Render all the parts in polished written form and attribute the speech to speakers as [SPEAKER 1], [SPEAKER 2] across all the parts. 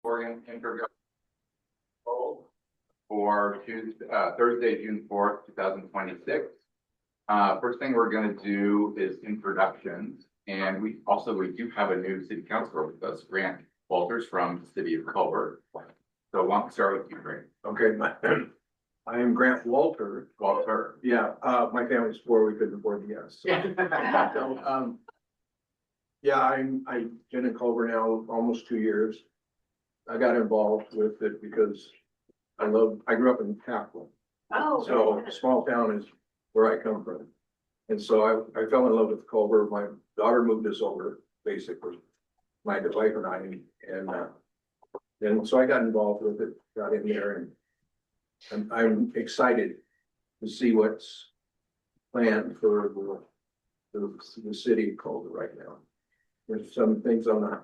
[SPEAKER 1] Oregon Intergovernmental for Thursday, June 4th, 2026. First thing we're going to do is introductions, and we do have a new city councilor with us, Grant Walters from the city of Culver. So why don't we start with you, Grant?
[SPEAKER 2] Okay, I am Grant Walter. Yeah, my family's poor, we couldn't afford the S. So, yeah, I've been in Culver now almost 2 years. I got involved with it because I grew up in Hackle.
[SPEAKER 3] Oh.
[SPEAKER 2] So small town is where I come from. And so I fell in love with Culver. My daughter moved us over, basically, my wife and I, and so I got involved with it, got in there, and I'm excited to see what's planned for the city of Culver right now. There's some things on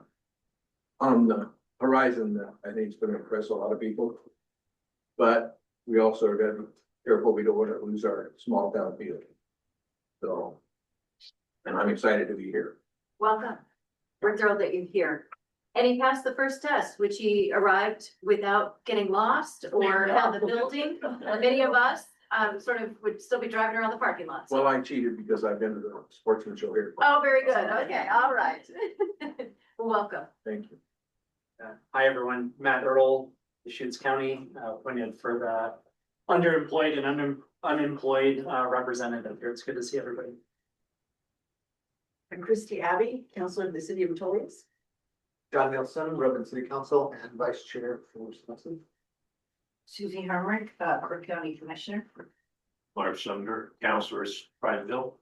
[SPEAKER 2] the horizon that I think is going to impress a lot of people. But we also got to be careful we don't want to lose our small town feel. So, and I'm excited to be here.
[SPEAKER 3] Welcome. We're thrilled that you're here. And he passed the first test, which he arrived without getting lost or found the building. Many of us sort of would still be driving around the parking lot.
[SPEAKER 2] Well, I cheated because I've been to the sportsman show here.
[SPEAKER 3] Oh, very good. Okay, all right. Welcome.
[SPEAKER 2] Thank you.
[SPEAKER 4] Hi, everyone. Matt Earl, Deschutes County, appointed for the underemployed and unemployed representative here. It's good to see everybody.
[SPEAKER 5] I'm Christy Abbey, Councilor of the City of Metolius.
[SPEAKER 6] John Nielsen, Rogan City Council and Vice Chair for Wisconsin.
[SPEAKER 5] Susie Hermrick, Crook County Commissioner.
[SPEAKER 7] Mark Sumner, Councilors, Prineville.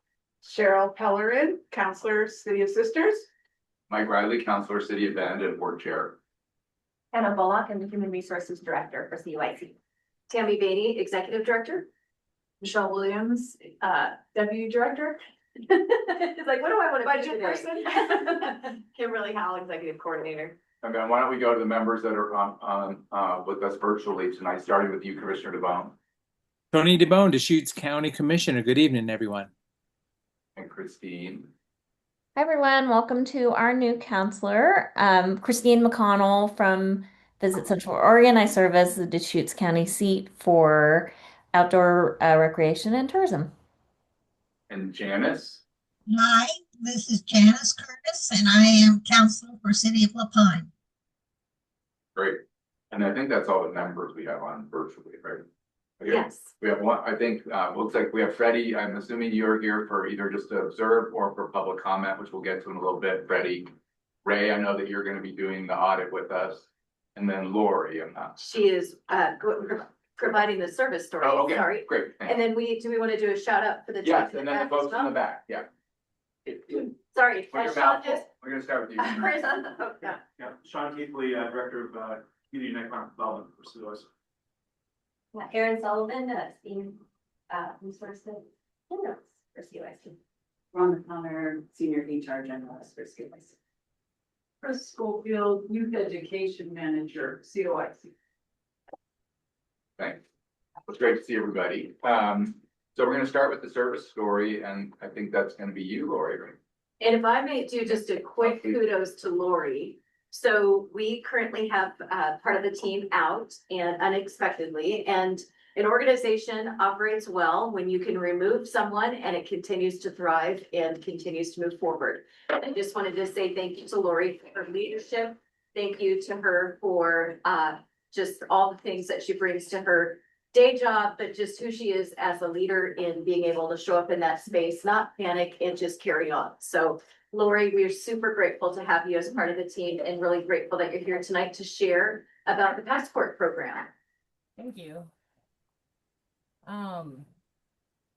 [SPEAKER 5] Cheryl Pellerin, Councilor, City of Sisters.
[SPEAKER 1] Mike Riley, Councilor, City of Bend, and Board Chair.
[SPEAKER 8] Anna Bullock, I'm the Human Resources Director for COIC.
[SPEAKER 3] Tammy Beatty, Executive Director.
[SPEAKER 5] Michelle Williams, Deputy Director.
[SPEAKER 3] It's like, what do I want to
[SPEAKER 5] Budget
[SPEAKER 3] do today?
[SPEAKER 5] person.
[SPEAKER 3] Kimberly Howell, Executive Coordinator.
[SPEAKER 1] And then why don't we go to the members that are on with us virtually tonight, starting with you, Commissioner DeBone.
[SPEAKER 9] Tony DeBone, Deschutes County Commissioner. Good evening, everyone.
[SPEAKER 1] And Christine.
[SPEAKER 8] Hi, everyone. Welcome to our new counselor, Christine McConnell from Visit Central Oregon. I serve as the Deschutes County seat for outdoor recreation and tourism.
[SPEAKER 1] And Janice.
[SPEAKER 10] Hi, this is Janice Curtis, and I am counselor for City of La Pine.
[SPEAKER 1] Great. And I think that's all the members we have on virtually, right? Okay.
[SPEAKER 3] Yes.
[SPEAKER 1] We have one, I think, looks like we have Freddie. I'm assuming you're here for either just to observe or for public comment, which we'll get to in a little bit. Freddie. Ray, I know that you're going to be doing the audit with us. And then Lori, I'm not.
[SPEAKER 3] She is providing the service story.
[SPEAKER 1] Oh, okay.
[SPEAKER 3] Sorry.
[SPEAKER 1] Great.
[SPEAKER 3] And then do we want to do a shout out for the
[SPEAKER 1] Yes,
[SPEAKER 3] team
[SPEAKER 1] and then the folks in the back. Yeah.
[SPEAKER 3] Sorry,
[SPEAKER 1] When you're
[SPEAKER 3] Sean
[SPEAKER 1] mouthful,
[SPEAKER 3] just.
[SPEAKER 1] we're going to start with you.
[SPEAKER 3] Chris, oh, yeah.
[SPEAKER 7] Yeah, Sean Keithley, Director of Community and Economic Development for COIC.
[SPEAKER 8] Erin Sullivan, Steam Resources for COIC.
[SPEAKER 5] Ron Connor, Senior HR Generalist for COIC. Chris Schofield, Youth Education Manager, COIC.
[SPEAKER 1] Thanks. It's great to see everybody. So we're going to start with the service story, and I think that's going to be you, Lori.
[SPEAKER 3] And if I may do just a quick kudos to Lori. So we currently have part of the team out and unexpectedly, and an organization operates well when you can remove someone and it continues to thrive and continues to move forward. I just wanted to say thank you to Lori for her leadership. Thank you to her for just all the things that she brings to her day job, but just who she is as a leader in being able to show up in that space, not panic and just carry on. So Lori, we are super grateful to have you as part of the team and really grateful that you're here tonight to share about the Passport program.
[SPEAKER 11] Thank you.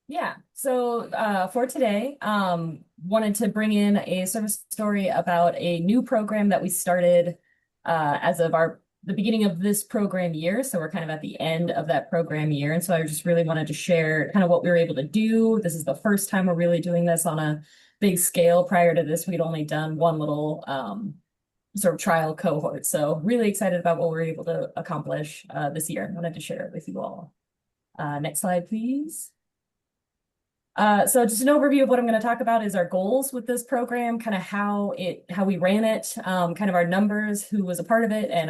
[SPEAKER 11] Yeah, so for today, wanted to bring in a service story about a new program that we started as of the beginning of this program year. So we're kind of at the end of that program year. And so I just really wanted to share kind of what we were able to do. This is the first time we're really doing this on a big scale. Prior to this, we'd only done one little sort of trial cohort. So really excited about what we're able to accomplish this year. I wanted to share it with you all. Next slide, please. So just an overview of what I'm going to talk about is our goals with this program, kind of how we ran it, kind of our numbers, who was a part of it, and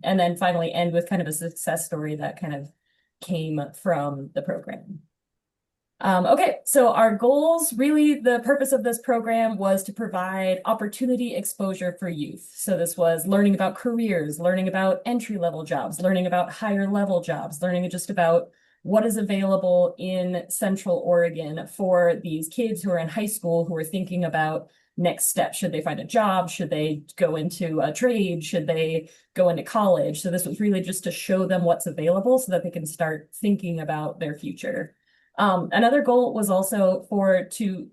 [SPEAKER 11] and then finally end with kind of a success story that kind of came from the program. Okay, so our goals, really the purpose of this program was to provide opportunity exposure for youth. So this was learning about careers, learning about entry-level jobs, learning about higher level jobs, learning just about what is available in Central Oregon for these kids who are in high school who are thinking about next steps. Should they find a job? Should they go into a trade? Should they go into college? So this was really just to show them what's available so that they can start thinking about their future. Another goal was also to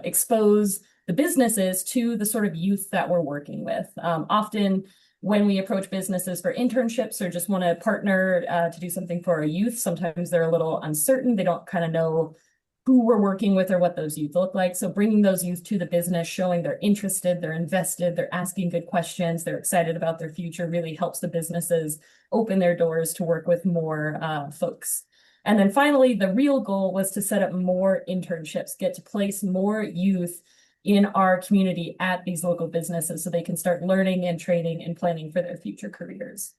[SPEAKER 11] expose the businesses to the sort of youth that we're working with. Often when we approach businesses for internships or just want to partner to do something for our youth, sometimes they're a little uncertain. They don't kind of know who we're working with or what those youth look like. So bringing those youth to the business, showing they're interested, they're invested, they're asking good questions, they're excited about their future really helps the businesses open their doors to work with more folks. And then finally, the real goal was to set up more internships, get to place more youth in our community at these local businesses so they can start learning and training and planning for their future careers.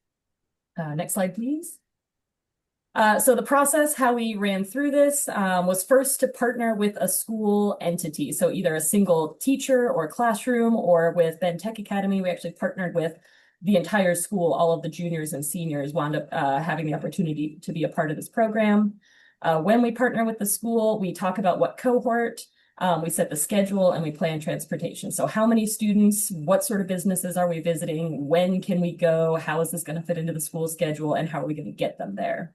[SPEAKER 11] Next slide, please. So the process, how we ran through this was first to partner with a school entity. So either a single teacher or classroom, or with Ben Tech Academy, we actually partnered with the entire school. All of the juniors and seniors wound up having the opportunity to be a part of this program. When we partner with the school, we talk about what cohort, we set the schedule, and we plan transportation. So how many students, what sort of businesses are we visiting, when can we go, how is this going to fit into the school schedule, and how are we going to get them there?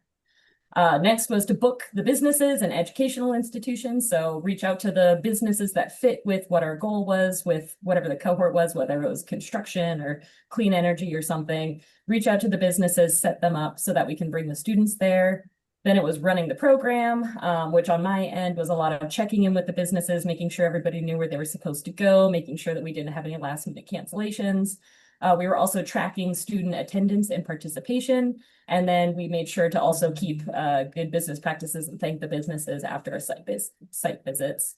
[SPEAKER 11] Next was to book the businesses and educational institutions. So reach out to the businesses that fit with what our goal was, with whatever the cohort was, whether it was construction or clean energy or something. Reach out to the businesses, set them up so that we can bring the students there. Then it was running the program, which on my end was a lot of checking in with the businesses, making sure everybody knew where they were supposed to go, making sure that we didn't have any last minute cancellations. We were also tracking student attendance and participation. And then we made sure to also keep good business practices and thank the businesses after our site visits.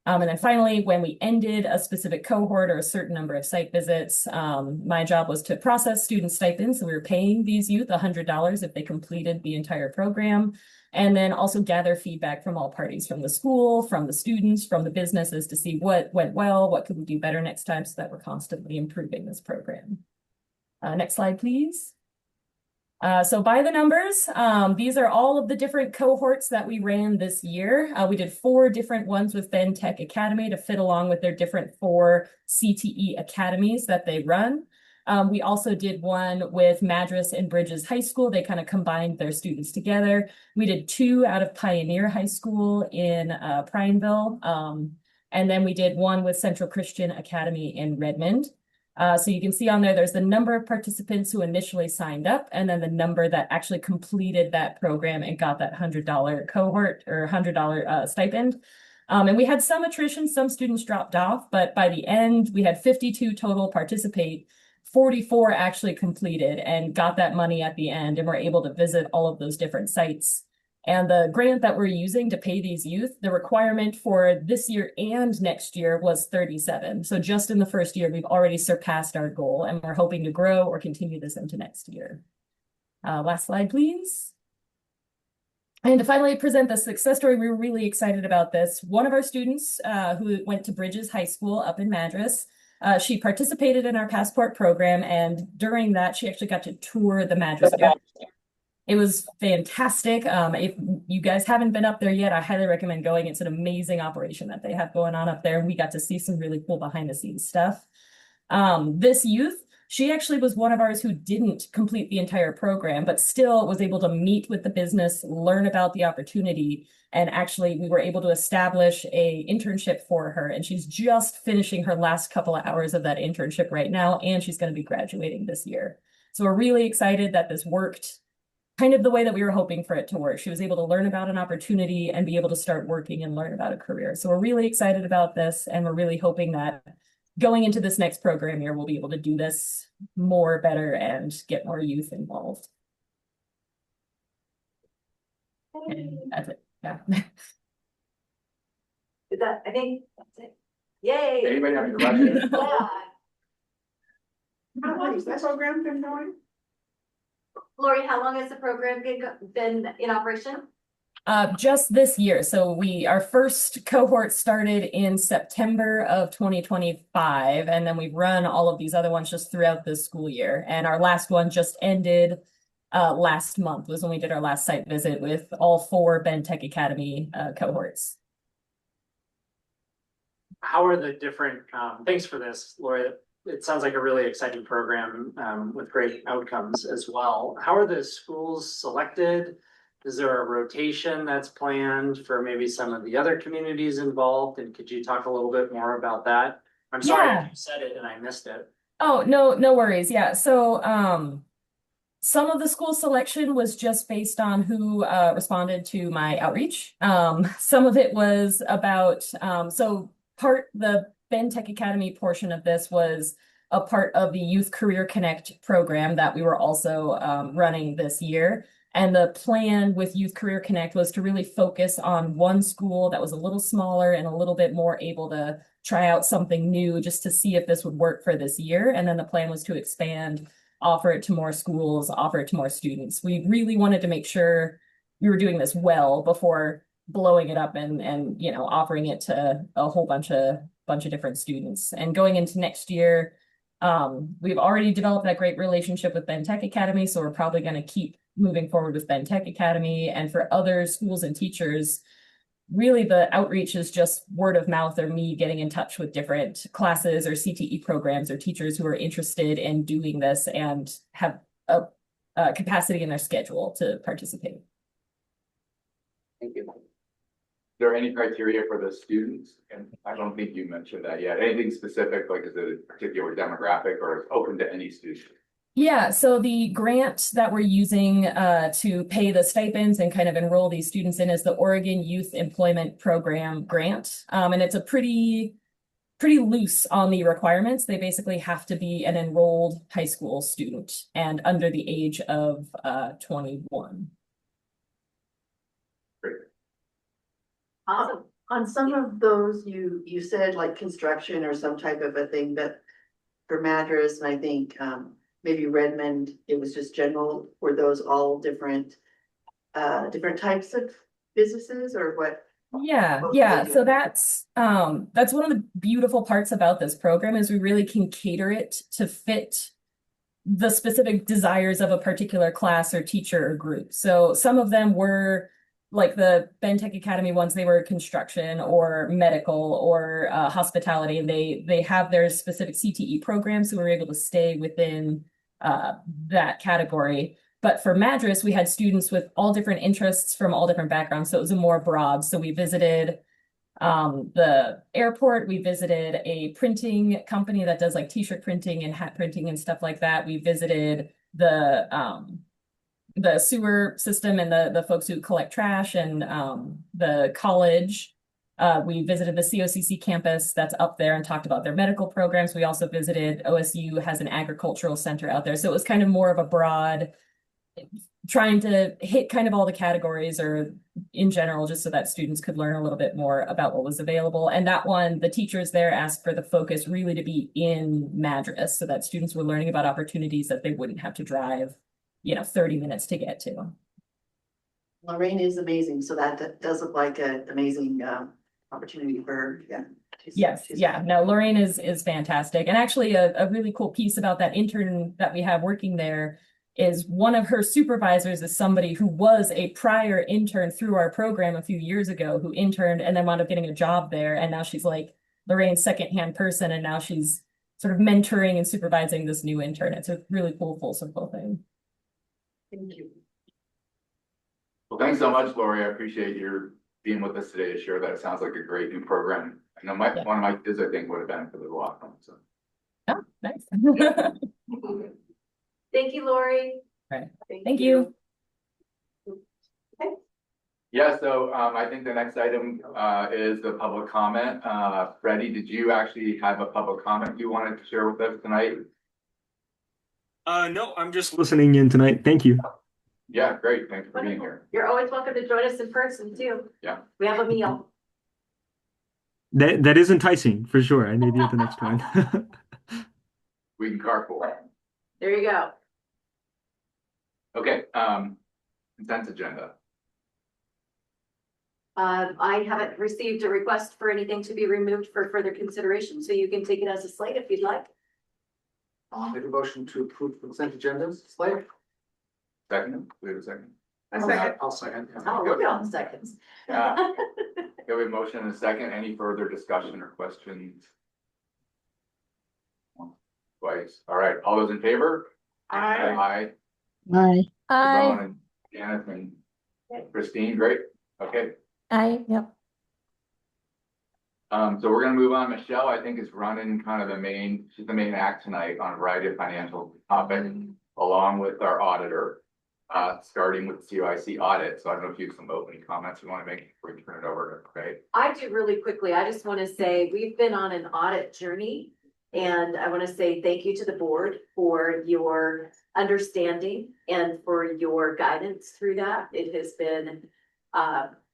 [SPEAKER 11] And then finally, when we ended a specific cohort or a certain number of site visits, my job was to process student stipends. So we were paying these youth $100 if they completed the entire program. And then also gather feedback from all parties, from the school, from the students, from the businesses, to see what went well, what could we do better next time, so that we're constantly improving this program. Next slide, please. So by the numbers, these are all of the different cohorts that we ran this year. We did 4 different ones with Ben Tech Academy to fit along with their different 4 CTE academies that they run. We also did one with Madras and Bridges High School. They kind of combined their students together. We did 2 out of Pioneer High School in Prineville. And then we did one with Central Christian Academy in Redmond. So you can see on there, there's the number of participants who initially signed up, and then the number that actually completed that program and got that $100 cohort or $100 stipend. And we had some attrition, some students dropped off, but by the end, we had 52 total participate. 44 actually completed and got that money at the end and were able to visit all of those different sites. And the grant that we're using to pay these youth, the requirement for this year and next year was 37. So just in the first year, we've already surpassed our goal, and we're hoping to grow or continue this into next year. Last slide, please. And to finally present the success story, we were really excited about this. One of our students who went to Bridges High School up in Madras, she participated in our passport program, and during that, she actually got to tour the Madras campus. It was fantastic. If you guys haven't been up there yet, I highly recommend going. It's an amazing operation that they have going on up there, and we got to see some really cool behind the scenes stuff. This youth, she actually was one of ours who didn't complete the entire program, but still was able to meet with the business, learn about the opportunity, and actually we were able to establish a internship for her. And she's just finishing her last couple of hours of that internship right now, and she's going to be graduating this year. So we're really excited that this worked kind of the way that we were hoping for it to work. She was able to learn about an opportunity and be able to start working and learn about a career. So we're really excited about this, and we're really hoping that going into this next program year, we'll be able to do this more, better, and get more youth involved. And that's it. Yeah.
[SPEAKER 3] Is that, I think that's it. Yay.
[SPEAKER 1] Anybody have any questions?
[SPEAKER 3] Yeah.
[SPEAKER 5] How long has that program been going?
[SPEAKER 3] Lori, how long has the program been in operation?
[SPEAKER 11] Just this year. So our first cohort started in September of 2025, and then we've run all of these other ones just throughout the school year. And our last one just ended last month was when we did our last site visit with all 4 Ben Tech Academy cohorts.
[SPEAKER 4] How are the different, thanks for this, Lori. It sounds like a really exciting program with great outcomes as well. How are the schools selected? Is there a rotation that's planned for maybe some of the other communities involved? And could you talk a little bit more about that? I'm sorry if you said it and I missed it.
[SPEAKER 11] Oh, no worries. Yeah. So some of the school selection was just based on who responded to my outreach. Some of it was about the Ben Tech Academy portion of this was a part of the Youth Career Connect program that we were also running this year. And the plan with Youth Career Connect was to really focus on one school that was a little smaller and a little bit more able to try out something new just to see if this would work for this year. And then the plan was to expand, offer it to more schools, offer it to more students. We really wanted to make sure we were doing this well before blowing it up and offering it to a whole bunch of different students. And going into next year, we've already developed that great relationship with Ben Tech Academy, so we're probably going to keep moving forward with Ben Tech Academy. And for other schools and teachers, really the outreach is just word of mouth or me getting in touch with different classes or CTE programs or teachers who are interested in doing this and have a capacity in their schedule to participate.
[SPEAKER 1] Thank you. Is there any criteria for the students? And I don't think you mentioned that yet. Anything specific, like is it a particular demographic or it's open to any student?
[SPEAKER 11] Yeah, so the grant that we're using to pay the stipends and kind of enroll these students in is the Oregon Youth Employment Program grant. And it's a pretty loose on the requirements. They basically have to be an enrolled high school student and under the age of 21.
[SPEAKER 1] Great.
[SPEAKER 3] Awesome.
[SPEAKER 5] On some of those, you said like construction or some type of a thing, but for Madras, and I think maybe Redmond, it was just general, were those all different types of businesses or what?
[SPEAKER 11] Yeah. So that's one of the beautiful parts about this program is we really can cater it to fit the specific desires of a particular class or teacher or group. So some of them were like the Ben Tech Academy ones, they were construction or medical or hospitality, and they have their specific CTE programs, so we were able to stay within that category. But for Madras, we had students with all different interests from all different backgrounds, so it was a more broad. So we visited the airport, we visited a printing company that does like t-shirt printing and hat printing and stuff like that. We visited the sewer system and the folks who collect trash and the college. We visited the COCC campus that's up there and talked about their medical programs. We also visited OSU has an agricultural center out there. So it was kind of more of a broad, trying to hit kind of all the categories or in general, just so that students could learn a little bit more about what was available. And that one, the teachers there asked for the focus really to be in Madras so that students were learning about opportunities that they wouldn't have to drive 30 minutes to get to.
[SPEAKER 5] Lorraine is amazing, so that does look like an amazing opportunity for her. Yeah.
[SPEAKER 11] Yes. Yeah. No, Lorraine is fantastic. And actually a really cool piece about that intern that we have working there is one of her supervisors is somebody who was a prior intern through our program a few years ago who interned and then wound up getting a job there. And now she's like Lorraine's secondhand person. And now she's sort of mentoring and supervising this new intern. It's a really cool full circle thing.
[SPEAKER 5] Thank you.
[SPEAKER 1] Well, thanks so much, Lori. I appreciate your being with us today to share that. It sounds like a great new program. I know one of my kids, I think, would have benefited a lot from it. So.
[SPEAKER 11] Oh, nice.
[SPEAKER 1] Yeah.
[SPEAKER 3] Thank you, Lori.
[SPEAKER 11] All right. Thank you.
[SPEAKER 3] Okay.
[SPEAKER 1] Yeah, so I think the next item is the public comment. Freddie, did you actually have a public comment you wanted to share with us tonight?
[SPEAKER 7] No, I'm just listening in tonight. Thank you.
[SPEAKER 1] Yeah, great. Thanks for being here.
[SPEAKER 3] You're always welcome to join us in person too.
[SPEAKER 1] Yeah.
[SPEAKER 3] We have a meal.
[SPEAKER 12] That is enticing for sure. I may be at the next one.
[SPEAKER 1] We can carpool.
[SPEAKER 3] There you go.
[SPEAKER 1] Okay, consent agenda.
[SPEAKER 3] I haven't received a request for anything to be removed for further consideration, so you can take it as a slate if you'd like.
[SPEAKER 6] I'll make a motion to approve consent agenda, Slater.
[SPEAKER 1] Second, we have a second.
[SPEAKER 6] I'll second.
[SPEAKER 3] Oh, look at all the seconds.
[SPEAKER 1] Yeah. We have a motion and a second. Any further discussion or questions? Twice. All right, all those in favor? Aye.
[SPEAKER 10] Aye.
[SPEAKER 1] Yvonne and Janice and Christine, great. Okay.
[SPEAKER 8] Yep.
[SPEAKER 1] So we're gonna move on. Michelle, I think, is running kind of she's the main act tonight on a variety of financial topics, along with our auditor, starting with COIC audit. So I don't know if you have some opening comments you want to make before we turn it over to Craig.
[SPEAKER 3] I do really quickly. I just want to say we've been on an audit journey. And I want to say thank you to the board for your understanding and for your guidance through that. It has been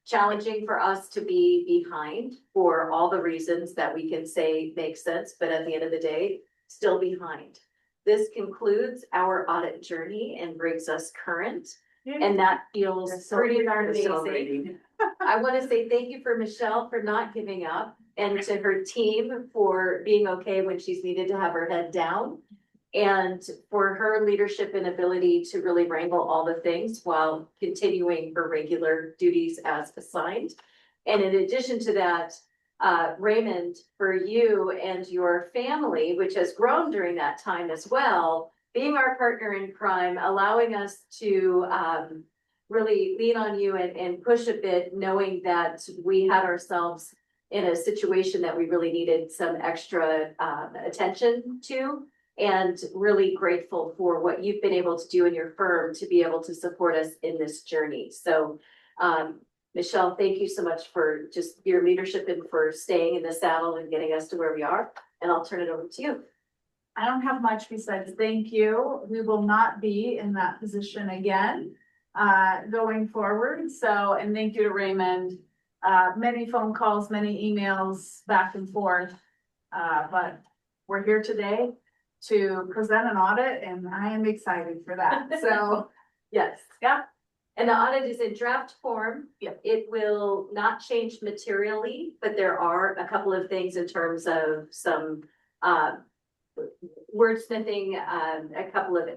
[SPEAKER 3] challenging for us to be behind for all the reasons that we can say make sense, but at the end of the day, still behind. This concludes our audit journey and brings us current. And that feels pretty darn amazing. I want to say thank you for Michelle for not giving up and to her team for being okay when she's needed to have her head down. And for her leadership and ability to really wrangle all the things while continuing her regular duties as assigned. And in addition to that, Raymond, for you and your family, which has grown during that time as well, being our partner in crime, allowing us to really lean on you and push a bit, knowing that we had ourselves in a situation that we really needed some extra attention to. And really grateful for what you've been able to do in your firm to be able to support us in this journey. So Michelle, thank you so much for just your leadership and for staying in the saddle and getting us to where we are. And I'll turn it over to you.
[SPEAKER 13] I don't have much besides thank you. We will not be in that position again going forward. So, and thank you to Raymond. Many phone calls, many emails back and forth. But we're here today to present an audit and I am excited for that. So
[SPEAKER 3] yes, yeah. And the audit is in draft form. It will not change materially, but there are a couple of things in terms of some wordsmithing, a couple of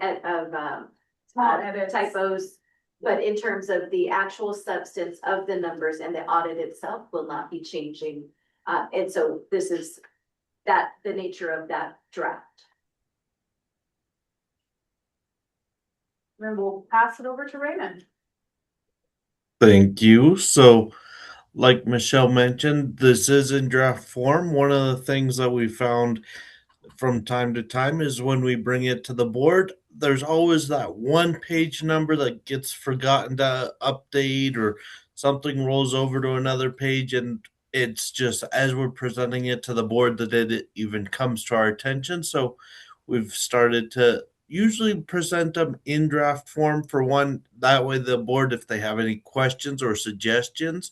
[SPEAKER 13] small edits,
[SPEAKER 3] typos. But in terms of the actual substance of the numbers and the audit itself will not be changing. And so this is the nature of that draft.
[SPEAKER 13] Then we'll pass it over to Raymond.
[SPEAKER 14] Thank you. So, like Michelle mentioned, this is in draft form. One of the things that we found from time to time is when we bring it to the board, there's always that one page number that gets forgotten to update or something rolls over to another page. And it's just as we're presenting it to the board that it even comes to our attention. So we've started to usually present them in draft form for one. That way the board, if they have any questions or suggestions,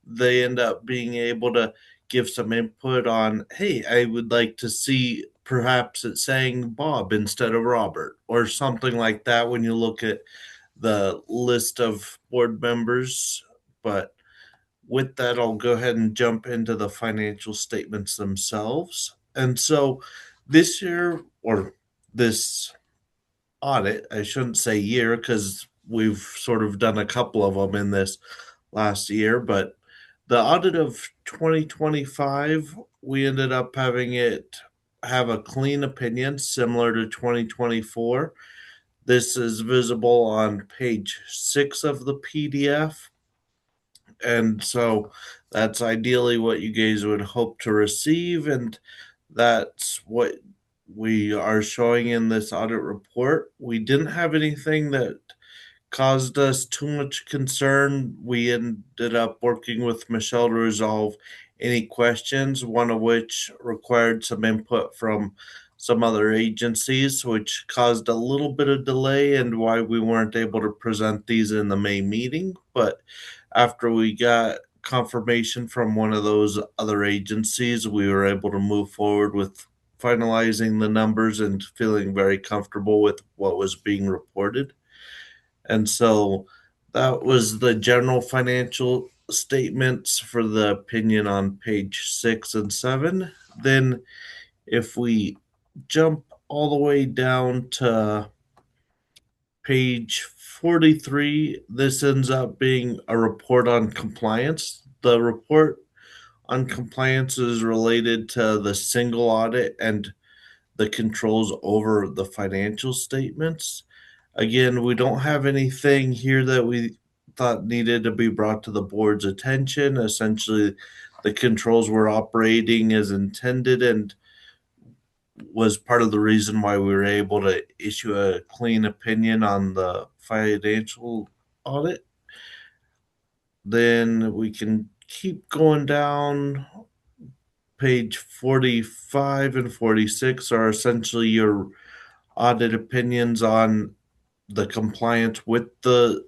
[SPEAKER 14] they end up being able to give some input on, hey, I would like to see perhaps it saying Bob instead of Robert or something like that when you look at the list of board members. But with that, I'll go ahead and jump into the financial statements themselves. And so this year, or this audit, I shouldn't say year because we've sort of done a couple of them in this last year, but the audit of 2025, we ended up having it have a clean opinion similar to 2024. This is visible on page 6 of the PDF. And so that's ideally what you guys would hope to receive. And that's what we are showing in this audit report. We didn't have anything that caused us too much concern. We ended up working with Michelle to resolve any questions, one of which required some input from some other agencies, which caused a little bit of delay and why we weren't able to present these in the May meeting. But after we got confirmation from one of those other agencies, we were able to move forward with finalizing the numbers and feeling very comfortable with what was being reported. And so that was the general financial statements for the opinion on page 6 and 7. Then if we jump all the way down to page 43, this ends up being a report on compliance. The report on compliance is related to the single audit and the controls over the financial statements. Again, we don't have anything here that we thought needed to be brought to the board's attention. Essentially, the controls were operating as intended and was part of the reason why we were able to issue a clean opinion on the financial audit. Then we can keep going down. Page 45 and 46 are essentially your audit opinions on the compliance with the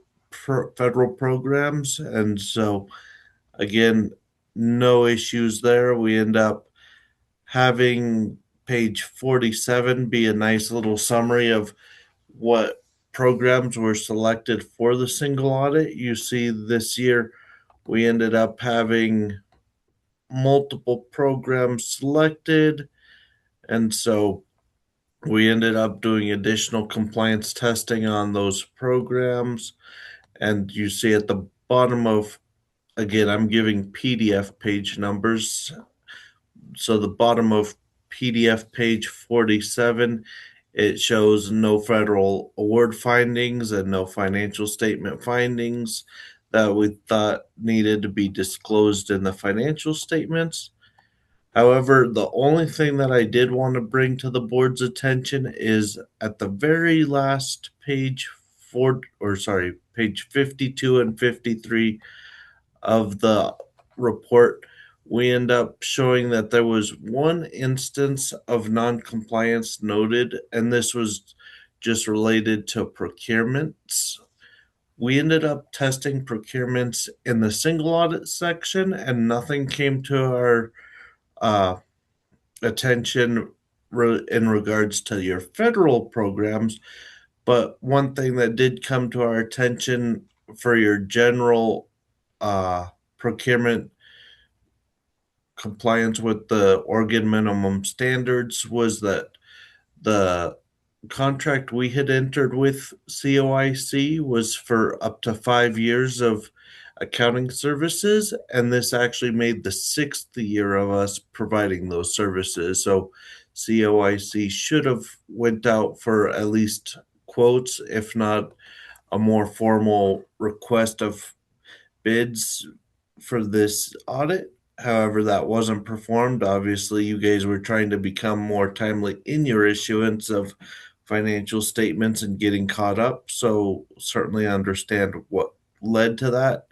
[SPEAKER 14] federal programs. And so, again, no issues there. We end up having page 47 be a nice little summary of what programs were selected for the single audit. You see, this year we ended up having multiple programs selected, and so we ended up doing additional compliance testing on those programs. And you see at the bottom of, again, I'm giving PDF page numbers. So the bottom of PDF page 47, it shows no federal award findings and no financial statement findings that we thought needed to be disclosed in the financial statements. However, the only thing that I did want to bring to the board's attention is at the very last page page 52 and 53 of the report, we end up showing that there was one instance of non-compliance noted, and this was just related to procurements. We ended up testing procurements in the single audit section, and nothing came to our attention in regards to your federal programs. But one thing that did come to our attention for your general procurement compliance with the Oregon minimum standards was that the contract we had entered with COIC was for up to 5 years of accounting services, and this actually made the 6th year of us providing those services. So COIC should have went out for at least quotes, if not a more formal request of bids for this audit. However, that wasn't performed. Obviously, you guys were trying to become more timely in your issuance of financial statements and getting caught up. So certainly understand what led to that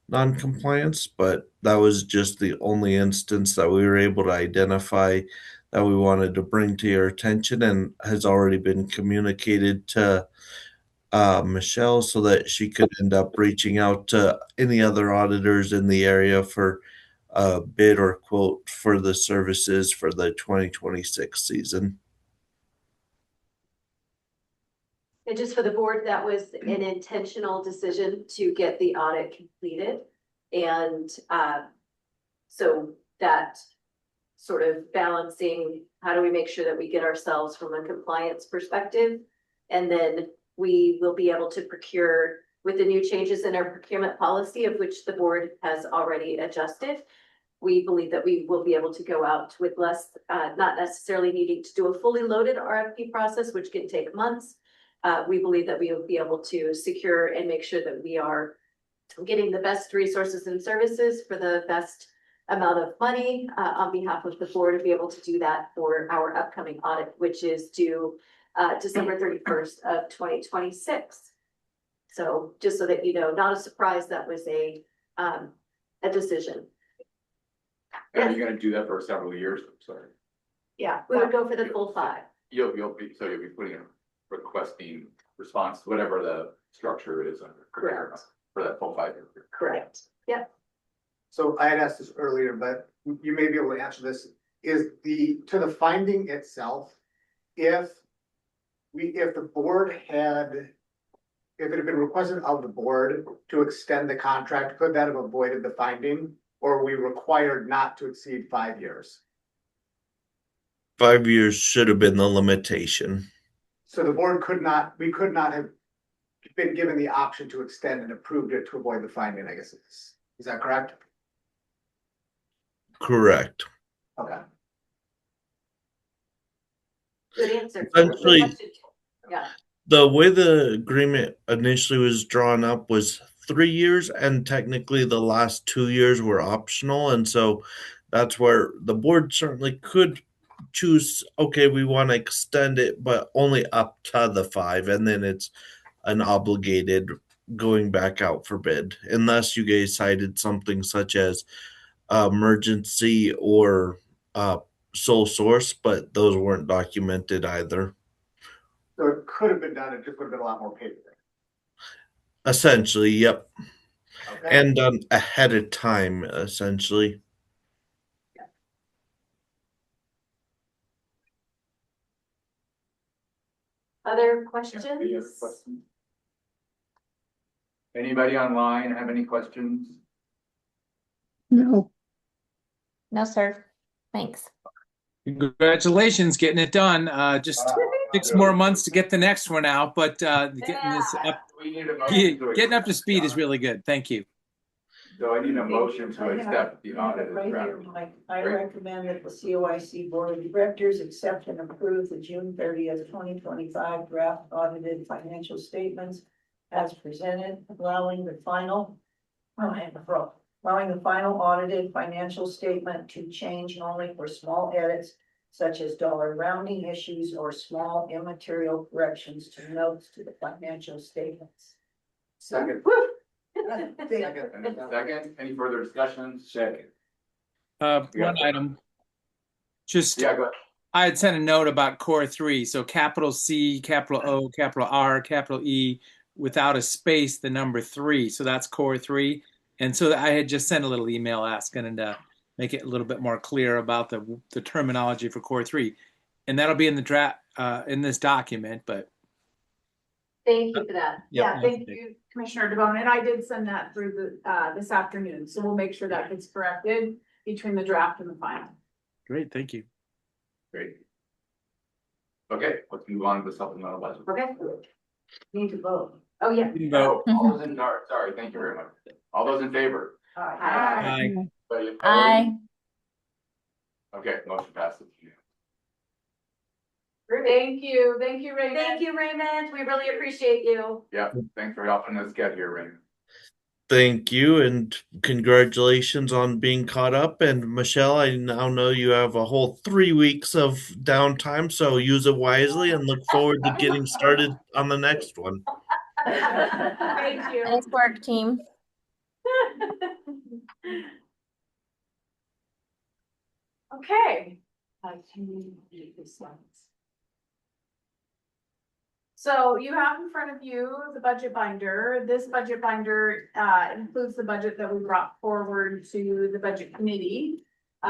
[SPEAKER 14] non-compliance, but that was just the only instance that we were able to identify that we wanted to bring to your attention, and has already been communicated to Michelle so that she could end up reaching out to any other auditors in the area for a bid or quote for the services for the 2026 season.
[SPEAKER 3] And just for the board, that was an intentional decision to get the audit completed. And so that sort of balancing, how do we make sure that we get ourselves from a compliance perspective? And then we will be able to procure with the new changes in our procurement policy, of which the board has already adjusted. We believe that we will be able to go out with less, not necessarily needing to do a fully loaded RFP process, which can take months. We believe that we will be able to secure and make sure that we are getting the best resources and services for the best amount of money on behalf of the board, to be able to do that for our upcoming audit, which is due December 31st of 2026. So just so that you know, not a surprise, that was a decision.
[SPEAKER 1] And you're gonna do that for several years, I'm sorry.
[SPEAKER 3] Yeah, we would go for the full 5.
[SPEAKER 1] You'll be putting in requesting response, whatever the structure is under
[SPEAKER 3] Correct.
[SPEAKER 1] for that full 5 year period.
[SPEAKER 3] Correct. Yep.
[SPEAKER 6] So I had asked this earlier, but you may be able to answer this. Is to the finding itself, if the board had, if it had been requested of the board to extend the contract, could that have avoided the finding? Or are we required not to exceed 5 years?
[SPEAKER 14] 5 years should have been the limitation.
[SPEAKER 6] So we could not have been given the option to extend and approved it to avoid the finding, I guess. Is that correct?
[SPEAKER 14] Correct.
[SPEAKER 6] Okay.
[SPEAKER 3] Good answer.
[SPEAKER 14] Essentially,
[SPEAKER 3] Yeah.
[SPEAKER 14] the way the agreement initially was drawn up was 3 years, and technically the last 2 years were optional. And so that's where the board certainly could choose, okay, we want to extend it, but only up to the 5, and then it's an obligated going back out for bid, unless you guys cited something such as emergency or sole source, but those weren't documented either.
[SPEAKER 6] So it could have been done, it just would have been a lot more paper.
[SPEAKER 14] Essentially, yep.
[SPEAKER 6] Okay.
[SPEAKER 14] And done ahead of time, essentially.
[SPEAKER 3] Other questions?
[SPEAKER 1] Any other questions? Anybody online have any questions?
[SPEAKER 10] No.
[SPEAKER 8] No, sir. Thanks.
[SPEAKER 9] Congratulations, getting it done. Just 6 more months to get the next one out, but getting this up,
[SPEAKER 1] We need a motion to
[SPEAKER 9] getting up to
[SPEAKER 1] accept
[SPEAKER 9] speed
[SPEAKER 1] the
[SPEAKER 9] is really good. Thank you.
[SPEAKER 1] So I need a motion to accept the audit.
[SPEAKER 15] Right here, Mike, I recommend that the COIC Board of Directors accept and approve the June 30th, 2025 draft audited financial statements as presented, allowing the final audited financial statement to change only for small edits such as dollar rounding issues or small immaterial corrections to notes to the financial statements.
[SPEAKER 6] Second.
[SPEAKER 1] Second, any further discussion? Second.
[SPEAKER 9] One item. Just,
[SPEAKER 1] Yeah, go ahead.
[SPEAKER 9] I had sent a note about core 3. So capital C, capital O, capital R, capital E, without a space, the number 3. So that's core 3. And so I had just sent a little email asking to make it a little bit more clear about the terminology for core 3. And that'll be in the draft, in this document, but.
[SPEAKER 3] Thank you for that.
[SPEAKER 13] Yeah, thank you, Commissioner DeBonne, and I did send that through this afternoon, so we'll make sure that gets corrected between the draft and the final.
[SPEAKER 9] Great, thank you.
[SPEAKER 1] Great. Okay, let's move on to the supplemental budget.
[SPEAKER 3] Okay.
[SPEAKER 15] Need to vote.
[SPEAKER 3] Oh, yeah.
[SPEAKER 1] No, all those in, sorry, thank you very much. All those in favor?
[SPEAKER 3] Aye.
[SPEAKER 9] Aye.
[SPEAKER 1] Anybody opposed?
[SPEAKER 8] Aye.
[SPEAKER 1] Okay, motion passes.
[SPEAKER 13] Thank you, Raymond.
[SPEAKER 3] Thank you, Raymond. We really appreciate you.
[SPEAKER 1] Yeah, thanks for helping us get here, Raymond.
[SPEAKER 14] Thank you, and congratulations on being caught up. And Michelle, I now know you have a whole 3 weeks of downtime, so use it wisely and look forward to getting started on the next one.
[SPEAKER 13] Thank you.
[SPEAKER 8] Nice work, team.
[SPEAKER 13] Okay. So you have in front of you the budget binder. This budget binder includes the budget that we brought forward to the budget committee.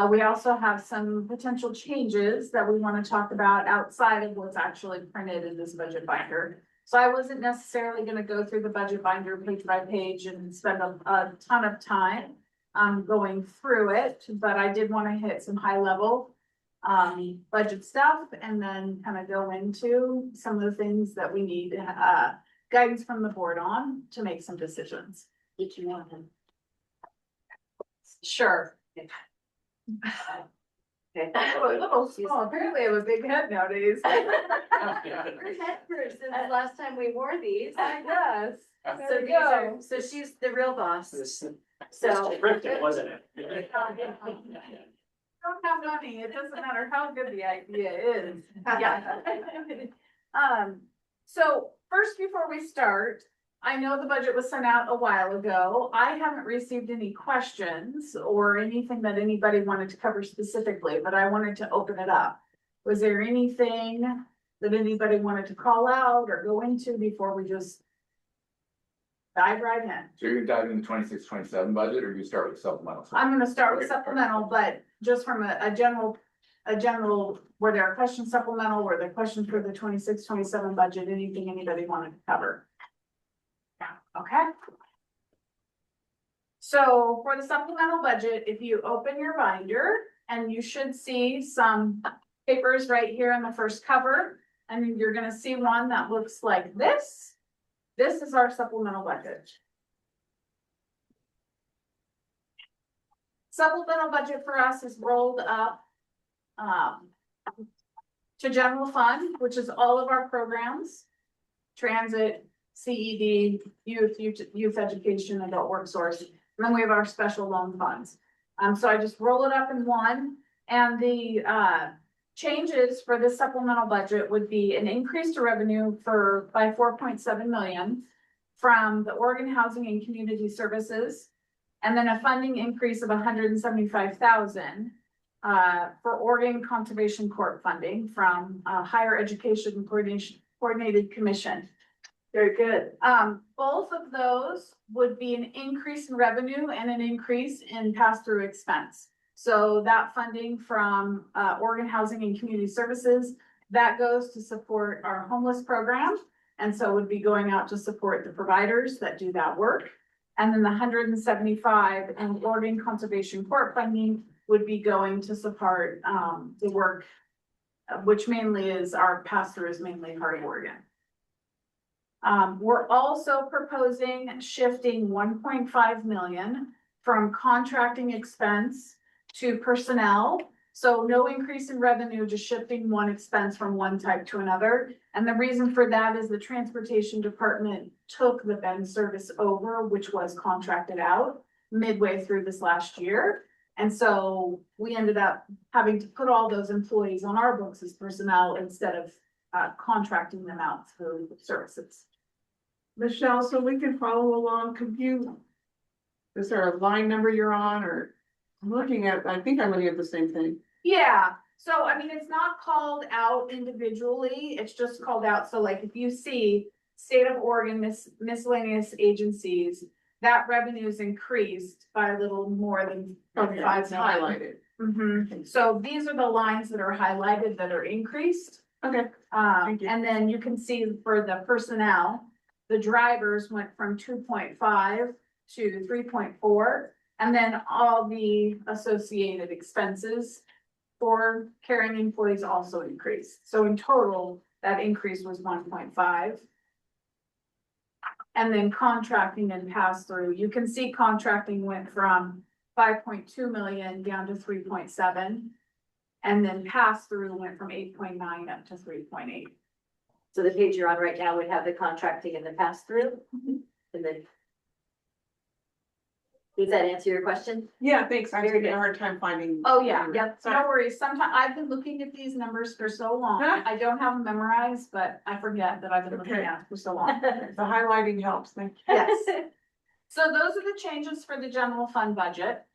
[SPEAKER 13] We also have some potential changes that we want to talk about outside of what's actually printed in this budget binder. So I wasn't necessarily going to go through the budget binder page by page and spend a ton of time going through it, but I did want to hit some high level budget stuff and then kind of go into some of the things that we need guidance from the board on to make some decisions.
[SPEAKER 15] Did you want him?
[SPEAKER 13] Sure.
[SPEAKER 3] Okay.
[SPEAKER 13] Oh, apparently I have a big head nowadays.
[SPEAKER 3] Since the last time we wore these.
[SPEAKER 13] Yes.
[SPEAKER 3] So these are, so she's the real boss. So.
[SPEAKER 4] Scripted, wasn't it?
[SPEAKER 13] Don't have money, it doesn't matter how good the idea is.
[SPEAKER 3] Yeah.
[SPEAKER 13] So first, before we start, I know the budget was sent out a while ago. I haven't received any questions or anything that anybody wanted to cover specifically, but I wanted to open it up. Was there anything that anybody wanted to call out or go into before we just dive right in.
[SPEAKER 1] So you're gonna dive into 26-27 budget, or you start with supplemental?
[SPEAKER 13] I'm gonna start with
[SPEAKER 1] Okay.
[SPEAKER 13] supplemental, but just from a general, were there questions supplemental, were there questions for the 26-27 budget, anything anybody wanted to cover? Yeah, okay. So for the supplemental budget, if you open your binder, and you should see some papers right here on the first cover, and you're gonna see one that looks like this. This is our supplemental budget. Supplemental budget for us is rolled up to general fund, which is all of our programs, transit, CED, youth education, adult workforce, and then we have our special loan funds. So I just roll it up in one, and the changes for this supplemental budget would be an increase to revenue by 4.7 million from the Oregon Housing and Community Services, and then a funding increase of 175,000 for Oregon Conservation Corp funding from Higher Education Coordinated Commission. Very good. Both of those would be an increase in revenue and an increase in pass-through expense. So that funding from Oregon Housing and Community Services, that goes to support our homeless program. And so it would be going out to support the providers that do that work. And then the 175 in Oregon Conservation Corp funding would be going to support the work, which mainly is our pass-through is mainly Harding, Oregon. We're also proposing shifting 1.5 million from contracting expense to personnel. So no increase in revenue, just shifting one expense from one type to another. And the reason for that is the transportation department took the Ben service over, which was contracted out midway through this last year. And so we ended up having to put all those employees on our books as personnel instead of contracting them out through services.
[SPEAKER 16] Michelle, so we can follow along, is there a line number you're on, or I think I'm looking at the same thing.
[SPEAKER 13] Yeah, so I mean, it's not called out individually, it's just called out, so like if you see State of Oregon miscellaneous agencies, that revenue's increased by a little more than
[SPEAKER 16] Okay,
[SPEAKER 13] 5
[SPEAKER 16] it's
[SPEAKER 13] million.
[SPEAKER 16] highlighted.
[SPEAKER 13] Mm-hmm. So these are the lines that are highlighted that are increased.
[SPEAKER 16] Okay. Thank you.
[SPEAKER 13] And then you can see for the personnel, the drivers went from 2.5 to 3.4. And then all the associated expenses for carrying employees also increased. So in total, that increase was 1.5. And then contracting and pass through, you can see contracting went from 5.2 million down to 3.7. And then pass through went from 8.9 up to 3.8.
[SPEAKER 3] So the page you're on right now would have the contracting and the pass through. And then. Does that answer your question?
[SPEAKER 16] Yeah, thanks. I was having a hard time finding.
[SPEAKER 13] Oh, yeah, yep, no worries. Sometimes I've been looking at these numbers for so long. I don't have them memorized, but I forget that I've been looking at it for so long.
[SPEAKER 16] The highlighting helps, thank you.
[SPEAKER 13] Yes. So those are the changes for the general fund budget.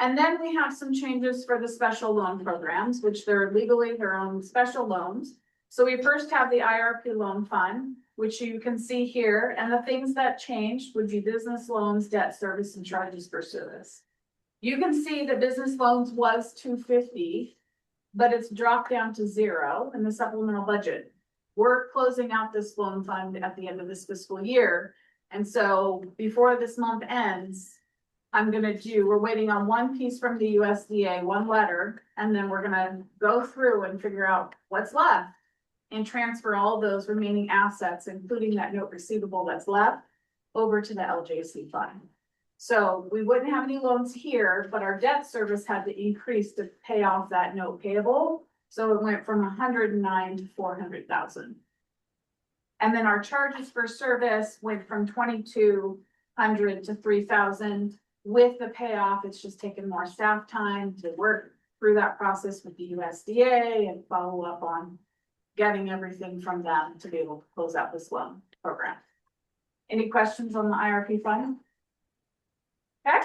[SPEAKER 13] And then we have some changes for the special loan programs, which they're legally their own special loans. So we first have the IRP loan fund, which you can see here, and the things that changed would be business loans, debt service, and charges for service. You can see the business loans was 250, but it's dropped down to 0 in the supplemental budget. We're closing out this loan fund at the end of this fiscal year. And so before this month ends, we're waiting on one piece from the USDA, one letter, and then we're gonna go through and figure out what's left and transfer all those remaining assets, including that note receivable that's left, over to the LJC fund. So we wouldn't have any loans here, but our debt service had to increase to pay off that note payable. So it went from 109 to 400,000. And then our charges for service went from 2,200 to 3,000. With the payoff, it's just taken more staff time to work through that process with the USDA and follow up on getting everything from them to be able to close out this loan program. Any questions on the IRP fund? Okay.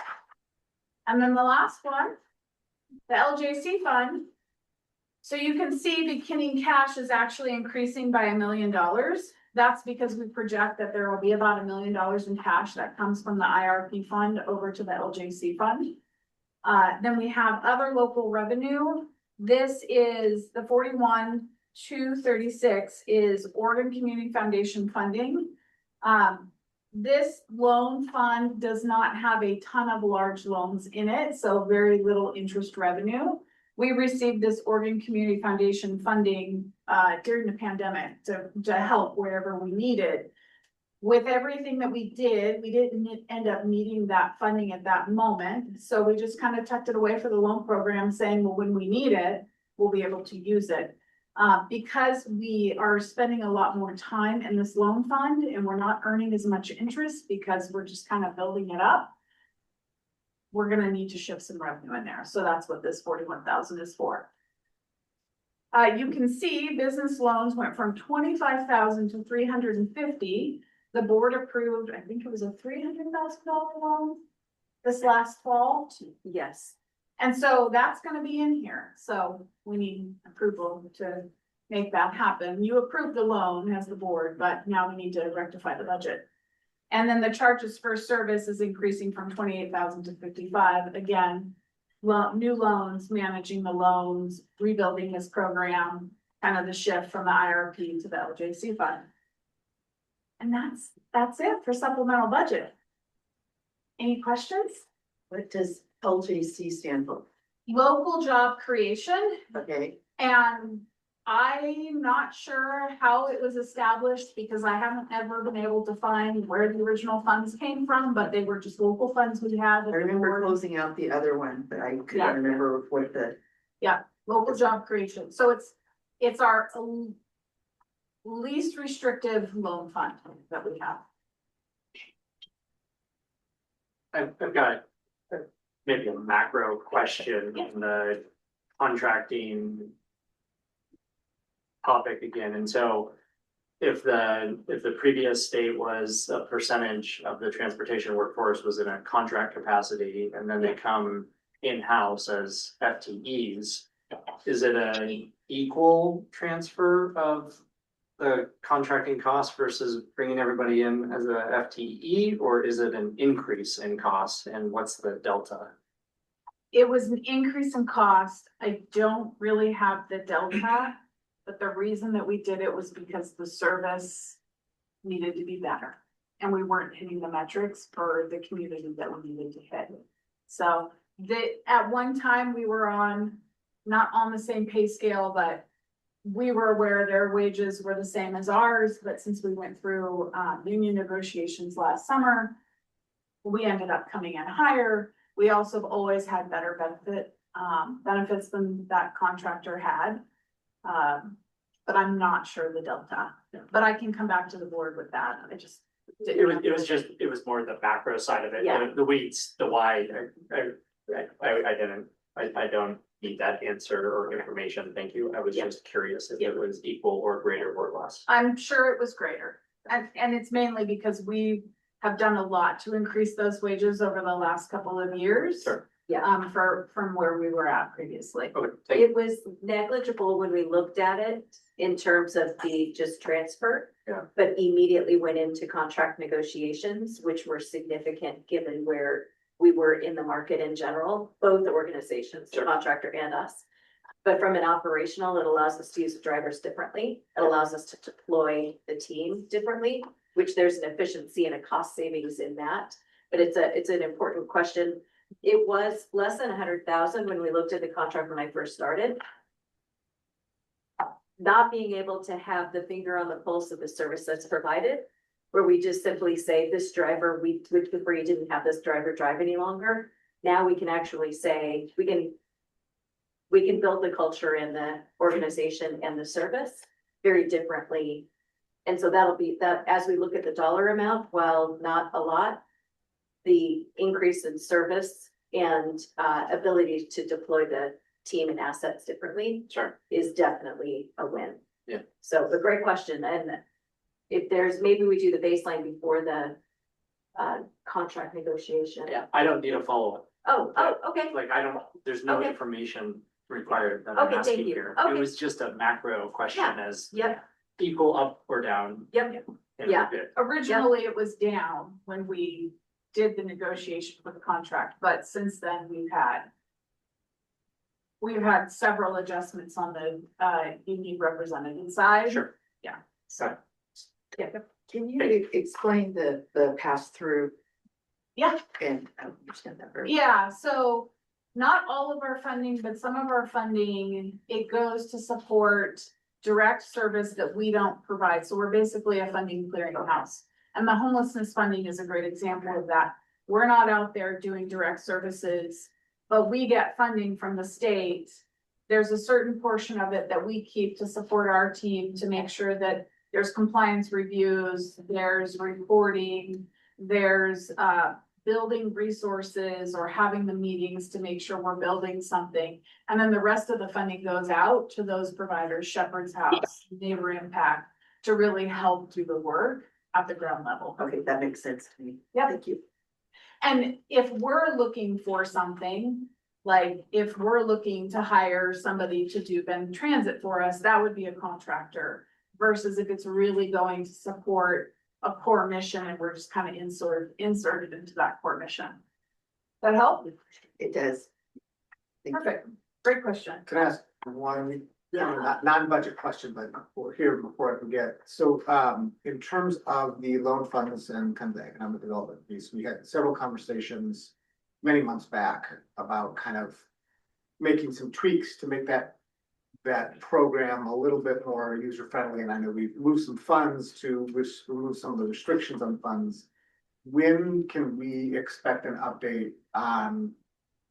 [SPEAKER 13] And then the last one, the LJC fund. So you can see beginning cash is actually increasing by $1 million. That's because we project that there will be about $1 million in cash that comes from the IRP fund over to the LJC fund. Then we have other local revenue. This is the 41,236 is Oregon Community Foundation funding. This loan fund does not have a ton of large loans in it, so very little interest revenue. We received this Oregon Community Foundation funding during the pandemic to help wherever we needed. With everything that we did, we didn't end up needing that funding at that moment. So we just kind of tucked it away for the loan program, saying, well, when we need it, we'll be able to use it. Because we are spending a lot more time in this loan fund and we're not earning as much interest because we're just kind of building it up, we're gonna need to shift some revenue in there. So that's what this 41,000 is for. You can see business loans went from 25,000 to 350. The board approved, I think it was a $300,000 loan this last fall.
[SPEAKER 3] Yes.
[SPEAKER 13] And so that's gonna be in here. So we need approval to make that happen. You approved the loan as the board, but now we need to rectify the budget. And then the charges for service is increasing from 28,000 to 55. Again, new loans, managing the loans, rebuilding this program, kind of the shift from the IRP to the LJC fund. And that's it for supplemental budget. Any questions?
[SPEAKER 5] What does LJC stand for?
[SPEAKER 13] Local job creation.
[SPEAKER 5] Okay,
[SPEAKER 13] And I'm not sure how it was established because I haven't ever been able to find where the original funds came from, but they were just local funds we had.
[SPEAKER 5] I remember closing out the other one, but I couldn't remember what the.
[SPEAKER 13] Yeah, local job creation. So it's our least restrictive loan fund that we have.
[SPEAKER 4] I've got maybe a macro question in the contracting topic again. And so if the previous state was a percentage of the transportation workforce was in a contract capacity and then they come in-house as FTEs, is it an equal transfer of the contracting cost versus bringing everybody in as a FTE, or is it an increase in cost, and what's the delta?
[SPEAKER 13] It was an increase in cost. I don't really have the delta, but the reason that we did it was because the service needed to be better. And we weren't hitting the metrics for the community that we needed to hit. So at one time we were not on the same pay scale, but we were aware their wages were the same as ours. But since we went through union negotiations last summer, we ended up coming in higher. We also have always had better benefits than that contractor had. But I'm not sure the delta, but I can come back to the board with that.
[SPEAKER 4] It was more the macro side of it.
[SPEAKER 13] Yeah.
[SPEAKER 4] The weeds, the why, I don't need that answer or information. Thank you. I was just curious if it was equal or greater or less.
[SPEAKER 13] I'm sure it was greater. And it's mainly because we have done a lot to increase those wages over the last couple of years.
[SPEAKER 4] Sure.
[SPEAKER 3] Yeah.
[SPEAKER 13] From where we were at previously.
[SPEAKER 4] Okay, thank you.
[SPEAKER 3] It was negligible when we looked at it in terms of the just transfer.
[SPEAKER 4] Yeah.
[SPEAKER 3] But immediately went into contract negotiations, which were significant given where we were in the market in general, both the organizations, the contractor and us. But from an operational, it allows us to use the drivers differently. It allows us to deploy the team differently, which there's an efficiency and a cost savings in that. But it's an important question. It was less than 100,000 when we looked at the contract when I first started. Not being able to have the finger on the pulse of the service that's provided, where we just simply say this driver, before you didn't have this driver drive any longer. Now we can actually say, we can build the culture in the organization and the service very differently. And so that'll be that as we look at the dollar amount, while not a lot, the increase in service and ability to deploy the team and assets differently is definitely a win.
[SPEAKER 4] Yeah.
[SPEAKER 3] So a great question. And if there's, maybe we do the baseline before the contract negotiation.
[SPEAKER 4] Yeah, I don't need a follow-up.
[SPEAKER 3] Okay.
[SPEAKER 4] Like there's no information required that I'm
[SPEAKER 3] Okay,
[SPEAKER 4] asking
[SPEAKER 3] thank you.
[SPEAKER 4] here.
[SPEAKER 3] Okay.
[SPEAKER 4] It was just a macro question as
[SPEAKER 3] Yep.
[SPEAKER 4] equal up or down?
[SPEAKER 3] Yep,
[SPEAKER 4] And
[SPEAKER 3] Yeah.
[SPEAKER 4] we're good.
[SPEAKER 13] Originally, it was down when we did the negotiation for the contract, but since then we've had several adjustments on the union representative side.
[SPEAKER 4] Sure.
[SPEAKER 13] Yeah.
[SPEAKER 4] So,
[SPEAKER 5] Can you explain the pass-through
[SPEAKER 13] Yeah.
[SPEAKER 5] and I don't understand that very.
[SPEAKER 13] Yeah, so not all of our funding, but some of our funding, it goes to support direct service that we don't provide. So we're basically a funding clearinghouse. And the homelessness funding is a great example of that. We're not out there doing direct services, but we get funding from the state. There's a certain portion of it that we keep to support our team to make sure that there's compliance reviews, there's reporting, there's building resources or having the meetings to make sure we're building something. And then the rest of the funding goes out to those providers, Shepherd's House, Neighbor Impact, to really help do the work at the ground level.
[SPEAKER 5] Okay, that makes sense to me.
[SPEAKER 13] Yeah.
[SPEAKER 5] Thank you.
[SPEAKER 13] And if we're looking for something, like if we're looking to hire somebody to do Ben Transit for us, that would be a contractor. Versus if it's really going to support a core mission and we're just kind of inserted into that core mission. That help?
[SPEAKER 5] It does. Thank you.
[SPEAKER 13] Perfect. Great question.
[SPEAKER 6] Can I ask one, non-budget question, but before I forget? So, in terms of the loan funds and kind of the economic development piece, we had several conversations many months back about kind of making some tweaks to make that program a little bit more user-friendly, and I know we've moved some funds to remove some of the restrictions on funds. When can we expect an update on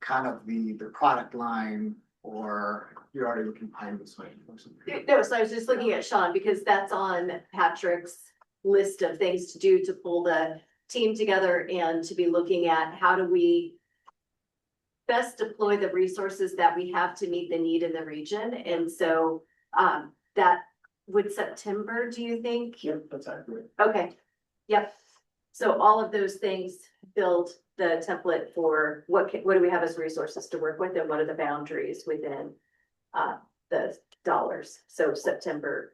[SPEAKER 6] kind of the product line, or you're already looking behind this way?
[SPEAKER 3] No, so I was just looking at Sean because that's on Patrick's list of things to do to pull the team together and to be looking at how do we best deploy the resources that we have to meet the need in the region. And so that would September, do you think?
[SPEAKER 2] Yep, that's accurate.
[SPEAKER 3] Okay, yep. So all of those things build the template for what do we have as resources to work with and what are the boundaries within the dollars. So September,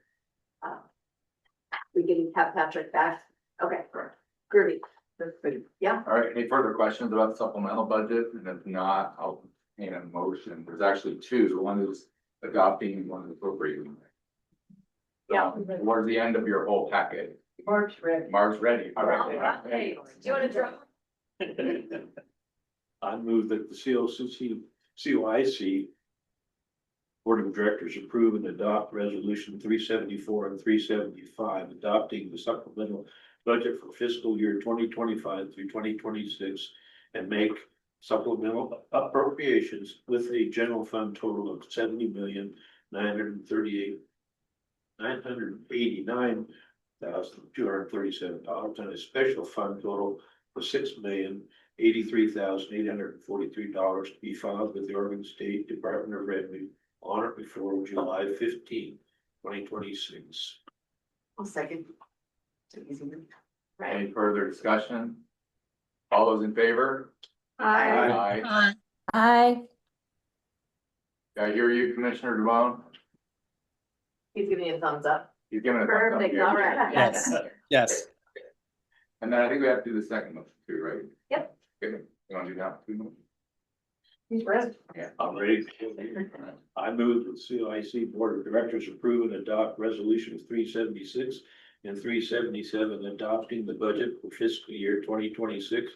[SPEAKER 3] we can have Patrick back. Okay, groovy. Yeah.
[SPEAKER 1] All right, any further questions about the supplemental budget? And if not, I'll entertain a motion. There's actually two. One is adopting and one is appropriating.
[SPEAKER 3] Yeah.
[SPEAKER 1] Towards the end of your whole packet.
[SPEAKER 15] Mark's ready.
[SPEAKER 1] Mark's ready. All right.
[SPEAKER 3] Hey, do you want to draw?
[SPEAKER 17] I move that the COIC Board of Directors approve and adopt resolution 374 and 375, adopting the supplemental budget for fiscal year 2025 through 2026 and make supplemental appropriations with a general fund total of $70,989,237 and a special fund total of $6,083,843 to be filed with the Oregon State Department of Revenue on or before July 15, 2026.
[SPEAKER 5] I'll second.
[SPEAKER 1] Any further discussion? All those in favor?
[SPEAKER 13] Hi.
[SPEAKER 1] Aye.
[SPEAKER 8] Aye.
[SPEAKER 1] Did I hear you, Commissioner DeBonne?
[SPEAKER 3] He's giving you a thumbs up.
[SPEAKER 1] He's giving a thumbs up.
[SPEAKER 3] Perfect,
[SPEAKER 1] Yeah.
[SPEAKER 3] all right.
[SPEAKER 9] Yes. Yes.
[SPEAKER 1] And then I think we have to do the second motion too, right?
[SPEAKER 3] Yep.
[SPEAKER 1] Okay, you want to do that? Two motions?
[SPEAKER 15] He's ready.
[SPEAKER 1] Yeah.
[SPEAKER 17] I'm ready. I move that COIC Board of Directors approve and adopt resolutions 376 and 377, adopting the budget for fiscal year 2026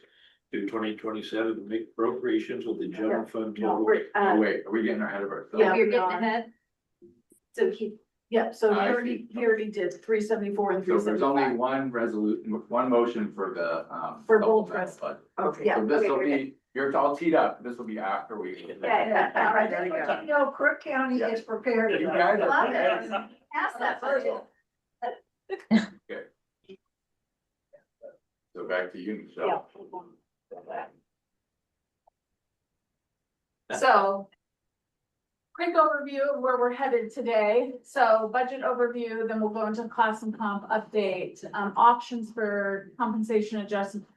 [SPEAKER 17] to 2027 to make appropriations with the general fund
[SPEAKER 3] No,
[SPEAKER 17] total.
[SPEAKER 1] Oh, wait, are we getting ahead of ourselves?
[SPEAKER 3] Yeah, you're getting ahead. So keep,
[SPEAKER 13] Yeah, so
[SPEAKER 1] I
[SPEAKER 13] he already did 374 and
[SPEAKER 1] So there's only
[SPEAKER 13] 375.
[SPEAKER 1] one resolution, one motion for the,
[SPEAKER 13] For both
[SPEAKER 1] supplemental budget.
[SPEAKER 5] Okay.
[SPEAKER 3] Yeah.
[SPEAKER 1] So this will
[SPEAKER 3] okay,
[SPEAKER 1] be, you're all teed up, this will be after we.
[SPEAKER 3] Yeah.
[SPEAKER 15] All right, there you go. You know, Crook County is prepared.
[SPEAKER 1] You guys are-
[SPEAKER 3] Love it. Ask that budget.
[SPEAKER 1] So back to you, Michelle.
[SPEAKER 13] So. Quick overview of where we're headed today. So budget overview, then we'll go into class and comp update, options for compensation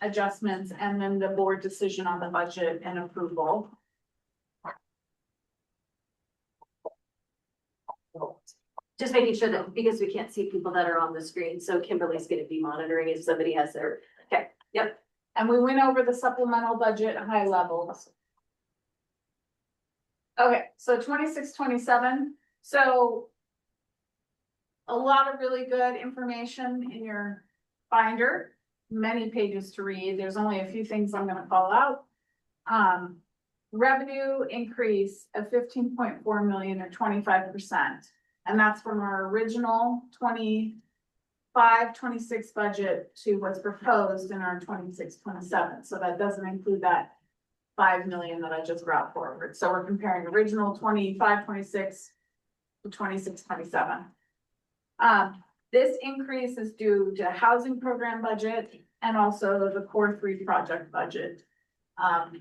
[SPEAKER 13] adjustments, and then the board decision on the budget and approval.
[SPEAKER 3] Just making sure that, because we can't see people that are on the screen, so Kimberly's gonna be monitoring if somebody has their, okay, yep.
[SPEAKER 13] And we went over the supplemental budget high levels. Okay, so 26, 27. So a lot of really good information in your binder, many pages to read. There's only a few things I'm gonna call out. Revenue increase of 15.4 million or 25%. And that's from our original 25, 26 budget to what's proposed in our 26, 27. So that doesn't include that 5 million that I just brought forward. So we're comparing original 25, 26 to 26, 27. This increase is due to housing program budget and also the core 3 project budget.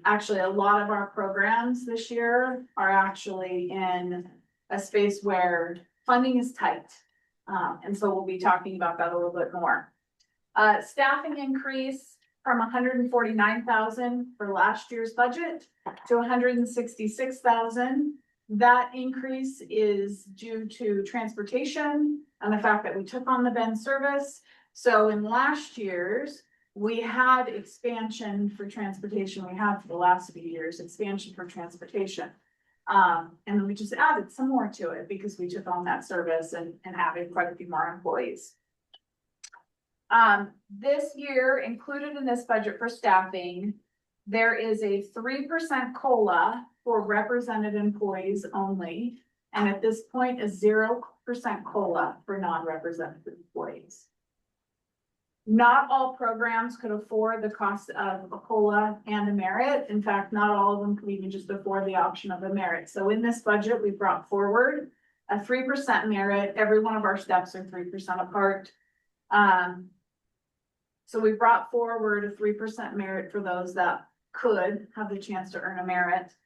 [SPEAKER 13] Actually, a lot of our programs this year are actually in a space where funding is tight. And so we'll be talking about that a little bit more. Staffing increase from 149,000 for last year's budget to 166,000. That increase is due to transportation and the fact that we took on the Ben service. So in last year's, we had expansion for transportation. We have for the last few years, expansion for transportation. And then we just added some more to it because we took on that service and added quite a few more employees. This year, included in this budget for staffing, there is a 3% COLA for represented employees only. And at this point, a 0% COLA for non-represented employees. Not all programs could afford the cost of a COLA and a merit. In fact, not all of them could even just afford the option of a merit. So in this budget, we brought forward a 3% merit. Every one of our steps are 3% apart. So we brought forward a 3% merit for those that could have the chance to earn a merit.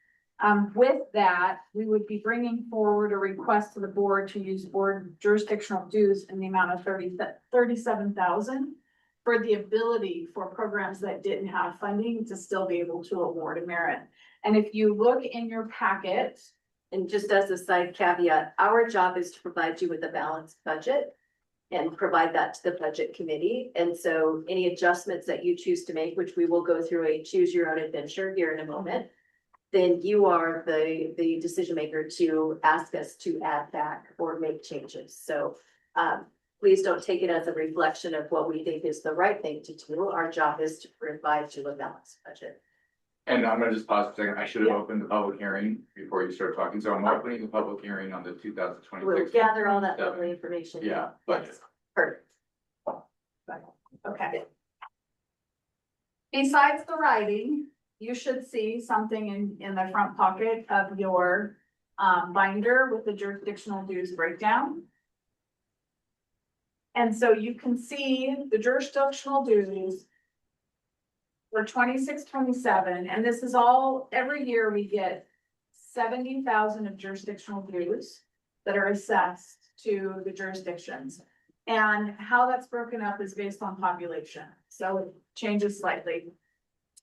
[SPEAKER 13] With that, we would be bringing forward a request to the board to use board jurisdictional dues in the amount of 37,000 for the ability for programs that didn't have funding to still be able to award a merit. And if you look in your packet,
[SPEAKER 3] And just as a side caveat, our job is to provide you with a balanced budget and provide that to the budget committee. And so any adjustments that you choose to make, which we will go through a choose your own adventure here in a moment, then you are the decision maker to ask us to add back or make changes. So please don't take it as a reflection of what we think is the right thing to do. Our job is to provide you a balanced budget.
[SPEAKER 1] And I'm gonna just pause for a second. I should have
[SPEAKER 3] Yeah.
[SPEAKER 1] opened the public hearing before you start talking. So I'm opening the public hearing on the 2026.
[SPEAKER 3] We'll gather all that lovely information.
[SPEAKER 1] Yeah, budget.
[SPEAKER 3] Yes. Perfect.
[SPEAKER 13] Okay. Besides the writing, you should see something in the front pocket of your binder with the jurisdictional dues breakdown. And so you can see the jurisdictional dues for 26, 27, and this is all, every year we get 70,000 of jurisdictional dues that are assessed to the jurisdictions. And how that's broken up is based on population, so it changes slightly.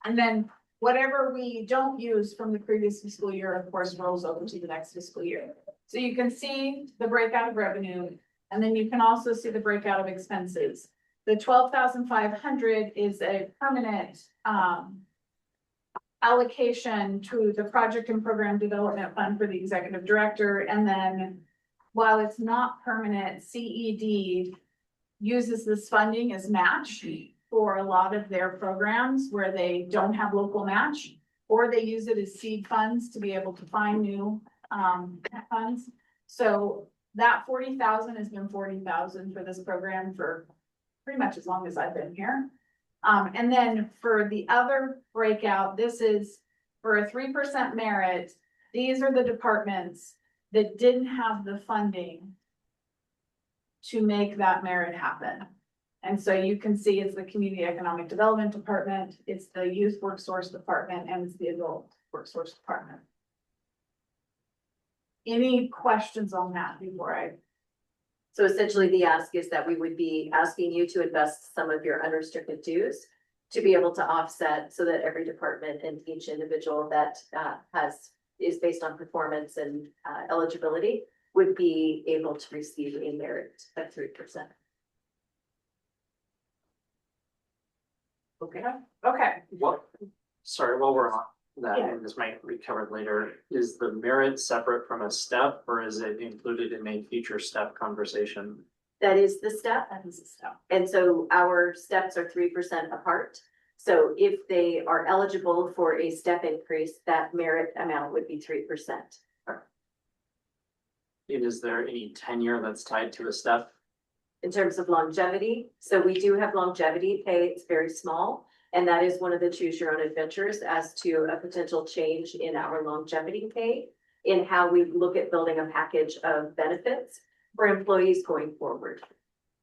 [SPEAKER 13] And then whatever we don't use from the previous fiscal year, of course, rolls over to the next fiscal year. So you can see the breakout of revenue, and then you can also see the breakout of expenses. The 12,500 is a permanent allocation to the project and program development fund for the executive director. And then while it's not permanent, CED uses this funding as match for a lot of their programs where they don't have local match, or they use it as seed funds to be able to find new funds. So that 40,000 has been 40,000 for this program for pretty much as long as I've been here. And then for the other breakout, this is for a 3% merit. These are the departments that didn't have the funding to make that merit happen. And so you can see it's the Community Economic Development Department, it's the Youth Workforce Department, and it's the Adult Workforce Department. Any questions on that before I?
[SPEAKER 3] So essentially the ask is that we would be asking you to invest some of your unrestricted dues to be able to offset so that every department and each individual that is based on performance and eligibility would be able to receive a merit at 3%.
[SPEAKER 13] Okay, okay.
[SPEAKER 4] What, sorry, while we're on that,
[SPEAKER 13] Yeah.
[SPEAKER 4] and this might be covered later, is the merit separate from a step or is it included in a future step conversation?
[SPEAKER 3] That is the step.
[SPEAKER 13] That is a step.
[SPEAKER 3] And so our steps are 3% apart. So if they are eligible for a step increase, that merit amount would be 3%.
[SPEAKER 4] And is there any tenure that's tied to a step?
[SPEAKER 3] In terms of longevity, so we do have longevity pay, it's very small. And that is one of the choose your own adventures as to a potential change in our longevity pay, in how we look at building a package of benefits for employees going forward.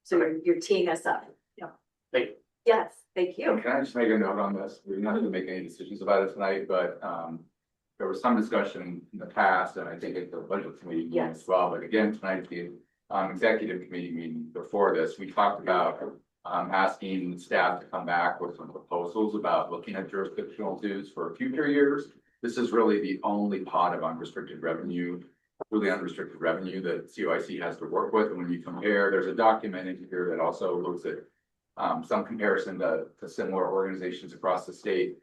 [SPEAKER 3] So you're teeing us up.
[SPEAKER 4] Yeah. Thank you.
[SPEAKER 3] Yes, thank you.
[SPEAKER 1] Can I just make a note on this? We don't have to make any decisions about it tonight, but there was some discussion in the past, and I think at the budget committee meeting
[SPEAKER 3] Yes.
[SPEAKER 1] as well, but again, tonight's the executive committee meeting before this, we talked about asking staff to come back with some proposals about looking at jurisdictional dues for future years. This is really the only pot of unrestricted revenue, really unrestricted revenue that COIC has to work with. And when you compare, there's a document in here that also looks at some comparison to similar organizations across the state.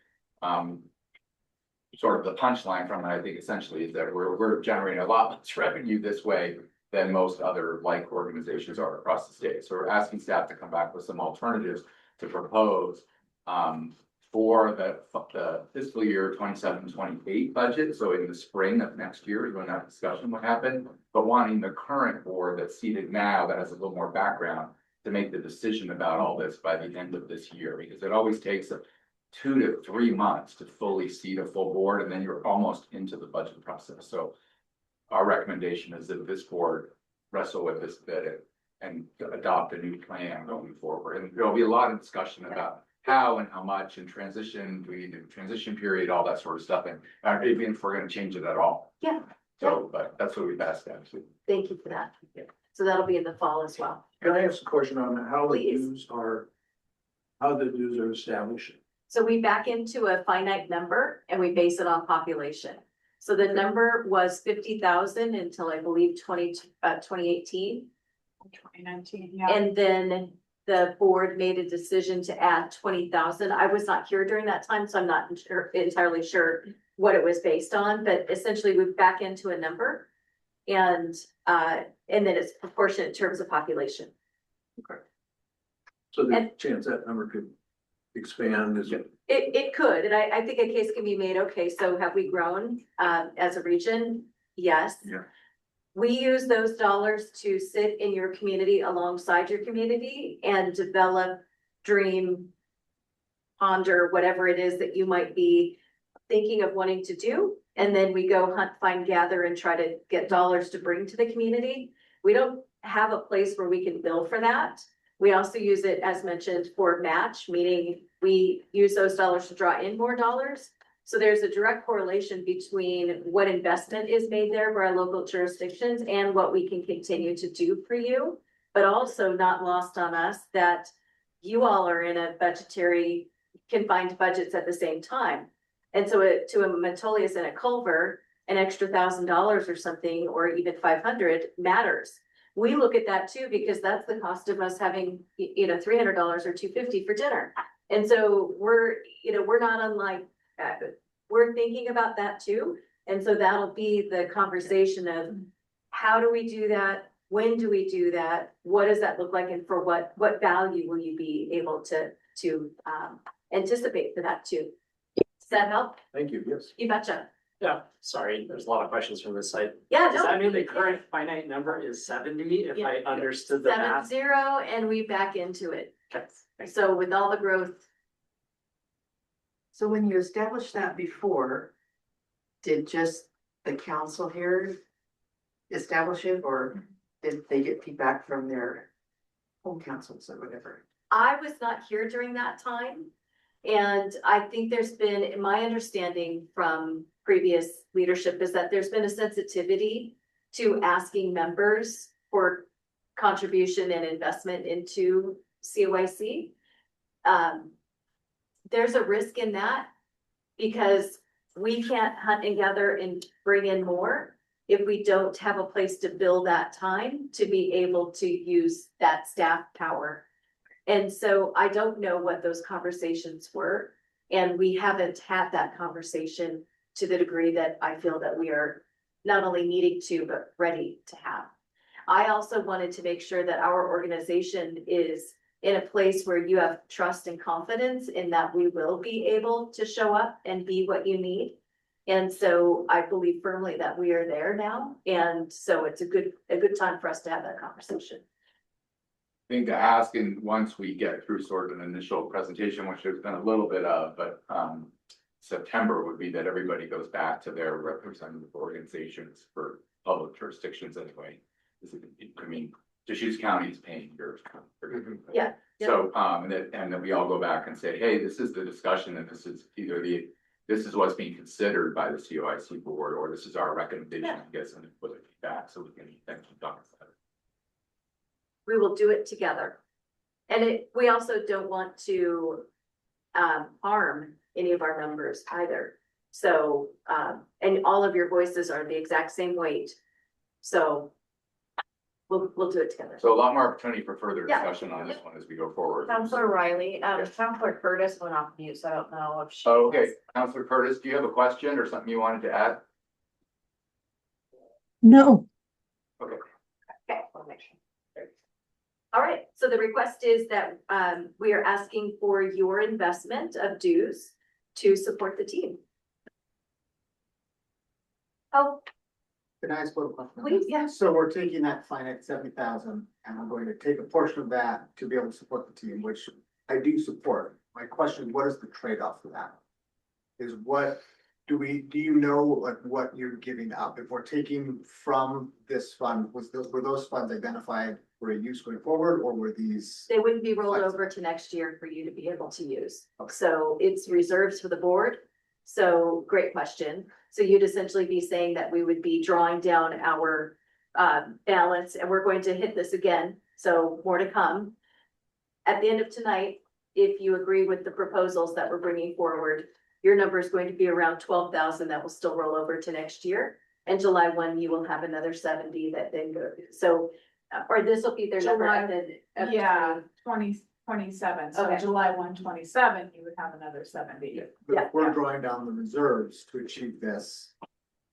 [SPEAKER 1] Sort of the punchline from it, I think essentially is that we're generating a lot less revenue this way than most other like organizations are across the state. So we're asking staff to come back with some alternatives to propose for the fiscal year 27-28 budget. So in the spring of next year is when that discussion will happen, but wanting the current board that's seated now that has a little more background to make the decision about all this by the end of this year, because it always takes 2 to 3 months to fully seat a full board, and then you're almost into the budget process. So our recommendation is that this board wrestle with this bit and adopt a new plan going forward. And there'll be a lot of discussion about how and how much and transition, do we need a transition period, all that sort of stuff, and even if we're gonna change it at all.
[SPEAKER 3] Yeah.
[SPEAKER 1] So, but that's what we've asked actually.
[SPEAKER 3] Thank you for that. So that'll be in the fall as well.
[SPEAKER 2] Can I ask a question on how the
[SPEAKER 3] Please.
[SPEAKER 2] dues are established?
[SPEAKER 3] So we back into a finite number and we base it on population. So the number was 50,000 until I believe 2018.
[SPEAKER 13] 2019, yeah.
[SPEAKER 3] And then the board made a decision to add 20,000. I was not here during that time, so I'm not entirely sure what it was based on, but essentially we back into a number. And then it's proportionate in terms of population.
[SPEAKER 2] So there's a chance that number could expand as
[SPEAKER 3] It could, and I think a case can be made, okay, so have we grown as a region? Yes.
[SPEAKER 1] Yeah.
[SPEAKER 3] We use those dollars to sit in your community alongside your community and develop, dream, ponder, whatever it is that you might be thinking of wanting to do. And then we go hunt, find, gather, and try to get dollars to bring to the community. We don't have a place where we can bill for that. We also use it, as mentioned, for match, meaning we use those dollars to draw in more dollars. So there's a direct correlation between what investment is made there for our local jurisdictions and what we can continue to do for you. But also not lost on us that you all are in a budgetary confined budgets at the same time. And so to a Metolius and a Culver, an extra $1,000 or something, or even 500 matters. We look at that too, because that's the cost of us having, $300 or $250 for dinner. And so we're not unlike, we're thinking about that too. And so that'll be the conversation of how do we do that? When do we do that? What does that look like? And for what value will you be able to anticipate for that too? Does that help?
[SPEAKER 2] Thank you, yes.
[SPEAKER 3] You betcha.
[SPEAKER 4] Yeah, sorry, there's a lot of questions from this side.
[SPEAKER 3] Yeah.
[SPEAKER 4] Does
[SPEAKER 3] no,
[SPEAKER 4] that mean the current finite number is 70, if I understood the
[SPEAKER 3] 70,
[SPEAKER 4] math?
[SPEAKER 3] and we back into it.
[SPEAKER 4] Okay.
[SPEAKER 3] So with all the growth,
[SPEAKER 5] So when you established that before, did just the council here establish it, or did they get feedback from their home councils or whatever?
[SPEAKER 3] I was not here during that time. And I think there's been, in my understanding from previous leadership, is that there's been a sensitivity to asking members for contribution and investment into COIC. There's a risk in that because we can't hunt and gather and bring in more if we don't have a place to bill that time to be able to use that staff power. And so I don't know what those conversations were, and we haven't had that conversation to the degree that I feel that we are not only needing to, but ready to have. I also wanted to make sure that our organization is in a place where you have trust and confidence in that we will be able to show up and be what you need. And so I believe firmly that we are there now. And so it's a good time for us to have that conversation.
[SPEAKER 1] Thing to ask, and once we get through sort of an initial presentation, which there's been a little bit of, but September would be that everybody goes back to their representative organizations for public jurisdictions anyway. I mean, Deschutes County is paying yours.
[SPEAKER 3] Yeah.
[SPEAKER 1] So, and then we all go back and say, hey, this is the discussion, and this is either this is what's being considered by the COIC board, or this is our recommendation, I guess, and put it back so we can then keep talking about it.
[SPEAKER 3] We will do it together. And we also don't want to harm any of our members either. So, and all of your voices are the exact same weight. So we'll do it together.
[SPEAKER 1] So a lot more opportunity for further
[SPEAKER 3] Yeah.
[SPEAKER 1] discussion on this one as we go forward.
[SPEAKER 18] Counselor Riley, Counselor Curtis went off mute, so I don't know if she.
[SPEAKER 1] Okay, Counselor Curtis, do you have a question or something you wanted to add?
[SPEAKER 10] No.
[SPEAKER 1] Okay.
[SPEAKER 3] Okay, I'll make sure. All right, so the request is that we are asking for your investment of dues to support the team. Oh,
[SPEAKER 6] Can I ask one question?
[SPEAKER 3] please, yeah.
[SPEAKER 6] So we're taking that finite 70,000 and I'm going to take a portion of that to be able to support the team, which I do support. My question, what is the trade-off for that? Is what, do you know like what you're giving up? If we're taking from this fund, were those funds identified for a use going forward, or were these?
[SPEAKER 3] They wouldn't be rolled over to next year for you to be able to use. So it's reserves for the board. So great question. So you'd essentially be saying that we would be drawing down our balance, and we're going to hit this again. So more to come. At the end of tonight, if you agree with the proposals that we're bringing forward, your number is going to be around 12,000 that will still roll over to next year. And July 1, you will have another 70 that then go. So, or this will be their number at the.
[SPEAKER 13] Yeah, 2027, so
[SPEAKER 3] Okay.
[SPEAKER 13] July 127, you would have another 70.
[SPEAKER 6] But
[SPEAKER 3] Yeah,
[SPEAKER 6] if we're
[SPEAKER 3] yeah.
[SPEAKER 6] drawing down the reserves to achieve this,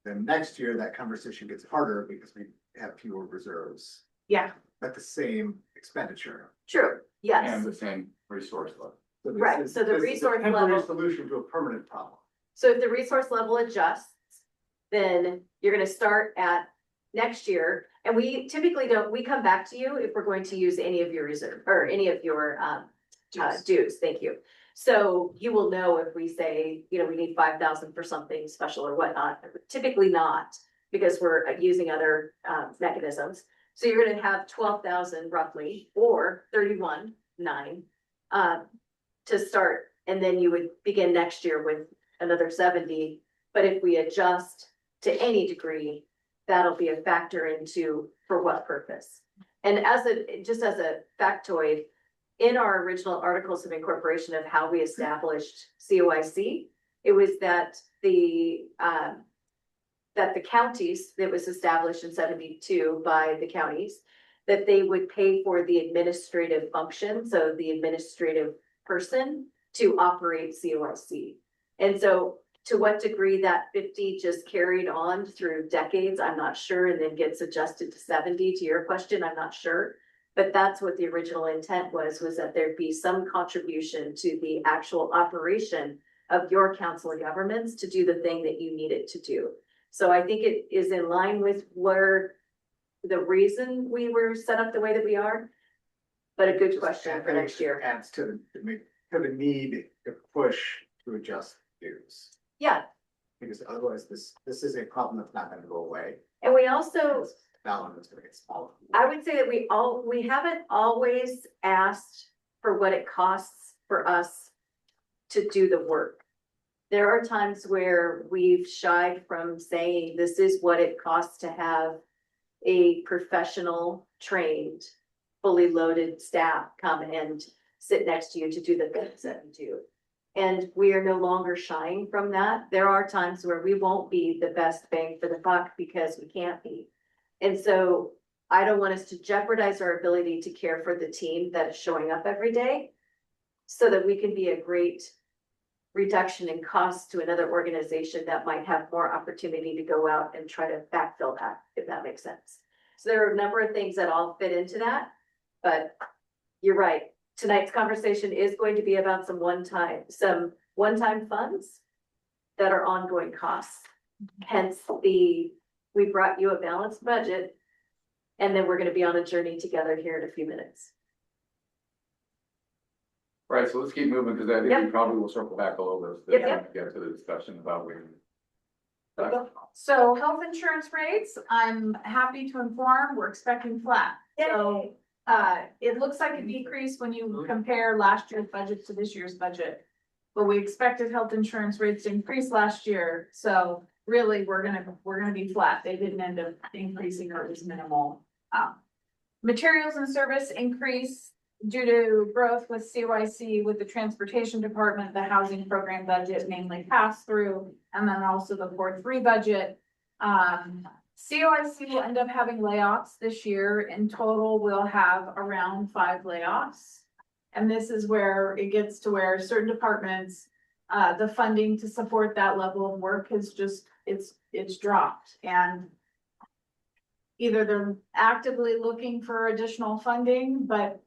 [SPEAKER 6] then next year that conversation gets harder because we have fewer reserves
[SPEAKER 13] Yeah,
[SPEAKER 6] at the same expenditure.
[SPEAKER 3] True, yes.
[SPEAKER 1] And the same resource level.
[SPEAKER 6] So this
[SPEAKER 3] Right,
[SPEAKER 6] is-
[SPEAKER 3] so the
[SPEAKER 6] this is a
[SPEAKER 3] resource
[SPEAKER 6] temporary
[SPEAKER 3] level-
[SPEAKER 6] Solution to a permanent problem.
[SPEAKER 3] So if the resource level adjusts, then you're gonna start at next year. And we typically don't, we come back to you if we're going to use any of your reserve or any of your dues, thank you. So you will know if we say, you know, we need 5,000 for something special or whatnot, typically not, because we're using other mechanisms. So you're gonna have 12,000 roughly, or 31,900 to start. And then you would begin next year with another 70. But if we adjust to any degree, that'll be a factor into for what purpose. And just as a factoid, in our original articles of incorporation of how we established COIC, it was that the counties, that was established in 72 by the counties, that they would pay for the administrative function, so the administrative person to operate COIC. And so to what degree that 50 just carried on through decades, I'm not sure, and then gets adjusted to 70 to your question, I'm not sure. But that's what the original intent was that there'd be some contribution to the actual operation of your council of governments to do the thing that you need it to do. So I think it is in line with where the reason we were set up the way that we are. But a good question for next year.
[SPEAKER 6] Adds to the need to push to adjust dues.
[SPEAKER 3] Yeah,
[SPEAKER 6] Because otherwise this is a problem that's not gonna go away.
[SPEAKER 3] and we also,
[SPEAKER 6] Balance is gonna get smaller.
[SPEAKER 3] I would say that we haven't always asked for what it costs for us to do the work. There are times where we've shied from saying this is what it costs to have a professional, trained, fully loaded staff come and sit next to you to do the things that we do. And we are no longer shying from that. There are times where we won't be the best bang for the buck because we can't be. And so I don't want us to jeopardize our ability to care for the team that is showing up every day so that we can be a great reduction in costs to another organization that might have more opportunity to go out and try to backfill that, if that makes sense. So there are a number of things that all fit into that, but you're right. Tonight's conversation is going to be about some one-time funds that are ongoing costs. Hence we brought you a balanced budget, and then we're going to be on a journey together here in a few minutes.
[SPEAKER 1] Right, so let's keep moving, because I think we probably will circle back a little bit.
[SPEAKER 3] Yep.
[SPEAKER 1] Get to the discussion about where.
[SPEAKER 13] So health insurance rates, I'm happy to inform, we're expecting flat. So it looks like a decrease when you compare last year's budget to this year's budget. But we expected health insurance rates to increase last year, so really we're gonna be flat. They didn't end up increasing, or it was minimal. Materials and service increase due to growth with COIC, with the transportation department, the housing program budget mainly pass through, and then also the 4-3 budget. COIC will end up having layoffs this year. In total, we'll have around 5 layoffs. And this is where it gets to where certain departments, the funding to support that level of work has just, it's dropped. And either they're actively looking for additional funding, but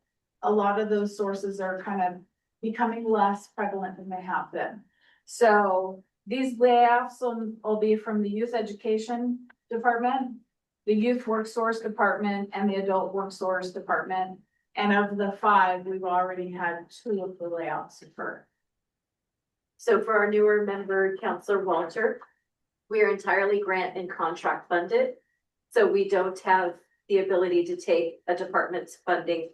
[SPEAKER 13] a lot of those sources are kind of becoming less prevalent than they have been. So these layoffs will be from the youth education department, the youth workforce department, and the adult workforce department. And of the 5, we've already had 2 of the layoffs occur.
[SPEAKER 3] So for our newer member, Counselor Walter, we are entirely grant and contract funded. So we don't have the ability to take a department's funding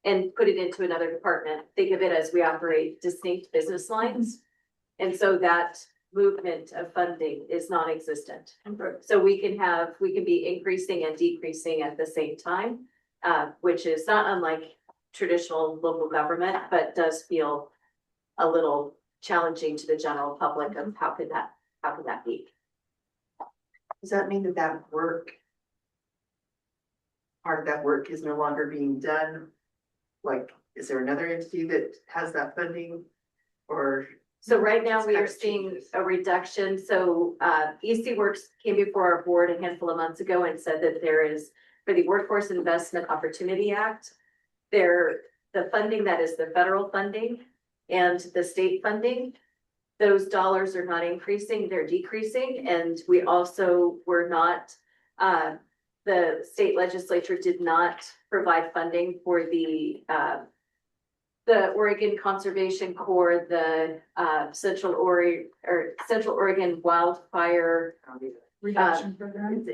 [SPEAKER 3] and put it into another department. Think of it as we operate distinct business lines. And so that movement of funding is non-existent. So we can be increasing and decreasing at the same time, which is not unlike traditional local government, but does feel a little challenging to the general public of how could that be?
[SPEAKER 5] Does that mean that work, part of that work is no longer being done? Like, is there another entity that has that funding, or?
[SPEAKER 3] So right now we are seeing a reduction. So EC Works came before our board a handful of months ago and said that there is, for the Workforce Investment Opportunity Act, the funding that is the federal funding and the state funding, those dollars are not increasing, they're decreasing. And we also were not, the state legislature did not provide funding for the Oregon Conservation Corps, the Central Oregon Wildfire
[SPEAKER 13] Reduction program.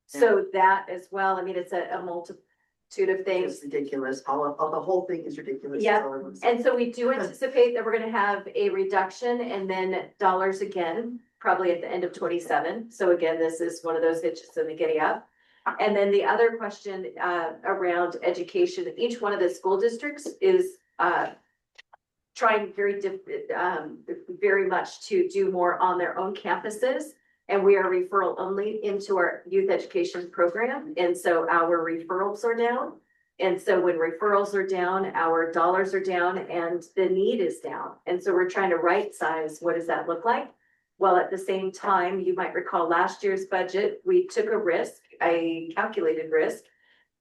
[SPEAKER 3] So that as well, I mean, it's a multitude of things.
[SPEAKER 5] It's ridiculous. All the whole thing is ridiculous.
[SPEAKER 3] Yeah, and so we do anticipate that we're gonna have a reduction and then dollars again, probably at the end of 27. So again, this is one of those hitches in the giddy up. And then the other question around education, each one of the school districts is trying very much to do more on their own campuses. And we are referral only into our youth education program. And so our referrals are down. And so when referrals are down, our dollars are down and the need is down. And so we're trying to right size, what does that look like? Well, at the same time, you might recall last year's budget, we took a risk, a calculated risk,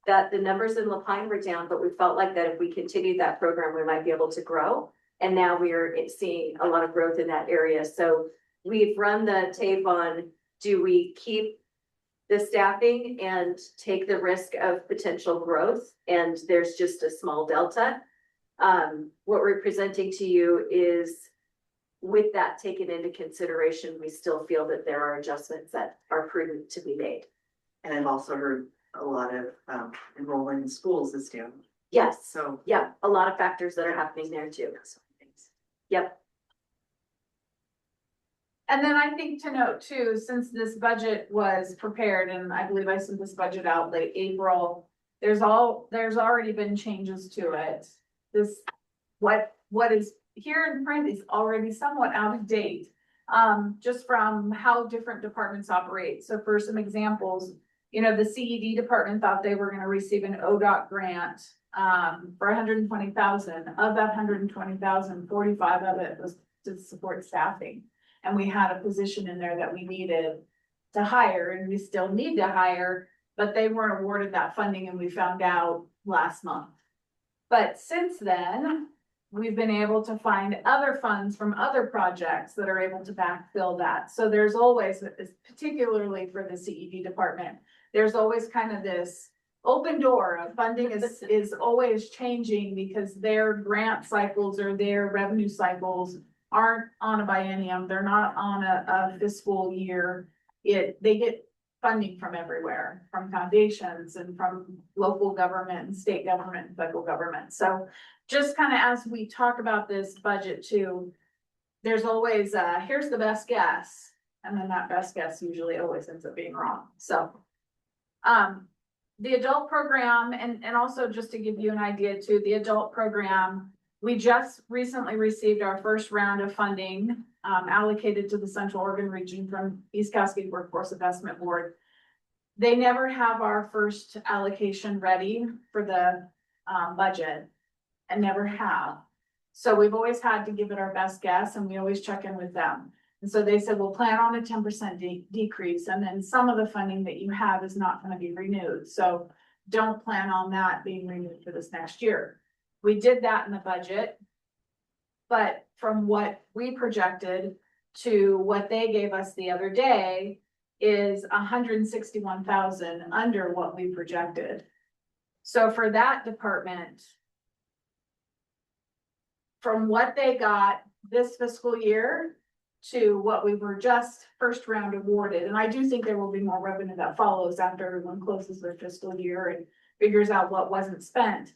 [SPEAKER 3] that the numbers in La Pine were down, but we felt like that if we continued that program, we might be able to grow. And now we are seeing a lot of growth in that area. So we've run the tape on, do we keep the staffing and take the risk of potential growth? And there's just a small delta. What we're presenting to you is, with that taken into consideration, we still feel that there are adjustments that are prudent to be made.
[SPEAKER 5] And I've also heard a lot of enrollment in schools is down.
[SPEAKER 3] Yes,
[SPEAKER 5] So
[SPEAKER 3] yeah, a lot of factors that are happening there too. Yep.
[SPEAKER 13] And then I think to note too, since this budget was prepared, and I believe I sent this budget out late April, there's already been changes to it. What is here in print is already somewhat out of date. Just from how different departments operate. So for some examples, you know, the CED department thought they were gonna receive an ODOT grant for 120,000. Of that 120,000, 45 of it was to support staffing. And we had a position in there that we needed to hire, and we still need to hire, but they weren't awarded that funding, and we found out last month. But since then, we've been able to find other funds from other projects that are able to backfill that. So there's always, particularly for the CED department, there's always kind of this open door of funding is always changing because their grant cycles or their revenue cycles aren't on a biennium. They're not on a fiscal year. They get funding from everywhere, from foundations and from local government and state government and federal government. So just kind of as we talk about this budget too, there's always here's the best guess. And then that best guess usually always ends up being wrong. So the adult program, and also just to give you an idea too, the adult program, we just recently received our first round of funding allocated to the Central Oregon region from East Cascade Workforce Investment Board. They never have our first allocation ready for the budget and never have. So we've always had to give it our best guess, and we always check in with them. And so they said, we'll plan on a 10% decrease, and then some of the funding that you have is not going to be renewed. So don't plan on that being renewed for this next year. We did that in the budget, but from what we projected to what they gave us the other day is 161,000 under what we projected. So for that department, from what they got this fiscal year to what we were just first round awarded, and I do think there will be more revenue that follows after everyone closes their fiscal year and figures out what wasn't spent.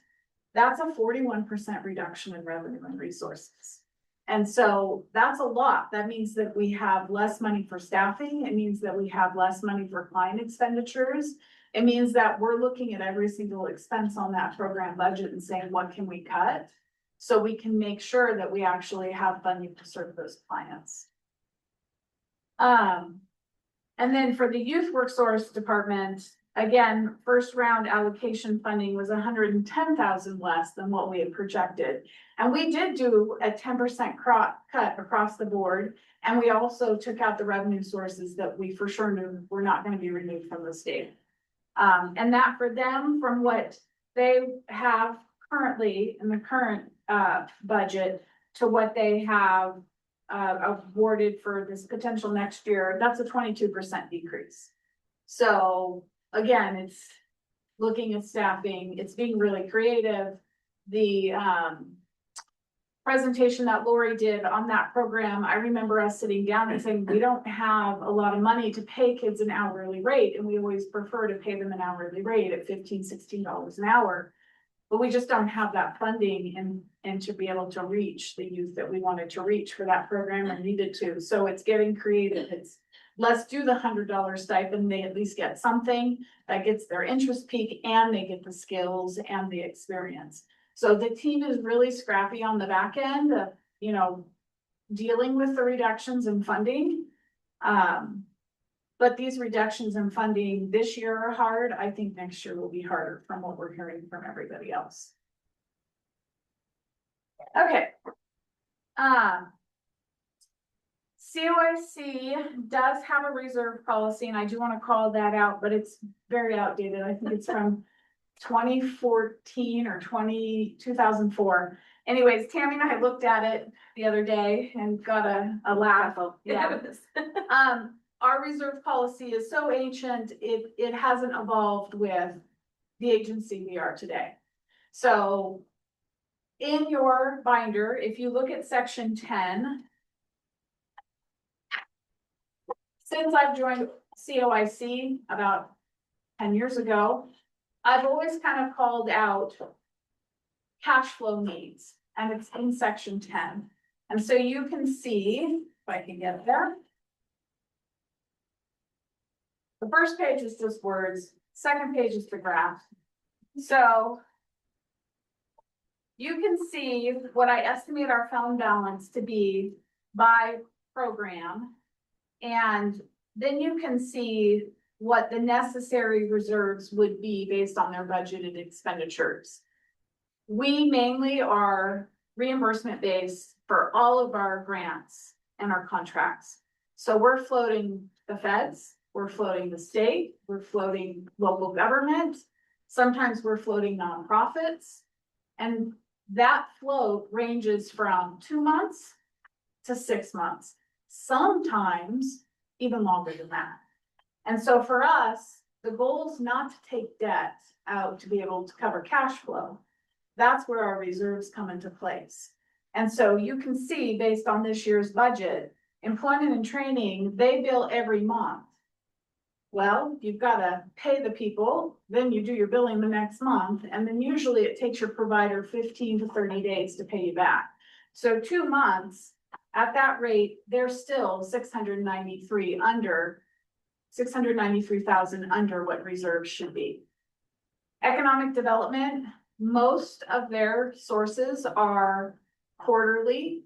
[SPEAKER 13] That's a 41% reduction in revenue and resources. And so that's a lot. That means that we have less money for staffing. It means that we have less money for client expenditures. It means that we're looking at every single expense on that program budget and saying, what can we cut? So we can make sure that we actually have funding to serve those clients. And then for the youth workforce department, again, first round allocation funding was 110,000 less than what we had projected. And we did do a 10% cut across the board. And we also took out the revenue sources that we for sure knew were not going to be renewed from the state. And that for them, from what they have currently in the current budget to what they have awarded for this potential next year, that's a 22% decrease. So again, it's looking at staffing, it's being really creative. The presentation that Lori did on that program, I remember us sitting down and saying, we don't have a lot of money to pay kids an hourly rate, and we always prefer to pay them an hourly rate at $15, $16 an hour. But we just don't have that funding and to be able to reach the youth that we wanted to reach for that program and needed to. So it's getting creative. It's let's do the $100 stipend. They at least get something that gets their interest peak, and they get the skills and the experience. So the team is really scrappy on the back end of, you know, dealing with the reductions in funding. But these reductions in funding this year are hard. I think next year will be harder from what we're hearing from everybody else. Okay. COIC does have a reserve policy, and I do want to call that out, but it's very outdated. I think it's from 2014 or 2004. Anyways, Tammy and I looked at it the other day and got a laugh. Yeah. Our reserve policy is so ancient, it hasn't evolved with the agency we are today. So in your binder, if you look at section 10, since I've joined COIC about 10 years ago, I've always kind of called out cash flow needs, and it's in section 10. And so you can see, if I can get there. The first page is just words, second page is the graph. So you can see what I estimate our fund balance to be by program. And then you can see what the necessary reserves would be based on their budgeted expenditures. We mainly are reimbursement based for all of our grants and our contracts. So we're floating the feds, we're floating the state, we're floating local government. Sometimes we're floating nonprofits. And that float ranges from 2 months to 6 months, sometimes even longer than that. And so for us, the goal is not to take debt out to be able to cover cash flow. That's where our reserves come into place. And so you can see based on this year's budget, employment and training, they bill every month. Well, you've got to pay the people, then you do your billing the next month, and then usually it takes your provider 15 to 30 days to pay you back. So 2 months at that rate, they're still 693,000 under what reserves should be. Economic development, most of their sources are quarterly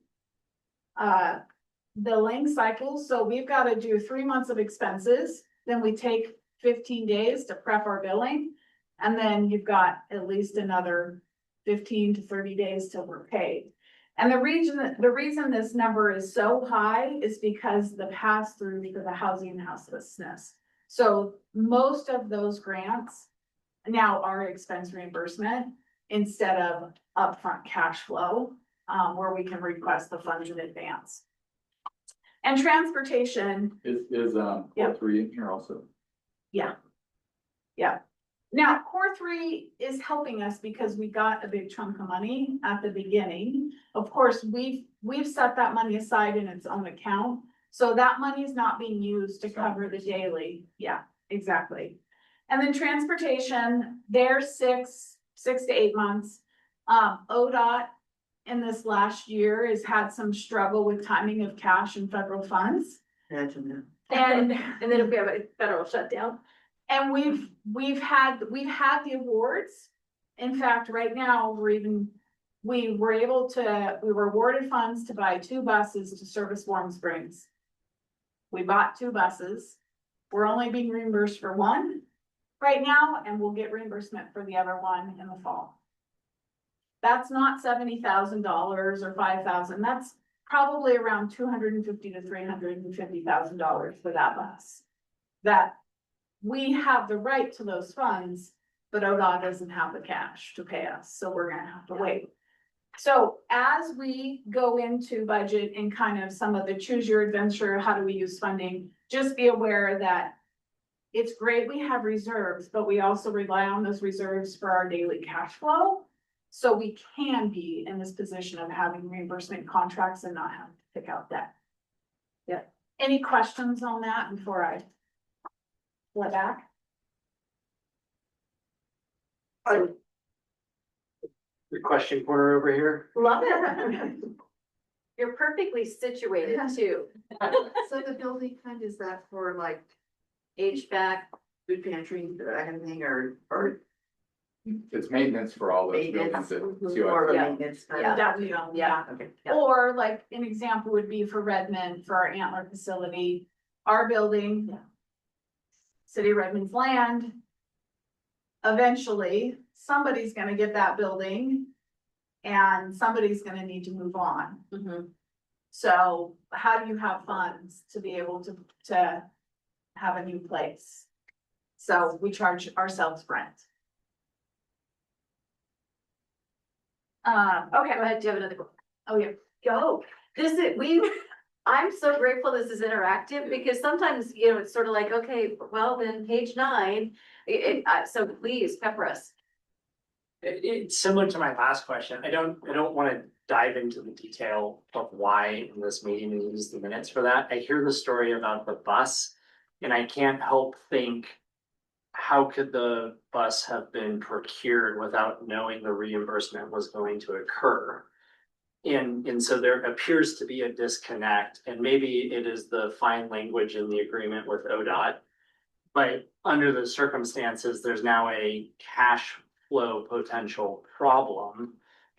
[SPEAKER 13] billing cycles. So we've got to do 3 months of expenses. Then we take 15 days to prep our billing. And then you've got at least another 15 to 30 days till we're paid. And the reason this number is so high is because the pass through for the housing houselessness. So most of those grants now are expense reimbursement instead of upfront cash flow, where we can request the funds in advance. And transportation.
[SPEAKER 1] Is
[SPEAKER 13] Yep.
[SPEAKER 1] core 3 in here also?
[SPEAKER 13] Yeah. Yeah. Now, core 3 is helping us because we got a big chunk of money at the beginning. Of course, we've set that money aside in its own account. So that money is not being used to cover the daily. Yeah, exactly. And then transportation, they're 6 to 8 months. ODOT in this last year has had some struggle with timing of cash and federal funds.
[SPEAKER 5] Imagine
[SPEAKER 3] And then if we have a federal shutdown.
[SPEAKER 13] And we've had the awards. In fact, right now, we were awarded funds to buy 2 buses to service Warm Springs. We bought 2 buses. We're only being reimbursed for 1 right now, and we'll get reimbursement for the other one in the fall. That's not $70,000 or $5,000. That's probably around $250,000 to $350,000 for that bus. That we have the right to those funds, but ODOT doesn't have the cash to pay us, so we're gonna have to wait. So as we go into budget and kind of some of the choose your adventure, how do we use funding, just be aware that it's great we have reserves, but we also rely on those reserves for our daily cash flow. So we can be in this position of having reimbursement contracts and not having to pick out debt. Yeah. Any questions on that before I flip back?
[SPEAKER 4] The question corner over here.
[SPEAKER 3] Love it. You're perfectly situated too.
[SPEAKER 5] So the building fund, is that for like HVAC, food pantry, that kind of thing, or?
[SPEAKER 1] It's maintenance for all those buildings
[SPEAKER 5] Maintenance,
[SPEAKER 1] that
[SPEAKER 5] or
[SPEAKER 1] COIC.
[SPEAKER 5] maintenance?
[SPEAKER 13] That we don't, yeah.
[SPEAKER 5] Okay.
[SPEAKER 13] Or like an example would be for Redmond, for our Antler facility, our building. City of Redmond's land. Eventually, somebody's gonna get that building. And somebody's gonna need to move on. So how do you have funds to be able to have a new place? So we charge ourselves rent. Okay,
[SPEAKER 3] Go ahead, do you have another? Oh, yeah, go. I'm so grateful this is interactive because sometimes, it's sort of like, okay, well, then page 9. So please pepper us.
[SPEAKER 4] It's similar to my last question. I don't want to dive into the detail of why in this meeting and use the minutes for that. I hear the story about the bus and I can't help think, how could the bus have been procured without knowing the reimbursement was going to occur? And so there appears to be a disconnect, and maybe it is the fine language in the agreement with ODOT. But under the circumstances, there's now a cash flow potential problem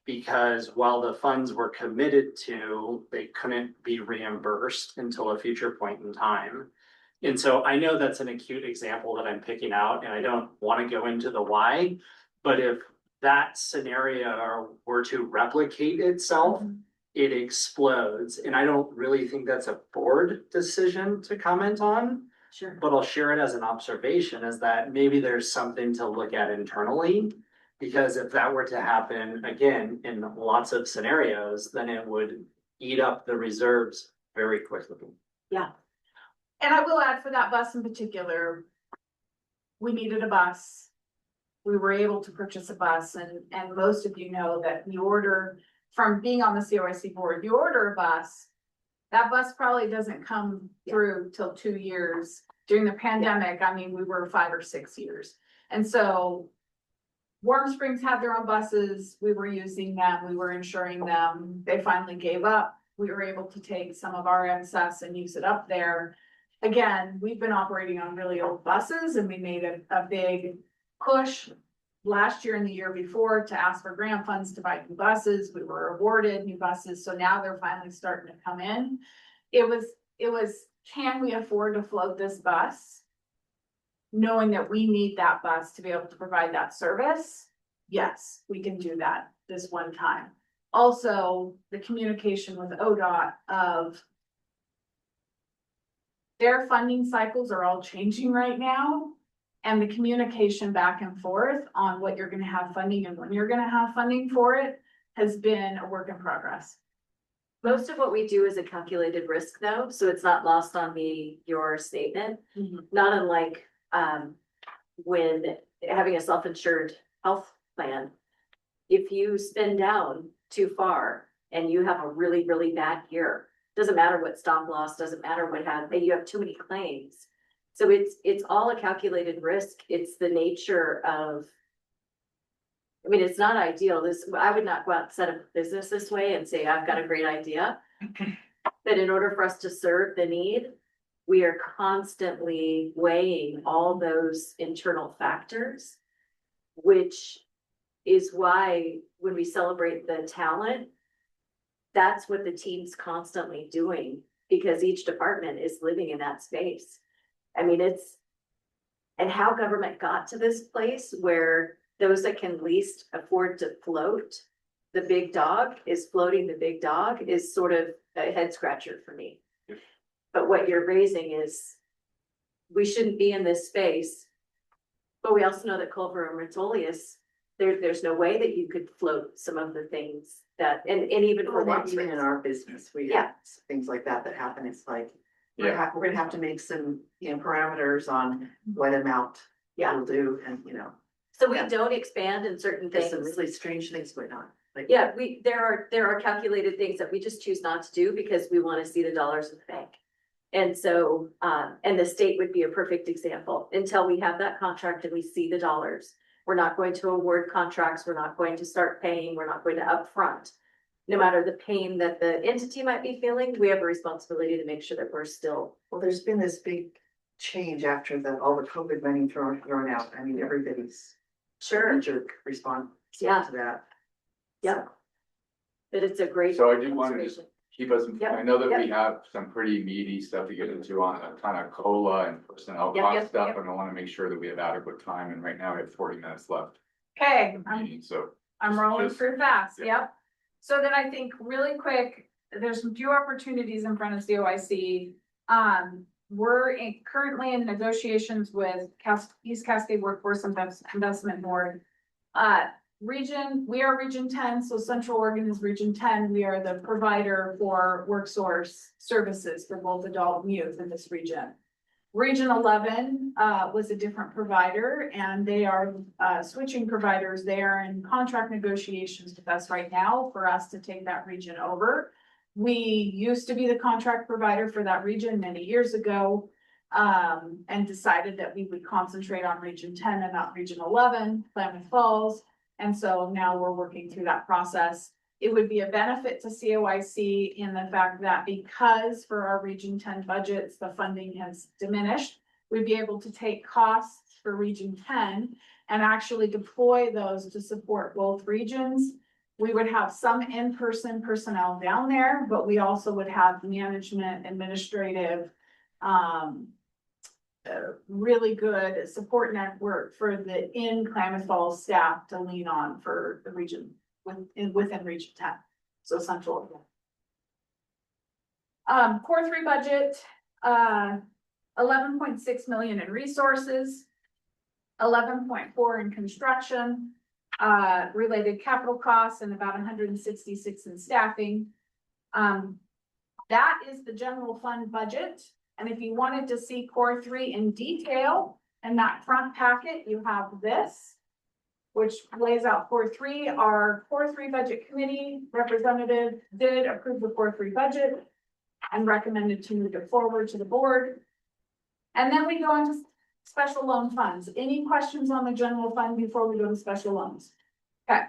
[SPEAKER 4] because while the funds were committed to, they couldn't be reimbursed until a future point in time. And so I know that's an acute example that I'm picking out, and I don't want to go into the why, but if that scenario were to replicate itself, it explodes. And I don't really think that's a board decision to comment on.
[SPEAKER 3] Sure.
[SPEAKER 4] But I'll share it as an observation, is that maybe there's something to look at internally. Because if that were to happen again in lots of scenarios, then it would eat up the reserves very quickly.
[SPEAKER 3] Yeah.
[SPEAKER 13] And I will add for that bus in particular, we needed a bus. We were able to purchase a bus, and most of you know that you order, from being on the COIC board, you order a bus. That bus probably doesn't come through till 2 years. During the pandemic, I mean, we were 5 or 6 years. And so Warm Springs had their own buses. We were using them. We were insuring them. They finally gave up. We were able to take some of our excess and use it up there. Again, we've been operating on really old buses, and we made a big push last year and the year before to ask for grant funds to buy new buses. We were awarded new buses, so now they're finally starting to come in. It was, can we afford to float this bus? Knowing that we need that bus to be able to provide that service, yes, we can do that this one time. Also, the communication with ODOT of their funding cycles are all changing right now. And the communication back and forth on what you're gonna have funding and when you're gonna have funding for it has been a work in progress.
[SPEAKER 3] Most of what we do is a calculated risk though, so it's not lost on me, your statement. Not unlike when having a self-insured health plan, if you spend down too far and you have a really, really bad year, doesn't matter what stop loss, doesn't matter what happened, you have too many claims. So it's all a calculated risk. It's the nature of, I mean, it's not ideal. I would not go out and set up a business this way and say, I've got a great idea. But in order for us to serve the need, we are constantly weighing all those internal factors, which is why when we celebrate the talent, that's what the team's constantly doing, because each department is living in that space. I mean, and how government got to this place where those that can least afford to float the big dog is floating the big dog is sort of a head scratcher for me. But what you're raising is, we shouldn't be in this space. But we also know that Culver and Rotolius, there's no way that you could float some of the things that, and even for
[SPEAKER 5] Well,
[SPEAKER 3] them.
[SPEAKER 5] even in our business, we have things like that happen. It's like, we're gonna have to make some, parameters on what amount we'll do, and
[SPEAKER 3] So we don't expand in certain
[SPEAKER 5] there's
[SPEAKER 3] things.
[SPEAKER 5] some really strange things going on. Like,
[SPEAKER 3] Yeah, there are calculated things that we just choose not to do because we want to see the dollars in the bank. And so, and the state would be a perfect example. Until we have that contract and we see the dollars, we're not going to award contracts. We're not going to start paying. We're not going to upfront. No matter the pain that the entity might be feeling, we have a responsibility to make sure that we're still.
[SPEAKER 5] Well, there's been this big change after all the COVID money thrown out. I mean, everybody's jerk response to that.
[SPEAKER 3] Yeah. But it's a great.
[SPEAKER 1] So I do want to just keep us,
[SPEAKER 3] Yep,
[SPEAKER 1] I know that
[SPEAKER 3] yep.
[SPEAKER 1] we have some pretty meaty stuff to get into on a kind of COLA and personnel
[SPEAKER 3] Yep,
[SPEAKER 1] cost
[SPEAKER 3] yep,
[SPEAKER 1] stuff,
[SPEAKER 3] yep.
[SPEAKER 1] and I want to make sure that we have adequate time, and right now we have 40 minutes left.
[SPEAKER 13] Okay,
[SPEAKER 1] of the meeting, so.
[SPEAKER 13] I'm rolling
[SPEAKER 1] Just-
[SPEAKER 13] through fast,
[SPEAKER 1] yeah.
[SPEAKER 13] yep. So then I think really quick, there's some few opportunities in front of COIC. We're currently in negotiations with East Cascade Workforce Investment Board. We are Region 10, so Central Oregon is Region 10. We are the provider for WorkSource services for both adult and youth in this region. Region 11 was a different provider, and they are switching providers. They are in contract negotiations with us right now for us to take that region over. We used to be the contract provider for that region many years ago, and decided that we would concentrate on Region 10 and not Region 11, Klamath Falls. And so now we're working through that process. It would be a benefit to COIC in the fact that because for our Region 10 budgets, the funding has diminished, we'd be able to take costs for Region 10 and actually deploy those to support both regions we would have some in-person personnel down there, but we also would have management, administrative, really good support network for the in Klamath Falls staff to lean on for the region within Region 10, so central. Core 3 budget, 11.6 million in resources, 11.4 in construction, related capital costs, and about 166 in staffing. That is the general fund budget. And if you wanted to see Core 3 in detail, in that front packet, you have this, which lays out Core 3. Our Core 3 budget committee representative did approve the Core 3 budget and recommended to move it forward to the board. And then we go into special loan funds. Any questions on the general fund before we go to special loans? Okay.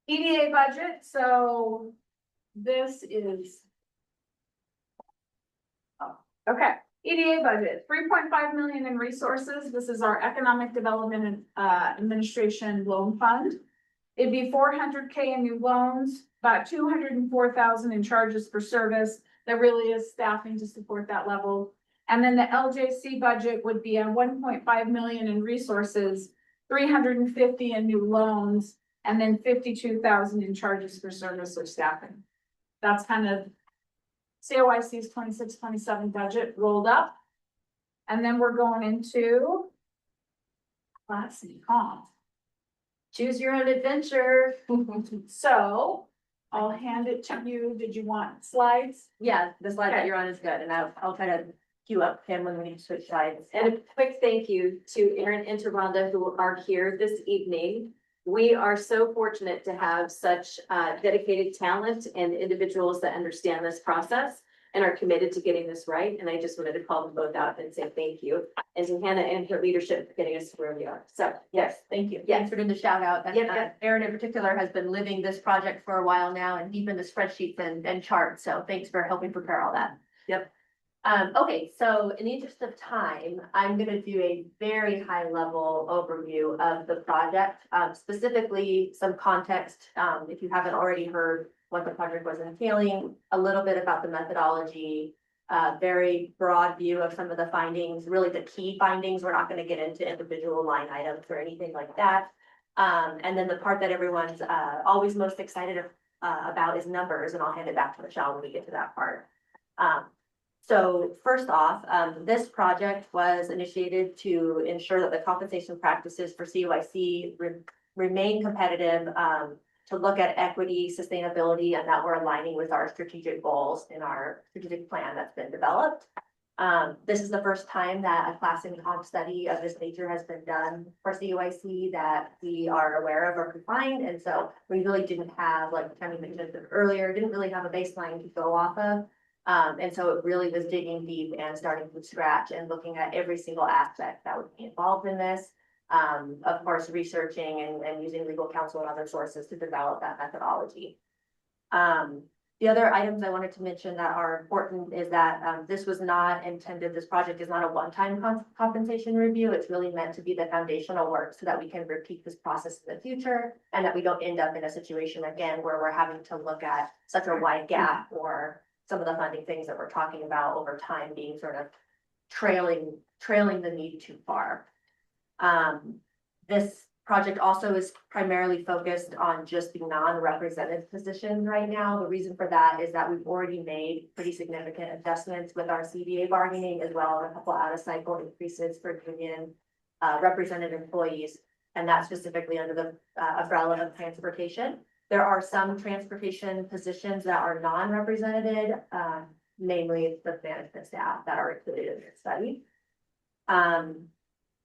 [SPEAKER 13] EDA budget. So this is, okay. EDA budget, 3.5 million in resources. This is our Economic Development and Administration Loan Fund. It'd be 400K in new loans, about 204,000 in charges for service. There really is staffing to support that level. And then the LJC budget would be on 1.5 million in resources, 350 in new loans, and then 52,000 in charges for service or staffing. That's kind of COIC's 26-27 budget rolled up. And then we're going into class and comp.
[SPEAKER 3] Choose your own adventure.
[SPEAKER 13] So I'll hand it to you. Did you want slides?
[SPEAKER 18] Yeah, the slide
[SPEAKER 13] Okay.
[SPEAKER 18] that you're on is good, and I'll try to queue up him when we need to switch sides.
[SPEAKER 3] And a quick thank you to Aaron and to Rhonda who are here this evening. We are so fortunate to have such dedicated talent and individuals that understand this process and are committed to getting this right. And I just wanted to call them both out and say thank you. And to Hannah and her leadership for getting us to where we are. So yes, thank you.
[SPEAKER 18] Thanks for doing the shout out. And,
[SPEAKER 3] Yep.
[SPEAKER 18] Erin in particular has been living this project for a while now and deep into spreadsheets and charts. So thanks for helping prepare all that.
[SPEAKER 3] Yep.
[SPEAKER 18] Okay, so in the interest of time, I'm gonna do a very high level overview of the project, specifically some context, if you haven't already heard what the project was entailing, a little bit about the methodology, very broad view of some of the findings, really the key findings. We're not gonna get into individual line items or anything like that. And then the part that everyone's always most excited about is numbers, and I'll hand it back to Michelle when we get to that part. So first off, this project was initiated to ensure that the compensation practices for COIC remain competitive, to look at equity, sustainability, and that we're aligning with our strategic goals in our strategic plan that's been developed. This is the first time that a class and comp study of this nature has been done for COIC that we are aware of or could. And so we really didn't have, like Tammy mentioned earlier, didn't really have a baseline to go off of. And so it really was digging deep and starting from scratch and looking at every single aspect that would be involved in this. Of course, researching and using legal counsel and other sources to develop that methodology. The other items I wanted to mention that are important is that this was not intended, this project is not a one-time compensation review. It's really meant to be the foundational work so that we can repeat this process in the future and that we don't end up in a situation again where we're having to look at such a wide gap or some of the funding things that we're talking about over time being sort of trailing the need too far. This project also is primarily focused on just the non-represented position right now. The reason for that is that we've already made pretty significant adjustments with our CBA bargaining as well as a couple out of cycle increases for union represented employees, and that's specifically under the umbrella of transportation. There are some transportation positions that are non-represented, namely the management staff that are included in this study.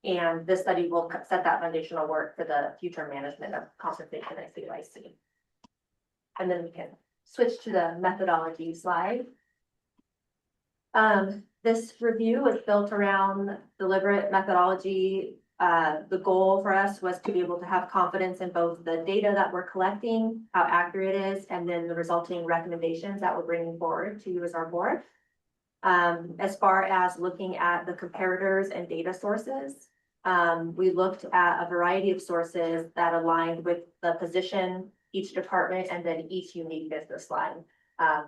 [SPEAKER 18] And this study will set that foundational work for the future management of compensation at COIC. And then we can switch to the methodology slide. This review was built around deliberate methodology. The goal for us was to be able to have confidence in both the data that we're collecting, how accurate it is, and then the resulting recommendations that we're bringing forward to you as our board. As far as looking at the comparators and data sources, we looked at a variety of sources that aligned with the position each department, and then each unique business line.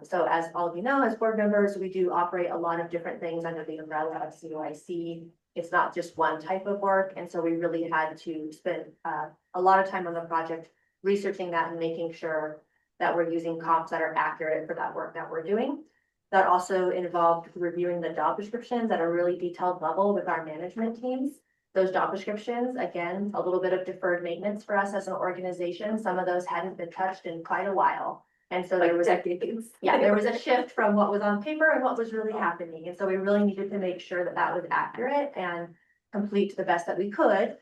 [SPEAKER 18] So as all of you know, as board members, we do operate a lot of different things under the umbrella of COIC. It's not just one type of work, and so we really had to spend a lot of time on the project researching that and making sure that we're using comps that are accurate for that work that we're doing. That also involved reviewing the job descriptions at a really detailed level with our management teams. Those job descriptions, again, a little bit of deferred maintenance for us as an organization. Some of those hadn't been touched in quite a while. And so there was there was a shift from what was on paper and what was really happening. And so we really needed to make sure that that was accurate and complete to the best that we could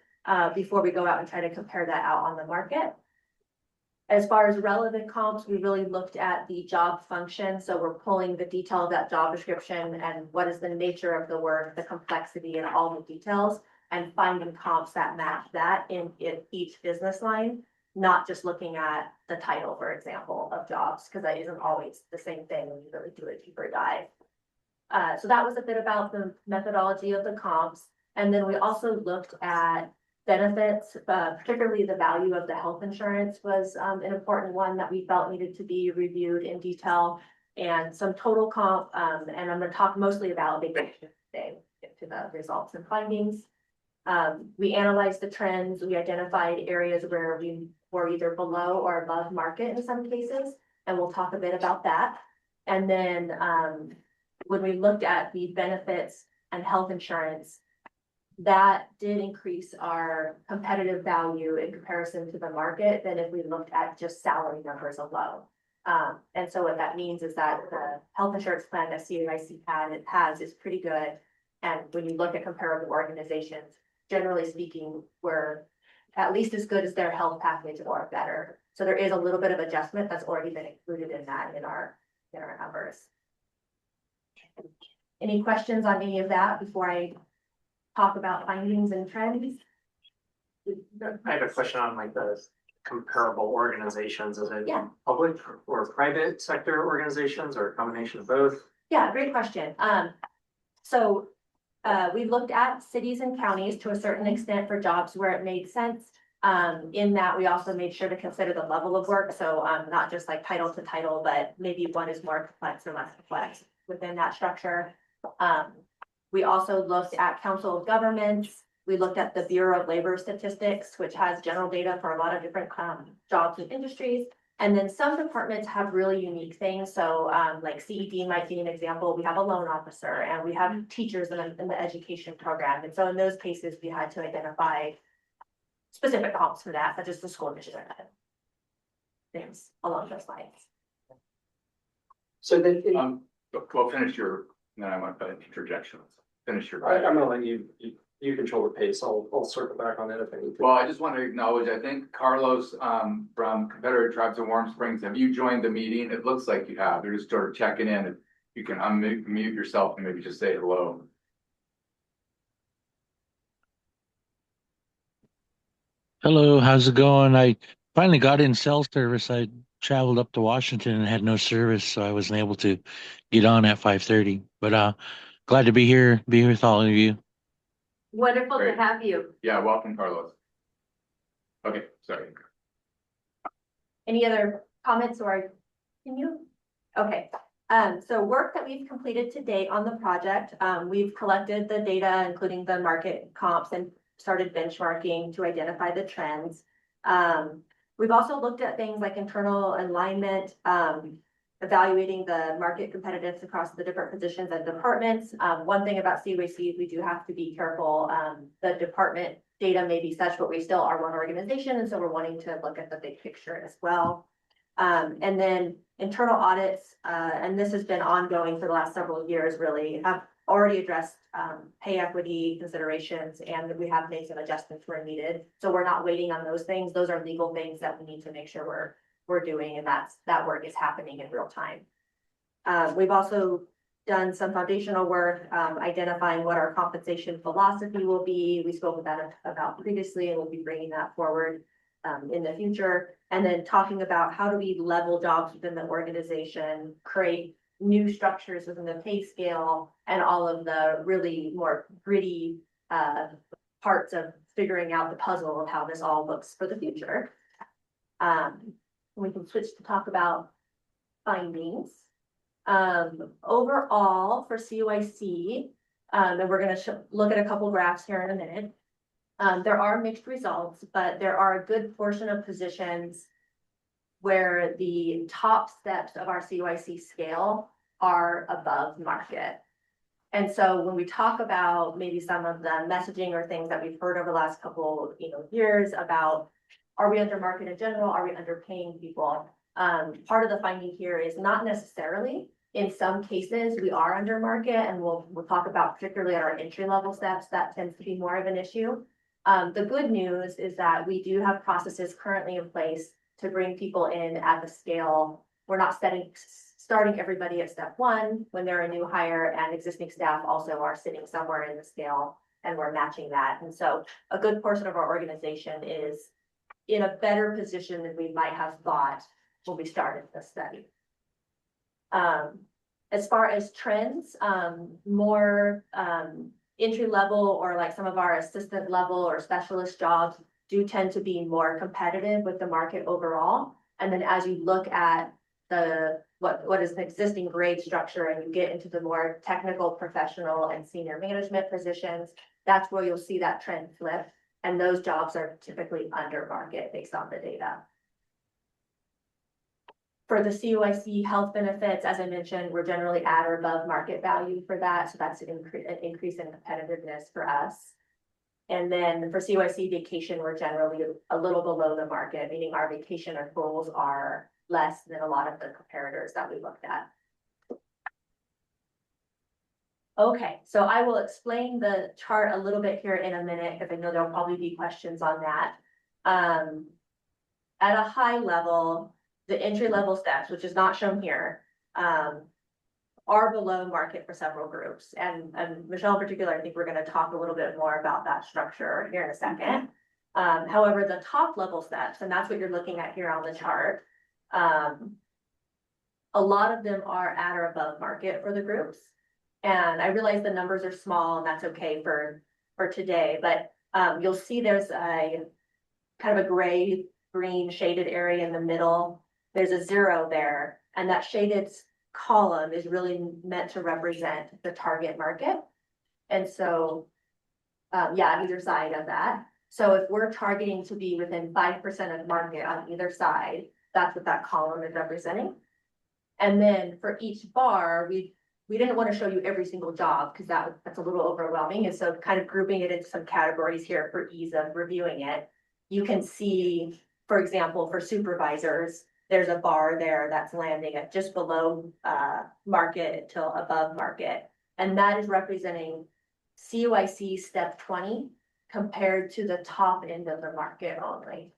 [SPEAKER 18] before we go out and try to compare that out on the market. As far as relevant comps, we really looked at the job function. So we're pulling the detail of that job description and what is the nature of the work, the complexity and all the details, and finding comps that match that in each business line, not just looking at the title, for example, of jobs, because that isn't always the same thing when you really do a deeper dive. So that was a bit about the methodology of the comps. And then we also looked at benefits, particularly the value of the health insurance was an important one that we felt needed to be reviewed in detail, and some total comp. And I'm going to talk mostly about vacation today, get to the results and findings. We analyzed the trends. We identified areas where we were either below or above market in some cases, and we'll talk a bit about that. And then when we looked at the benefits and health insurance, that did increase our competitive value in comparison to the market than if we looked at just salary numbers alone. And so what that means is that the health insurance plan that COIC has is pretty good. And when you look at comparable organizations, generally speaking, we're at least as good as their health package or better. So there is a little bit of adjustment that's already been included in that in our numbers. Any questions on any of that before I talk about findings and trends?
[SPEAKER 4] I have a question on like the comparable organizations. Is it public or private sector organizations or a combination of both?
[SPEAKER 18] Yeah, great question. So we looked at cities and counties to a certain extent for jobs where it made sense. In that we also made sure to consider the level of work. So not just like title to title, but maybe one is more complex or less complex within that structure. We also looked at Council of Governments. We looked at the Bureau of Labor Statistics, which has general data for a lot of different jobs and industries. And then some departments have really unique things. So like CED might be an example. We have a loan officer and we have teachers in the education program. And so in those cases, we had to identify specific comps for that, such as the school district. Things along those lines.
[SPEAKER 4] So then,
[SPEAKER 1] well, finish your, then I want to interjection. Finish your.
[SPEAKER 4] I'm gonna let you control the pace. I'll circle back on it if I need to.
[SPEAKER 1] Well, I just want to acknowledge, I think Carlos from Confederate Tribes of Warm Springs, have you joined the meeting? It looks like you have. They're just sort of checking in. If you can unmute yourself and maybe just say hello.
[SPEAKER 19] Hello, how's it going? I finally got in cell service. I traveled up to Washington and had no service, so I wasn't able to get on at 5:30. But glad to be here with all of you.
[SPEAKER 3] Wonderful
[SPEAKER 1] Great.
[SPEAKER 3] to have you.
[SPEAKER 1] Yeah, welcome, Carlos. Okay, sorry.
[SPEAKER 18] Any other comments or can you? Okay. So work that we've completed to date on the project, we've collected the data, including the market comps, and started benchmarking to identify the trends. We've also looked at things like internal alignment, evaluating the market competitiveness across the different positions and departments. One thing about COIC is we do have to be careful. The department data may be such, but we still are one organization. And so we're wanting to look at the big picture as well. And then internal audits, and this has been ongoing for the last several years, really have already addressed pay equity considerations, and we have made some adjustments where needed. So we're not waiting on those things. Those are legal things that we need to make sure we're doing, and that work is happening in real time. We've also done some foundational work, identifying what our compensation philosophy will be. We spoke about previously, and we'll be bringing that forward in the future. And then talking about how do we level jobs within the organization, create new structures within the pay scale, and all of the really more gritty parts of figuring out the puzzle of how this all looks for the future. We can switch to talk about findings. Overall for COIC, and we're going to look at a couple graphs here in a minute. There are mixed results, but there are a good portion of positions where the top steps of our COIC scale are above market. And so when we talk about maybe some of the messaging or things that we've heard over the last couple, years about, are we under market in general? Are we underpaying people? Part of the finding here is not necessarily. In some cases, we are under market, and we'll talk about particularly at our entry level steps, that tends to be more of an issue. The good news is that we do have processes currently in place to bring people in at the scale. We're not starting everybody at step one when they're a new hire, and existing staff also are sitting somewhere in the scale, and we're matching that. And so a good portion of our organization is in a better position than we might have thought when we started the study. As far as trends, more entry level or like some of our assistant level or specialist jobs do tend to be more competitive with the market overall. And then as you look at what is the existing grade structure and you get into the more technical, professional and senior management positions, that's where you'll see that trend flip. And those jobs are typically under market based on the data. For the COIC health benefits, as I mentioned, we're generally at or above market value for that. So that's an increase in competitiveness for us. And then for COIC vacation, we're generally a little below the market, meaning our vacation accruals are less than a lot of the comparators that we looked at. Okay, so I will explain the chart a little bit here in a minute, because I know there'll probably be questions on that. At a high level, the entry level steps, which is not shown here, are below market for several groups. And Michelle in particular, I think we're going to talk a little bit more about that structure here in a second. However, the top level steps, and that's what you're looking at here on the chart, a lot of them are at or above market for the groups. And I realize the numbers are small, and that's okay for today, but you'll see there's a kind of a gray green shaded area in the middle. There's a 0 there, and that shaded column is really meant to represent the target market. And so, yeah, on either side of that. So if we're targeting to be within 5% of market on either side, that's what that column is representing. And then for each bar, we didn't want to show you every single job because that's a little overwhelming. And so kind of grouping it into some categories here for ease of reviewing it. You can see, for example, for supervisors, there's a bar there that's landing at just below market till above market. And that is representing COIC step 20 compared to the top end of the market only.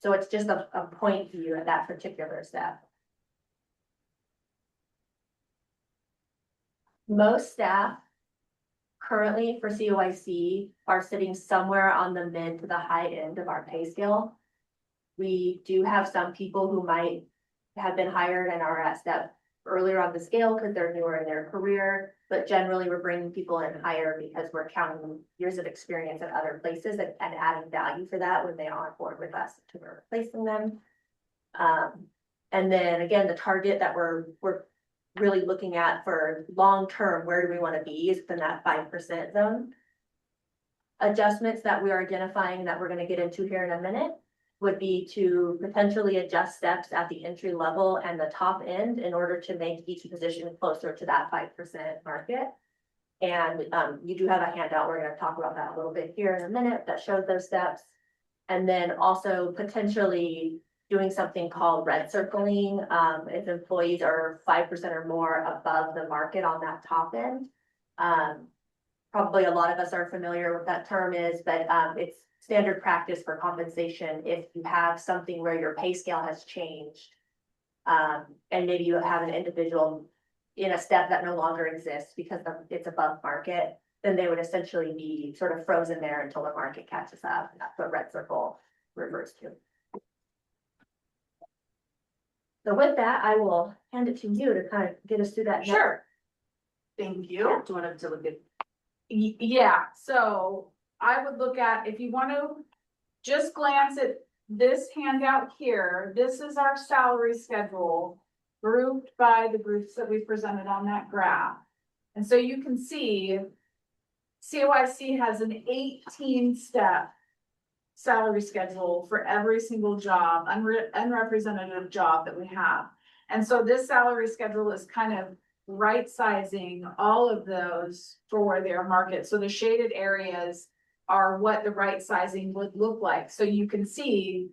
[SPEAKER 18] So it's just a point view at that particular step. Most staff currently for COIC are sitting somewhere on the mid to the high end of our pay scale. We do have some people who might have been hired and are at step earlier on the scale because they're newer in their career, but generally we're bringing people in higher because we're counting years of experience at other places and adding value for that when they are on board with us to replacing them. And then again, the target that we're really looking at for long term, where do we want to be, is within that 5% zone. Adjustments that we are identifying that we're going to get into here in a minute would be to potentially adjust steps at the entry level and the top end in order to make each position closer to that 5% market. And you do have a handout. We're going to talk about that a little bit here in a minute that shows those steps. And then also potentially doing something called red circling if employees are 5% or more above the market on that top end. Probably a lot of us are familiar with that term is, but it's standard practice for compensation if you have something where your pay scale has changed and maybe you have an individual in a step that no longer exists because it's above market, then they would essentially be sort of frozen there until the market catches up. That's what red circle refers to. So with that, I will hand it to you to kind of get us through that.
[SPEAKER 13] Sure. Thank you.
[SPEAKER 3] Yeah, do you want to look at?
[SPEAKER 13] Yeah, so I would look at, if you want to just glance at this handout here, this is our salary schedule grouped by the groups that we presented on that graph. And so you can see COIC has an 18-step salary schedule for every single job, unrepresentative job that we have. And so this salary schedule is kind of right sizing all of those for where they are market. So the shaded areas are what the right sizing would look like. So you can see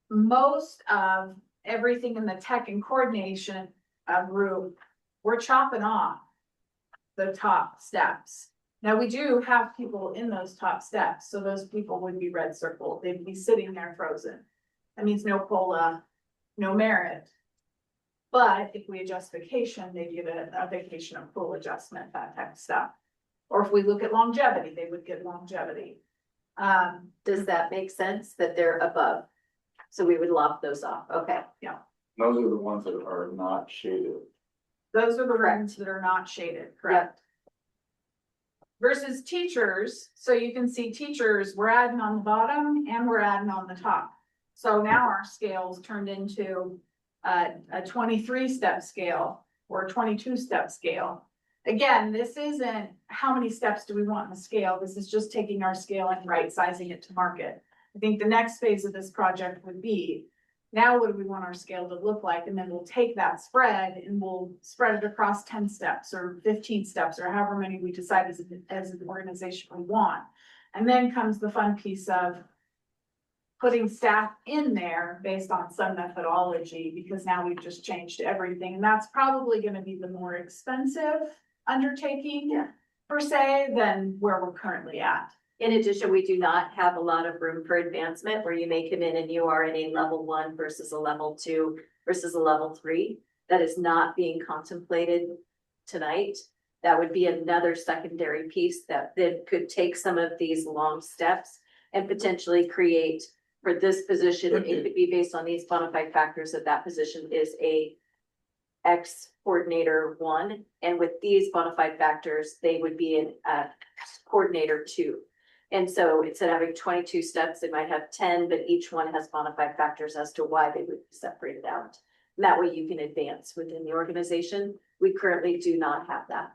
[SPEAKER 13] most of everything in the tech and coordination group, we're chopping off the top steps. Now, we do have people in those top steps, so those people would be red circled. They'd be sitting there frozen. That means no COLA, no merit. But if we adjust vacation, they get a vacation accrual adjustment, that type of stuff. Or if we look at longevity, they would get longevity.
[SPEAKER 3] Does that make sense that they're above? So we would lop those off. Okay.
[SPEAKER 13] Yeah.
[SPEAKER 1] Those are the ones that are not shaded.
[SPEAKER 13] Those are the ones that are not shaded, correct? Versus teachers, so you can see teachers, we're adding on the bottom and we're adding on the top. So now our scales turned into a 23-step scale or a 22-step scale. Again, this isn't how many steps do we want in the scale. This is just taking our scale and right sizing it to market. I think the next phase of this project would be, now what do we want our scale to look like? And then we'll take that spread and we'll spread it across 10 steps or 15 steps or however many we decide as an organization we want. And then comes the fun piece of putting staff in there based on some methodology, because now we've just changed everything. And that's probably going to be the more expensive undertaking per se than where we're currently at.
[SPEAKER 3] In addition, we do not have a lot of room for advancement where you may come in and you are in a level 1 versus a level 2 versus a level 3. That is not being contemplated tonight. That would be another secondary piece that then could take some of these long steps and potentially create for this position. It could be based on these bona fide factors that position is a X coordinator 1. And with these bona fide factors, they would be in coordinator 2. And so instead of having 22 steps, they might have 10, but each one has bona fide factors as to why they would be separated out. And that way you can advance within the organization. We currently do not have that.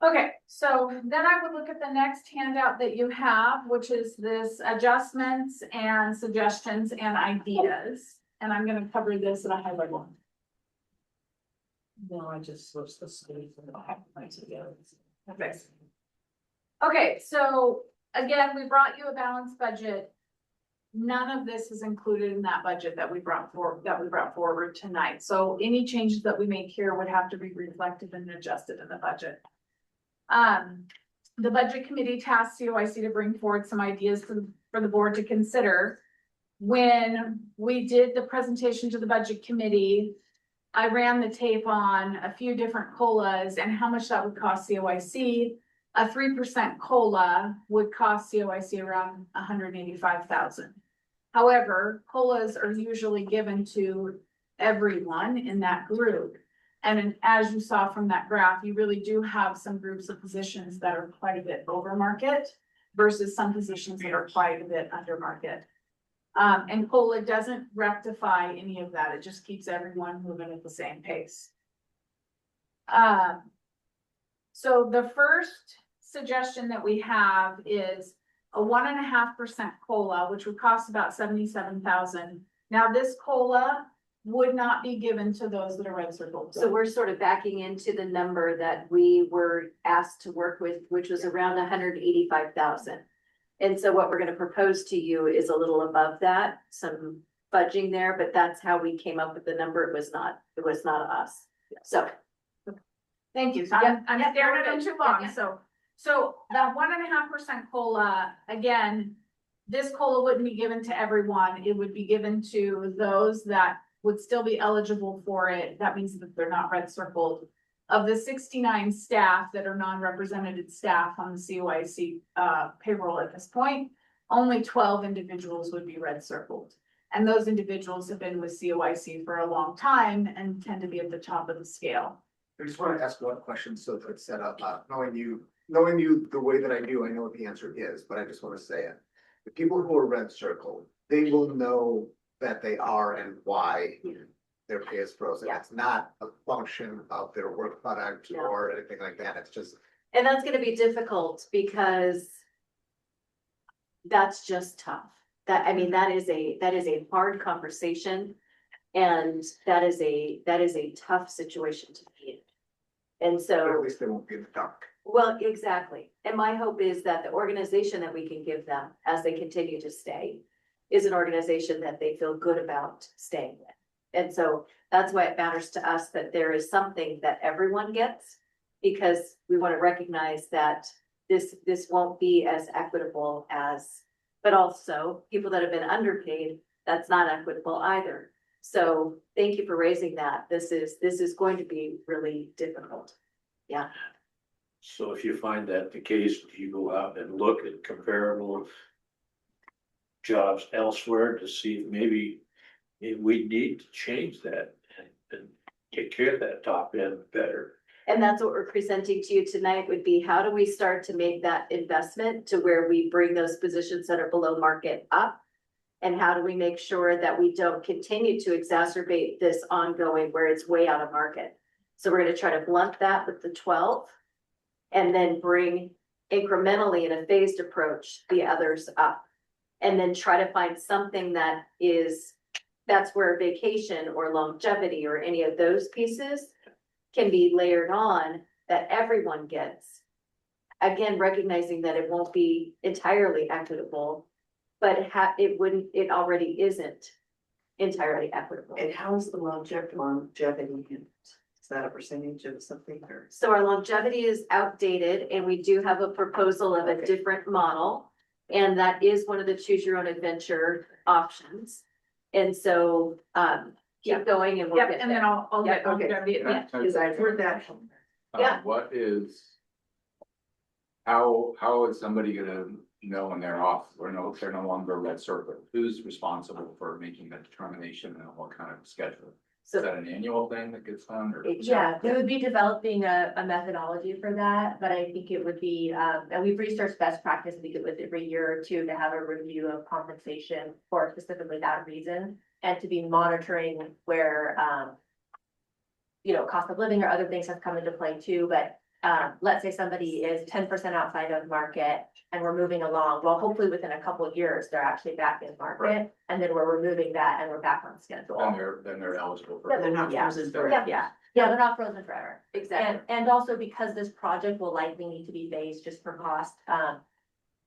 [SPEAKER 13] Okay, so then I would look at the next handout that you have, which is this adjustments and suggestions and ideas. And I'm going to cover this at a high level.
[SPEAKER 15] No, I just switched the sleeves and I'll have them together.
[SPEAKER 13] Okay. Okay, so again, we brought you a balanced budget. None of this is included in that budget that we brought forward tonight. So any changes that we make here would have to be reflected and adjusted in the budget. The budget committee tasked COIC to bring forward some ideas for the board to consider. When we did the presentation to the budget committee, I ran the tape on a few different COLAs and how much that would cost COIC. A 3% COLA would cost COIC around $185,000. However, COLAs are usually given to everyone in that group. And as you saw from that graph, you really do have some groups of positions that are quite a bit over market versus some positions that are quite a bit under market. And COLA doesn't rectify any of that. It just keeps everyone moving at the same pace. So the first suggestion that we have is a 1.5% COLA, which would cost about $77,000. Now this COLA would not be given to those that are red circled.
[SPEAKER 3] So we're sort of backing into the number that we were asked to work with, which was around 185,000. And so what we're going to propose to you is a little above that, some fudging there, but that's how we came up with the number. It was not us. So.
[SPEAKER 13] Thank you. So I'm staring at it too long. So that 1.5% COLA, again, this COLA wouldn't be given to everyone. It would be given to those that would still be eligible for it. That means that they're not red circled. Of the 69 staff that are non-represented staff on the COIC payroll at this point, only 12 individuals would be red circled. And those individuals have been with COIC for a long time and tend to be at the top of the scale.
[SPEAKER 6] I just want to ask one question so that it's set up. Knowing you the way that I do, I know what the answer is, but I just want to say it. the people who are red circled, they will know that they are and why their pay is frozen.
[SPEAKER 3] Yeah.
[SPEAKER 6] It's not a function of their work product
[SPEAKER 3] No.
[SPEAKER 6] or anything like that. It's just,
[SPEAKER 3] And that's gonna be difficult because that's just tough. That, I mean, that is a hard conversation. And that is a tough situation to be in. And
[SPEAKER 6] but
[SPEAKER 3] so,
[SPEAKER 6] at least they won't be in the dark.
[SPEAKER 3] well, exactly. And my hope is that the organization that we can give them as they continue to stay is an organization that they feel good about staying with. And so that's why it matters to us that there is something that everyone gets, because we want to recognize that this won't be as equitable as, but also people that have been underpaid, that's not equitable either. So thank you for raising that. This is going to be really difficult. Yeah.
[SPEAKER 17] So if you find that the case, you go out and look at comparable jobs elsewhere to see if maybe we need to change that and take care of that top end better.
[SPEAKER 3] And that's what we're presenting to you tonight would be, how do we start to make that investment to where we bring those positions that are below market up? And how do we make sure that we don't continue to exacerbate this ongoing where it's way out of market? So we're gonna try to blunt that with the 12 and then bring incrementally in a phased approach, the others up. And then try to find something that is, that's where vacation or longevity or any of those pieces can be layered on that everyone gets. Again, recognizing that it won't be entirely equitable, but it already isn't entirely equitable.
[SPEAKER 5] And how's the longevity? Is that a percentage of something or?
[SPEAKER 3] So our longevity is outdated and we do have a proposal of a
[SPEAKER 5] Okay.
[SPEAKER 3] different model. And that is one of the choose your own adventure options. And so, keep going and we'll
[SPEAKER 13] Yep,
[SPEAKER 3] get
[SPEAKER 13] and then
[SPEAKER 3] there.
[SPEAKER 13] I'll
[SPEAKER 3] Yeah,
[SPEAKER 13] get
[SPEAKER 5] okay.
[SPEAKER 13] longevity.
[SPEAKER 1] Can I-
[SPEAKER 13] Yeah.
[SPEAKER 5] Because I've heard that.
[SPEAKER 3] Yeah.
[SPEAKER 1] What is, how is somebody gonna know when they're off or know if they're no longer red circle? Who's responsible for making that determination and what kind of schedule? Is that an annual thing that gets done or?
[SPEAKER 18] Yeah, we would be developing a methodology for that, but I think it would be, and we've researched best practice, I think it was every year or two to have a review of compensation for specifically that reason. And to be monitoring where, cost of living or other things have come into play too, but let's say somebody is 10% outside of market and we're moving along, well, hopefully within a couple of years, they're actually back in market.
[SPEAKER 1] Right.
[SPEAKER 18] And then we're removing that and we're back on schedule.
[SPEAKER 1] Then they're eligible for.
[SPEAKER 18] Then
[SPEAKER 5] They're not
[SPEAKER 18] Yeah.
[SPEAKER 5] frozen for.
[SPEAKER 18] Yeah, they're not frozen forever.
[SPEAKER 3] Exactly.
[SPEAKER 18] And also because this project will likely need to be phased just for cost,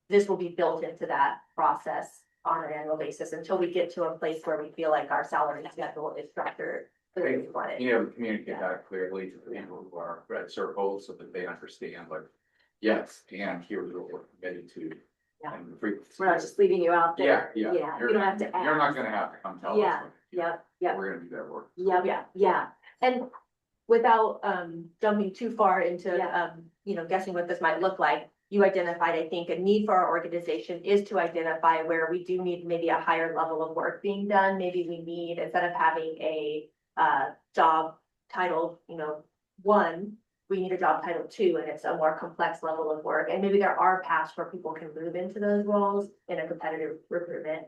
[SPEAKER 18] this will be built into that process on an annual basis until we get to a place where we feel like our salary schedule is structured. The way we want it.
[SPEAKER 1] You know, communicate that clearly to the people who are red circles so that they understand like, yes, and here's what we're committed to.
[SPEAKER 3] Yeah.
[SPEAKER 1] And the frequency.
[SPEAKER 3] We're not just leaving you out
[SPEAKER 1] Yeah,
[SPEAKER 3] there.
[SPEAKER 1] yeah.
[SPEAKER 3] You don't have to ask.
[SPEAKER 1] You're not gonna have to come tell us.
[SPEAKER 3] Yeah,
[SPEAKER 1] what-
[SPEAKER 3] yeah.
[SPEAKER 1] We're gonna do that work.
[SPEAKER 3] Yeah.
[SPEAKER 18] And without jumping too far into
[SPEAKER 3] Yeah.
[SPEAKER 18] guessing what this might look like, you identified, I think, a need for our organization is to identify where we do need maybe a higher level of work being done. Maybe we need, instead of having a job title, 1, we need a job title 2, and it's a more complex level of work. And maybe there are paths where people can move into those roles in a competitive recruitment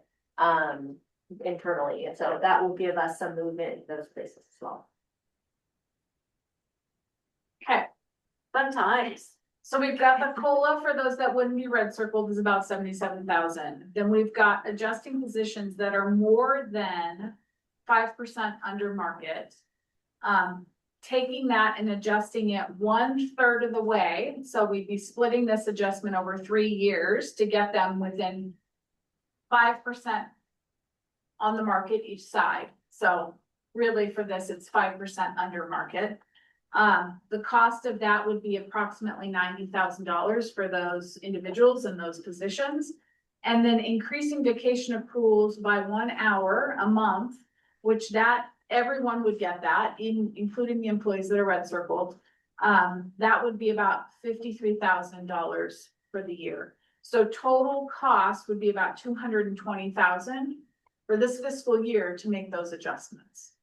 [SPEAKER 18] internally. And so that will give us some movement in those places as well.
[SPEAKER 13] Okay,
[SPEAKER 3] Fun times.
[SPEAKER 13] so we've got the COLA for those that wouldn't be red circled is about 77,000. Then we've got adjusting positions that are more than 5% under market. Taking that and adjusting it 1/3 of the way, so we'd be splitting this adjustment over 3 years to get them within 5% on the market each side. So really for this, it's 5% under market. The cost of that would be approximately $90,000 for those individuals in those positions. And then increasing vacation accruals by 1 hour a month, which that everyone would get that, including the employees that are red circled. That would be about $53,000 for the year. So total cost would be about $220,000 for this fiscal year to make those adjustments.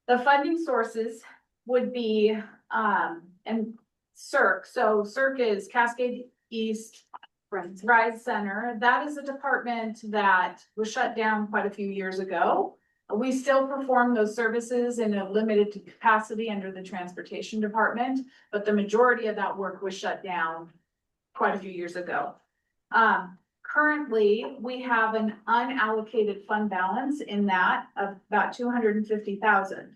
[SPEAKER 13] The funding sources would be, and CIRC. So CIRC is Cascade East Rise Center, that is a department that was shut down quite a few years ago. We still perform those services in a limited capacity under the transportation department, but the majority of that work was shut down quite a few years ago. Currently, we have an unallocated fund balance in that of about 250,000.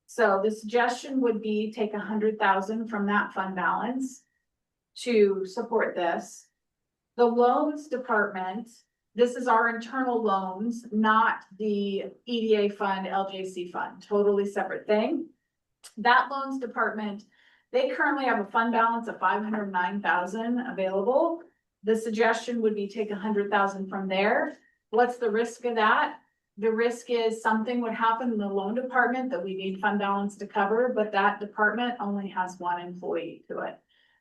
[SPEAKER 13] So the suggestion would be take 100,000 from that fund balance to support this. The loans department, this is our internal loans, not the EDA fund, LJC fund, totally separate thing. That loans department, they currently have a fund balance of 509,000 available. The suggestion would be take 100,000 from there. What's the risk of that? The risk is something would happen in the loan department that we need fund balance to cover, but that department only has one employee to it.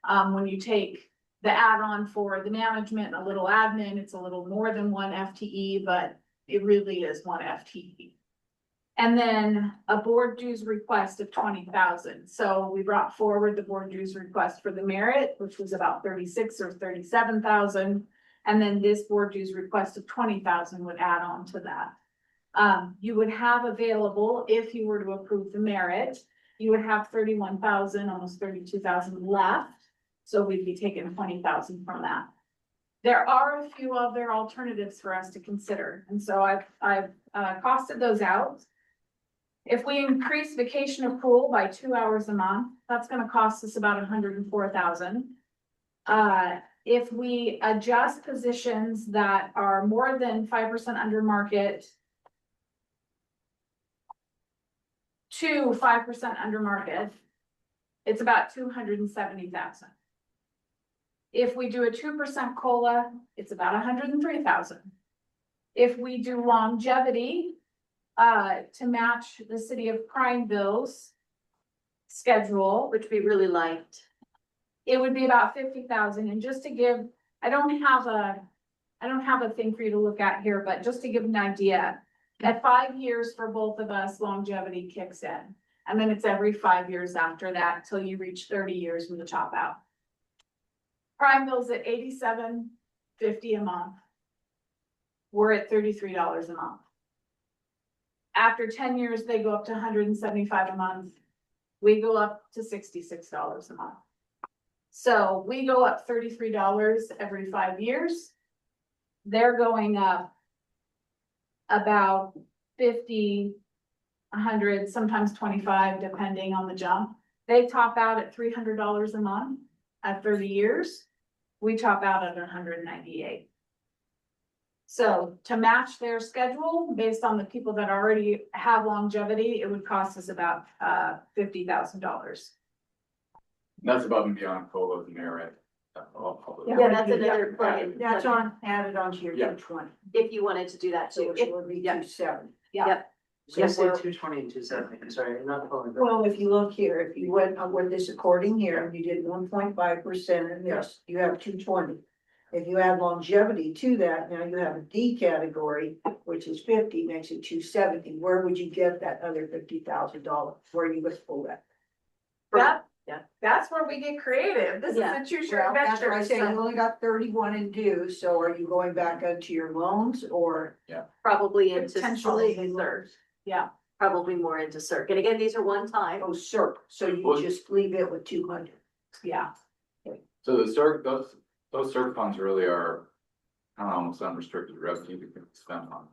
[SPEAKER 13] When you take the add-on for the management, a little admin, it's a little more than one FTE, but it really is one FTE. And then a board dues request of 20,000. So we brought forward the board dues request for the merit, which was about 36 or 37,000. And then this board dues request of 20,000 would add on to that. You would have available, if you were to approve the merit, you would have 31,000, almost 32,000 left. So we'd be taking 20,000 from that. There are a few other alternatives for us to consider. And so I've costed those out. If we increase vacation accrual by 2 hours a month, that's going to cost us about 104,000. If we adjust positions that are more than 5% under market to 5% under market, it's about 270,000. If we do a 2% COLA, it's about 103,000. If we do longevity, to match the city of Prineville's schedule,
[SPEAKER 3] which we really liked,
[SPEAKER 13] it would be about 50,000. And just to give, I don't have a thing for you to look at here, but just to give an idea, at 5 years for both of us, longevity kicks in. And then it's every 5 years after that till you reach 30 years when you top out. Prineville's at $87.50 a month. We're at $33 a month. After 10 years, they go up to $175 a month. We go up to $66 a month. So we go up $33 every 5 years. They're going up about 50, 100, sometimes 25, depending on the jump. They top out at $300 a month at 30 years. We top out at 198. So to match their schedule based on the people that already have longevity, it would cost us about $50,000.
[SPEAKER 1] That's above and beyond COLA and merit.
[SPEAKER 3] Yeah, that's another plug-in.
[SPEAKER 15] That's on, added onto your
[SPEAKER 1] Yeah.
[SPEAKER 15] 220.
[SPEAKER 3] If you wanted to do that
[SPEAKER 15] So
[SPEAKER 3] too.
[SPEAKER 15] which would be 270.
[SPEAKER 3] Yep.
[SPEAKER 4] So you say 220 and 270, I'm sorry, I'm not following.
[SPEAKER 15] Well, if you look here, if you went with this according here, you did 1.5% in this, you have 220. If you add longevity to that, now you have a D category, which is 50, makes it 270. Where would you get that other $50,000? Where you would pull that?
[SPEAKER 13] That's where we get creative. This is a choose your
[SPEAKER 15] Well, that's
[SPEAKER 13] adventure.
[SPEAKER 15] why I say you
[SPEAKER 13] So
[SPEAKER 15] only got 31 in due, so are you going back onto your loans or?
[SPEAKER 3] probably into
[SPEAKER 13] Potentially.
[SPEAKER 3] CERT.
[SPEAKER 13] Yeah.
[SPEAKER 3] Probably more into CERT. And again, these are one time.
[SPEAKER 15] Oh, CERC, so you just leave it with 200.
[SPEAKER 13] Yeah.
[SPEAKER 1] So the CERC, those CERC funds really are kind of almost unrestricted revenue you can spend on.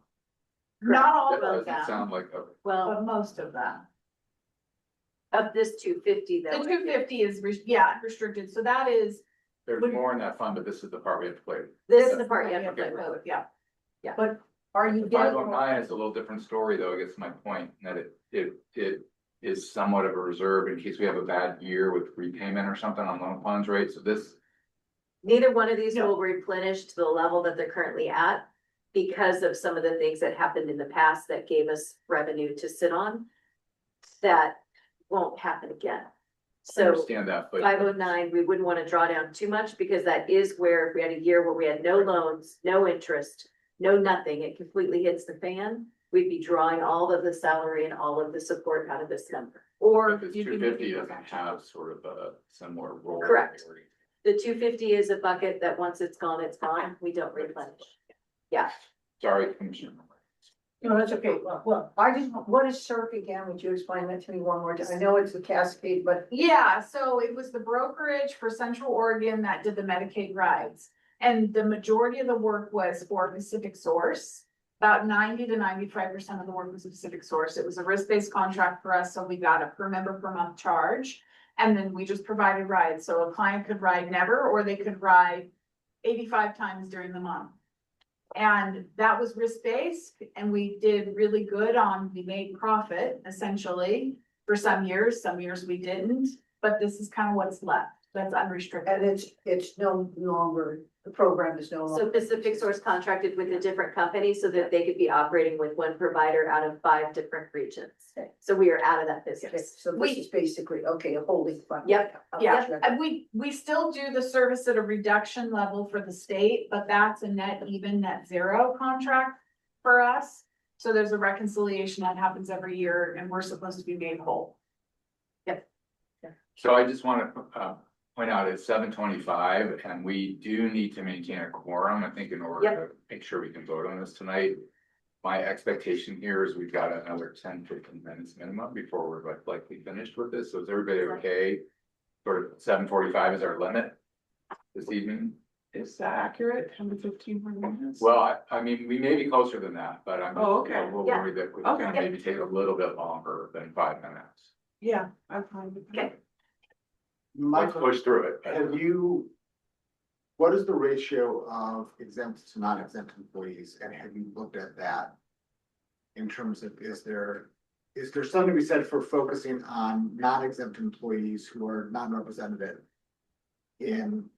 [SPEAKER 13] Not all
[SPEAKER 1] That
[SPEAKER 13] of
[SPEAKER 1] doesn't
[SPEAKER 13] them,
[SPEAKER 1] sound like a,
[SPEAKER 3] Well,
[SPEAKER 13] but most of them.
[SPEAKER 3] of this 250
[SPEAKER 13] The
[SPEAKER 3] though.
[SPEAKER 13] 250 is, restricted. So that is,
[SPEAKER 1] there's more in that fund, but this is the part we have to play.
[SPEAKER 3] This is the part you have to
[SPEAKER 1] Okay.
[SPEAKER 3] play with.
[SPEAKER 13] yeah.
[SPEAKER 15] But are you
[SPEAKER 1] The
[SPEAKER 15] getting?
[SPEAKER 1] 509 is a little different story, though, I guess my point, that it is somewhat of a reserve in case we have a bad year with repayment or something on loan funds, right? So this,
[SPEAKER 3] Neither one of these will replenish to the level that they're currently at because of some of the things that happened in the past that gave us revenue to sit on. That won't happen again.
[SPEAKER 1] I
[SPEAKER 3] So
[SPEAKER 1] understand that, but
[SPEAKER 3] 509, we wouldn't want to draw down too much because that is where if we had a year where we had no loans, no interest, no nothing, it completely hits the fan. We'd be drawing all of the salary and all of the support out of this number. Or
[SPEAKER 1] this
[SPEAKER 3] you can
[SPEAKER 1] 250
[SPEAKER 3] do
[SPEAKER 1] doesn't have sort of a similar role.
[SPEAKER 3] Correct. The 250 is a bucket that once it's gone, we don't replenish. Yeah.
[SPEAKER 1] Sorry, Commissioner.
[SPEAKER 15] No, that's okay. Well, I just, what is CERC again? Would you explain that to me one more time? I know it's the Cascade, but
[SPEAKER 13] Yeah, so it was the brokerage for Central Oregon that did the Medicaid rides. And the majority of the work was for Pacific Source. About 90 to 95% of the work was Pacific Source. It was a risk-based contract for us, so we got a per member per month charge. And then we just provided rides, so a client could ride never, or they could ride 85 times during the month. And that was risk-based, and we did really good we made profit essentially for some years we didn't, but this is kind of what's left. That's unrestricted.
[SPEAKER 15] and it's no longer, the program is no longer.
[SPEAKER 3] So Pacific Source contracted with a different company so that they could be operating with one provider out of 5 different regions. So we are out of that
[SPEAKER 15] Okay,
[SPEAKER 3] business.
[SPEAKER 15] so this is basically, okay, a holding fund.
[SPEAKER 3] Yep,
[SPEAKER 13] Yeah, and we still do the service at a reduction level for the state, but that's a net zero contract for us. So there's a reconciliation that happens every year and we're supposed to be made whole. Yep.
[SPEAKER 1] So I just want to point out it's 7:25 and we do need to maintain a quorum, I think, in order to make sure we can vote on this tonight. My expectation here is we've got another 10-15 minutes minimum before we're likely finished with this. So is everybody okay? Sort of 7:45 is our limit this evening.
[SPEAKER 16] Is that accurate? 10 to 15 more minutes?
[SPEAKER 1] Well, I mean, we may be closer than that, but I'm
[SPEAKER 16] Oh,
[SPEAKER 1] just
[SPEAKER 16] okay.
[SPEAKER 1] a little
[SPEAKER 3] Yeah.
[SPEAKER 1] worried that it's
[SPEAKER 16] Okay.
[SPEAKER 1] gonna maybe take a little bit longer than 5 minutes.
[SPEAKER 16] Yeah, I'm fine with that.
[SPEAKER 3] Okay.
[SPEAKER 1] Let's push through it.
[SPEAKER 6] What is the ratio of exempt to non-exempt employees, and have you looked at that? In terms of, is there something to be said for focusing on non-exempt employees who are non-represented in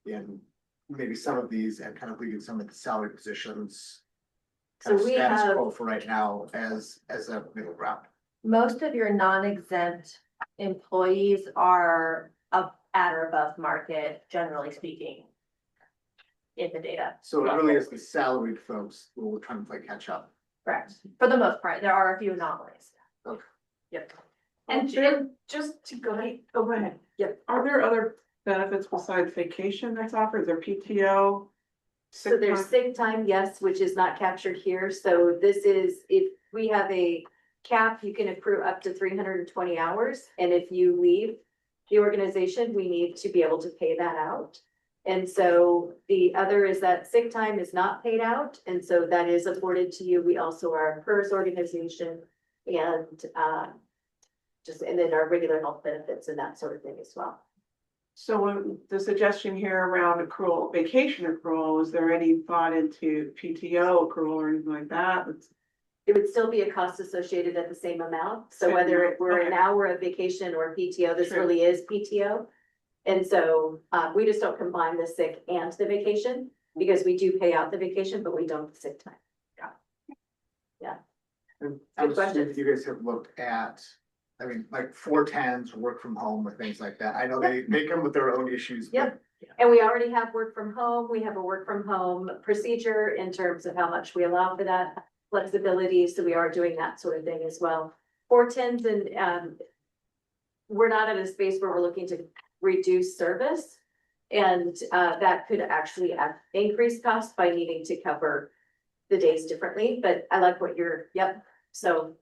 [SPEAKER 6] maybe some of these, and kind of leaving some of the salary positions kind
[SPEAKER 3] So
[SPEAKER 6] of
[SPEAKER 3] we
[SPEAKER 6] status
[SPEAKER 3] have,
[SPEAKER 6] quo for right now as a middle ground?
[SPEAKER 18] Most of your non-exempt employees are up at or above market, generally speaking. In the data.
[SPEAKER 6] So it really is the salaried folks who we're trying to play catch up.
[SPEAKER 18] Correct. For the most part, there are a few anomalies.
[SPEAKER 6] Okay.
[SPEAKER 18] Yep.
[SPEAKER 13] And just to go ahead, go ahead. Yep.
[SPEAKER 16] Are there other benefits besides vacation that's offered? Is there PTO?
[SPEAKER 3] So there's sick time, yes, which is not captured here. So this is, if we have a cap, you can accrue up to 320 hours. And if you leave the organization, we need to be able to pay that out. And so the other is that sick time is not paid out. And so that is afforded to you. We also are a PERS organization and and then our regular health benefits and that sort of thing as well.
[SPEAKER 16] So when the suggestion here around accrual, vacation accrual, is there any thought into PTO accrual or anything like that?
[SPEAKER 3] It would still be a cost associated at the same amount. So whether we're an hour of vacation or PTO, this really is PTO. And so we just don't combine the sick and the vacation because we do pay out the vacation, but we don't the sick time. Yeah.
[SPEAKER 6] And I'm assuming if you guys have looked at, I mean, like 410s, work from home or things like that. I know they come with their own issues.
[SPEAKER 3] Yep. And we already have work from home. We have a work from home procedure in terms of how much we allow for that flexibility. So we are doing that sort of thing as well. 410s and we're not at a space where we're looking to reduce service. And that could actually increase costs by needing to cover the days differently. But I like what you're, so.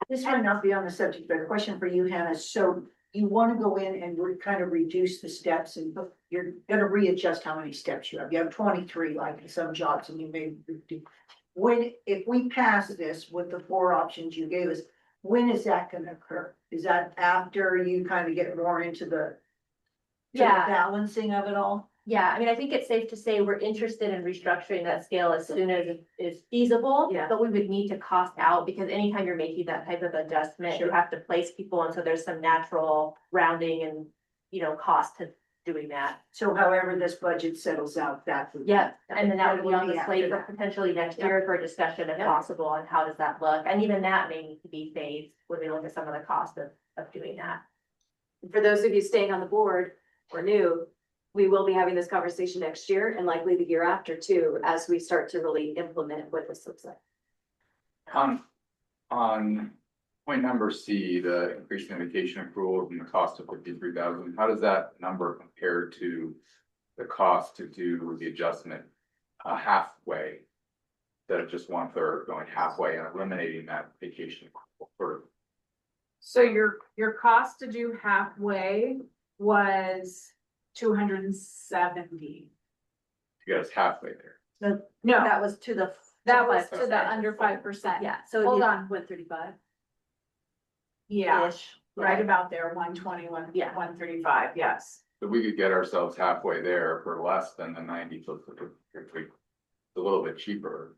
[SPEAKER 15] This might not be on the subject, but a question for you, Hannah. So you want to go in and kind of reduce the steps and you're gonna readjust how many steps you have. You have 23 like in some jobs and you may do. If we pass this with the 4 options you gave us, when is that gonna occur? Is that after you kind of get more into the balancing of it all?
[SPEAKER 18] Yeah, I mean, I think it's safe to say we're interested in restructuring that scale as soon as it is feasible.
[SPEAKER 3] Yeah.
[SPEAKER 18] But we would need to cost out because anytime you're making that type of adjustment, you have to place people. And so there's some natural rounding and, cost to doing that.
[SPEAKER 15] So however this budget settles out, that would.
[SPEAKER 18] Yeah, and then that would be on the
[SPEAKER 15] after
[SPEAKER 18] slate for
[SPEAKER 15] that.
[SPEAKER 18] potentially next year for a discussion if possible on how does that look? And even that may need to be phased when we look at some of the cost of doing that.
[SPEAKER 3] For those of you staying on the board or new, we will be having this conversation next year and likely the year after too, as we start to really implement what this looks like.
[SPEAKER 1] On point number C, the increase in vacation accrual and the cost of 53,000, how does that number compare to the cost to do the adjustment halfway. Instead of just 1/3 going halfway and eliminating that vacation for
[SPEAKER 13] So your cost to do halfway was 270.
[SPEAKER 1] to get us halfway there.
[SPEAKER 13] No,
[SPEAKER 18] That was to the.
[SPEAKER 13] that was to the
[SPEAKER 18] 5%.
[SPEAKER 13] under 5%.
[SPEAKER 18] Yeah, so.
[SPEAKER 13] Hold on.
[SPEAKER 3] 135.
[SPEAKER 13] Yeah,
[SPEAKER 18] Ish.
[SPEAKER 13] right about there, 121,
[SPEAKER 18] Yeah.
[SPEAKER 13] 135, yes.
[SPEAKER 1] So we could get ourselves halfway there for less than the 90, so it's a little bit cheaper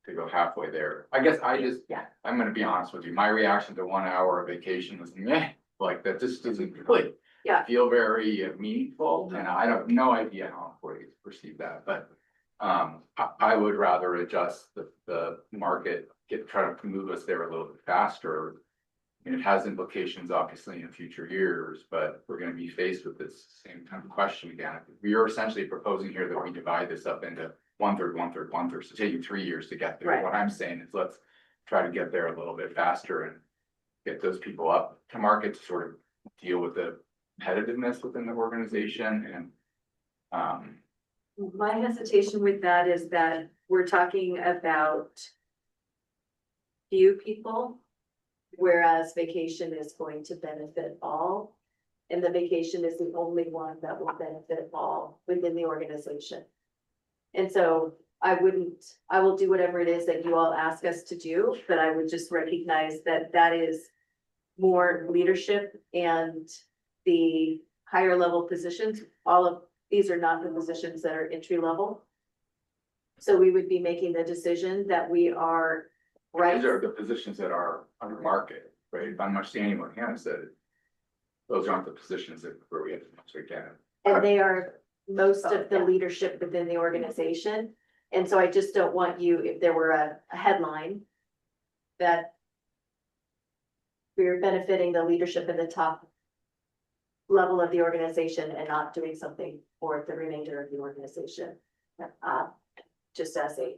[SPEAKER 1] to go halfway there. I guess I'm gonna be honest with you, my reaction to 1 hour of vacation was meh, like that just doesn't really feel very meaningful, and I have no idea how employees perceive that, but I would rather adjust the market, try to move us there a little bit faster. And it has implications obviously in future years, but we're gonna be faced with this same kind of question again. We are essentially proposing here that we divide this up into 1/3, 1/3, 1/3, so taking 3 years to get there.
[SPEAKER 3] Right.
[SPEAKER 1] What I'm saying is let's try to get there a little bit faster and get those people up to market to sort of deal with the competitiveness within the organization and
[SPEAKER 3] My hesitation with that is that we're talking about few people, whereas vacation is going to benefit all. And the vacation is the only one that will benefit all within the organization. And so I will do whatever it is that you all ask us to do, but I would just recognize that that is more leadership and the higher level positions. All of these are not the positions that are entry level. So we would be making the decision that we are right.
[SPEAKER 1] these are the positions that are under market, right? If I'm understanding what Hannah said, those aren't the positions where we have to much again.
[SPEAKER 3] And they are most of the leadership within the organization. And so I just don't want you, if there were a headline that we're benefiting the leadership in the top level of the organization and not doing something for the remainder of the organization. Just as a.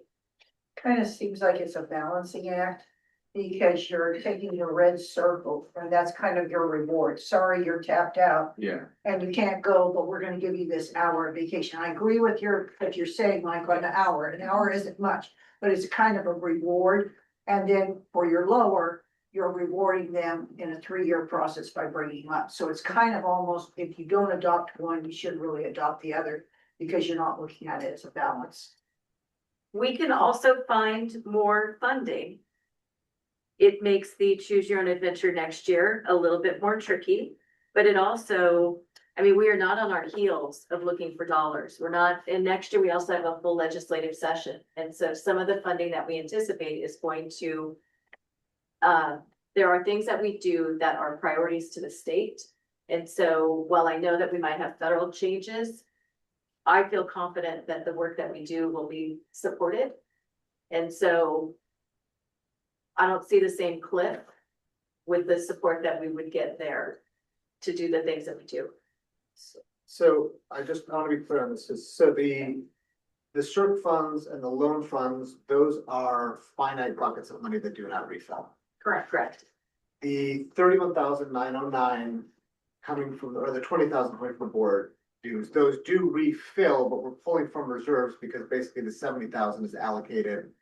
[SPEAKER 15] Kind of seems like it's a balancing act, because you're taking your red circle, and that's kind of your reward. Sorry, you're tapped out.
[SPEAKER 1] Yeah.
[SPEAKER 15] And you can't go, but we're gonna give you this hour of vacation. I agree with what you're saying, Mike, on an hour isn't much, but it's kind of a reward. And then for your lower, you're rewarding them in a 3-year process by bringing them up. So it's kind of almost, if you don't adopt one, you should really adopt the other, because you're not looking at it as a balance.
[SPEAKER 3] We can also find more funding. It makes the choose your own adventure next year a little bit more tricky, but it also, I mean, we are not on our heels of looking for dollars. We're not, and next year we also have a full legislative session. And so some of the funding that we anticipate is going to, there are things that we do that are priorities to the state. And so while I know that we might have federal changes, I feel confident that the work that we do will be supported. And so I don't see the same cliff with the support that we would get there to do the things that we do.
[SPEAKER 6] So I just want to be clear on this, so the CERC funds and the loan funds, those are finite buckets of money that do not refill.
[SPEAKER 3] Correct.
[SPEAKER 6] The 31,909 coming from, or the 20,000 coming from board dues, those do refill, but we're pulling from reserves because basically the 70,000 is allocated.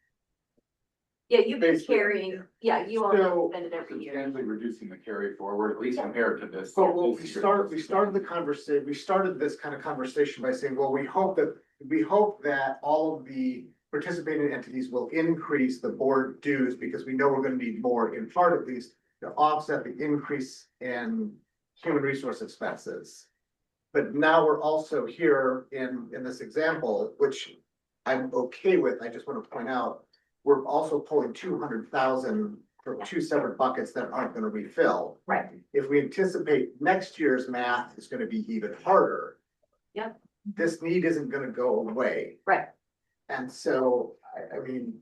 [SPEAKER 3] Yeah, you've been
[SPEAKER 6] Basically,
[SPEAKER 3] carrying, you all
[SPEAKER 6] So-
[SPEAKER 3] spend it every year.
[SPEAKER 1] Substantially reducing the carry forward, at least compared to this.
[SPEAKER 6] But well, we started this kind of conversation by saying, well, we hope that all of the participating entities will increase the board dues, because we know we're gonna need more, in part at least, to offset the increase in human resource expenses. But now we're also here in this example, which I'm okay with, I just want to point out, we're also pulling 200,000 from 2 separate buckets that aren't gonna refill.
[SPEAKER 3] Right.
[SPEAKER 6] If we anticipate next year's math is gonna be even harder.
[SPEAKER 3] Yep.
[SPEAKER 6] This need isn't gonna go away.
[SPEAKER 3] Right.
[SPEAKER 6] And so, I mean.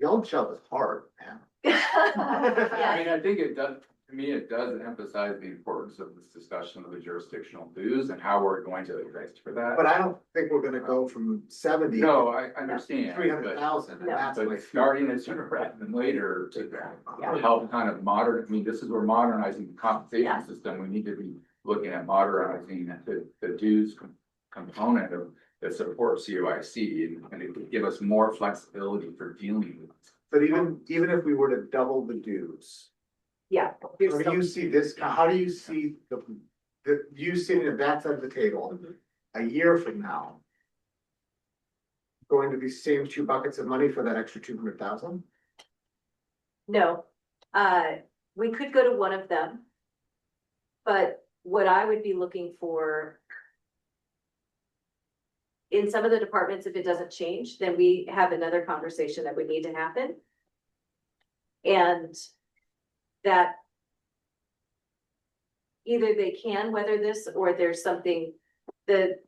[SPEAKER 6] Y'all job is hard, man.
[SPEAKER 1] I mean, I think it does, to me, it does emphasize the importance of this discussion of the jurisdictional dues and how we're going to address for that.
[SPEAKER 6] But I don't think we're gonna go from 70.
[SPEAKER 1] No, I understand.
[SPEAKER 6] 300,000, and that's
[SPEAKER 1] But
[SPEAKER 6] like.
[SPEAKER 1] starting it sooner rather than later to help kind of modern, I mean, this is, we're modernizing the compensation system. We need to be looking at modernizing the dues component of that support COIC, and it would give us more flexibility for dealing with.
[SPEAKER 6] But even if we were to double the dues,
[SPEAKER 3] Yeah.
[SPEAKER 6] how do you see this, how do you see you sitting at that side of the table a year from now? Going to these same two buckets of money for that extra 200,000?
[SPEAKER 3] No, we could go to one of them. But what I would be looking for in some of the departments, if it doesn't change, then we have another conversation that would need to happen. And that either they can weather this, or there's something, the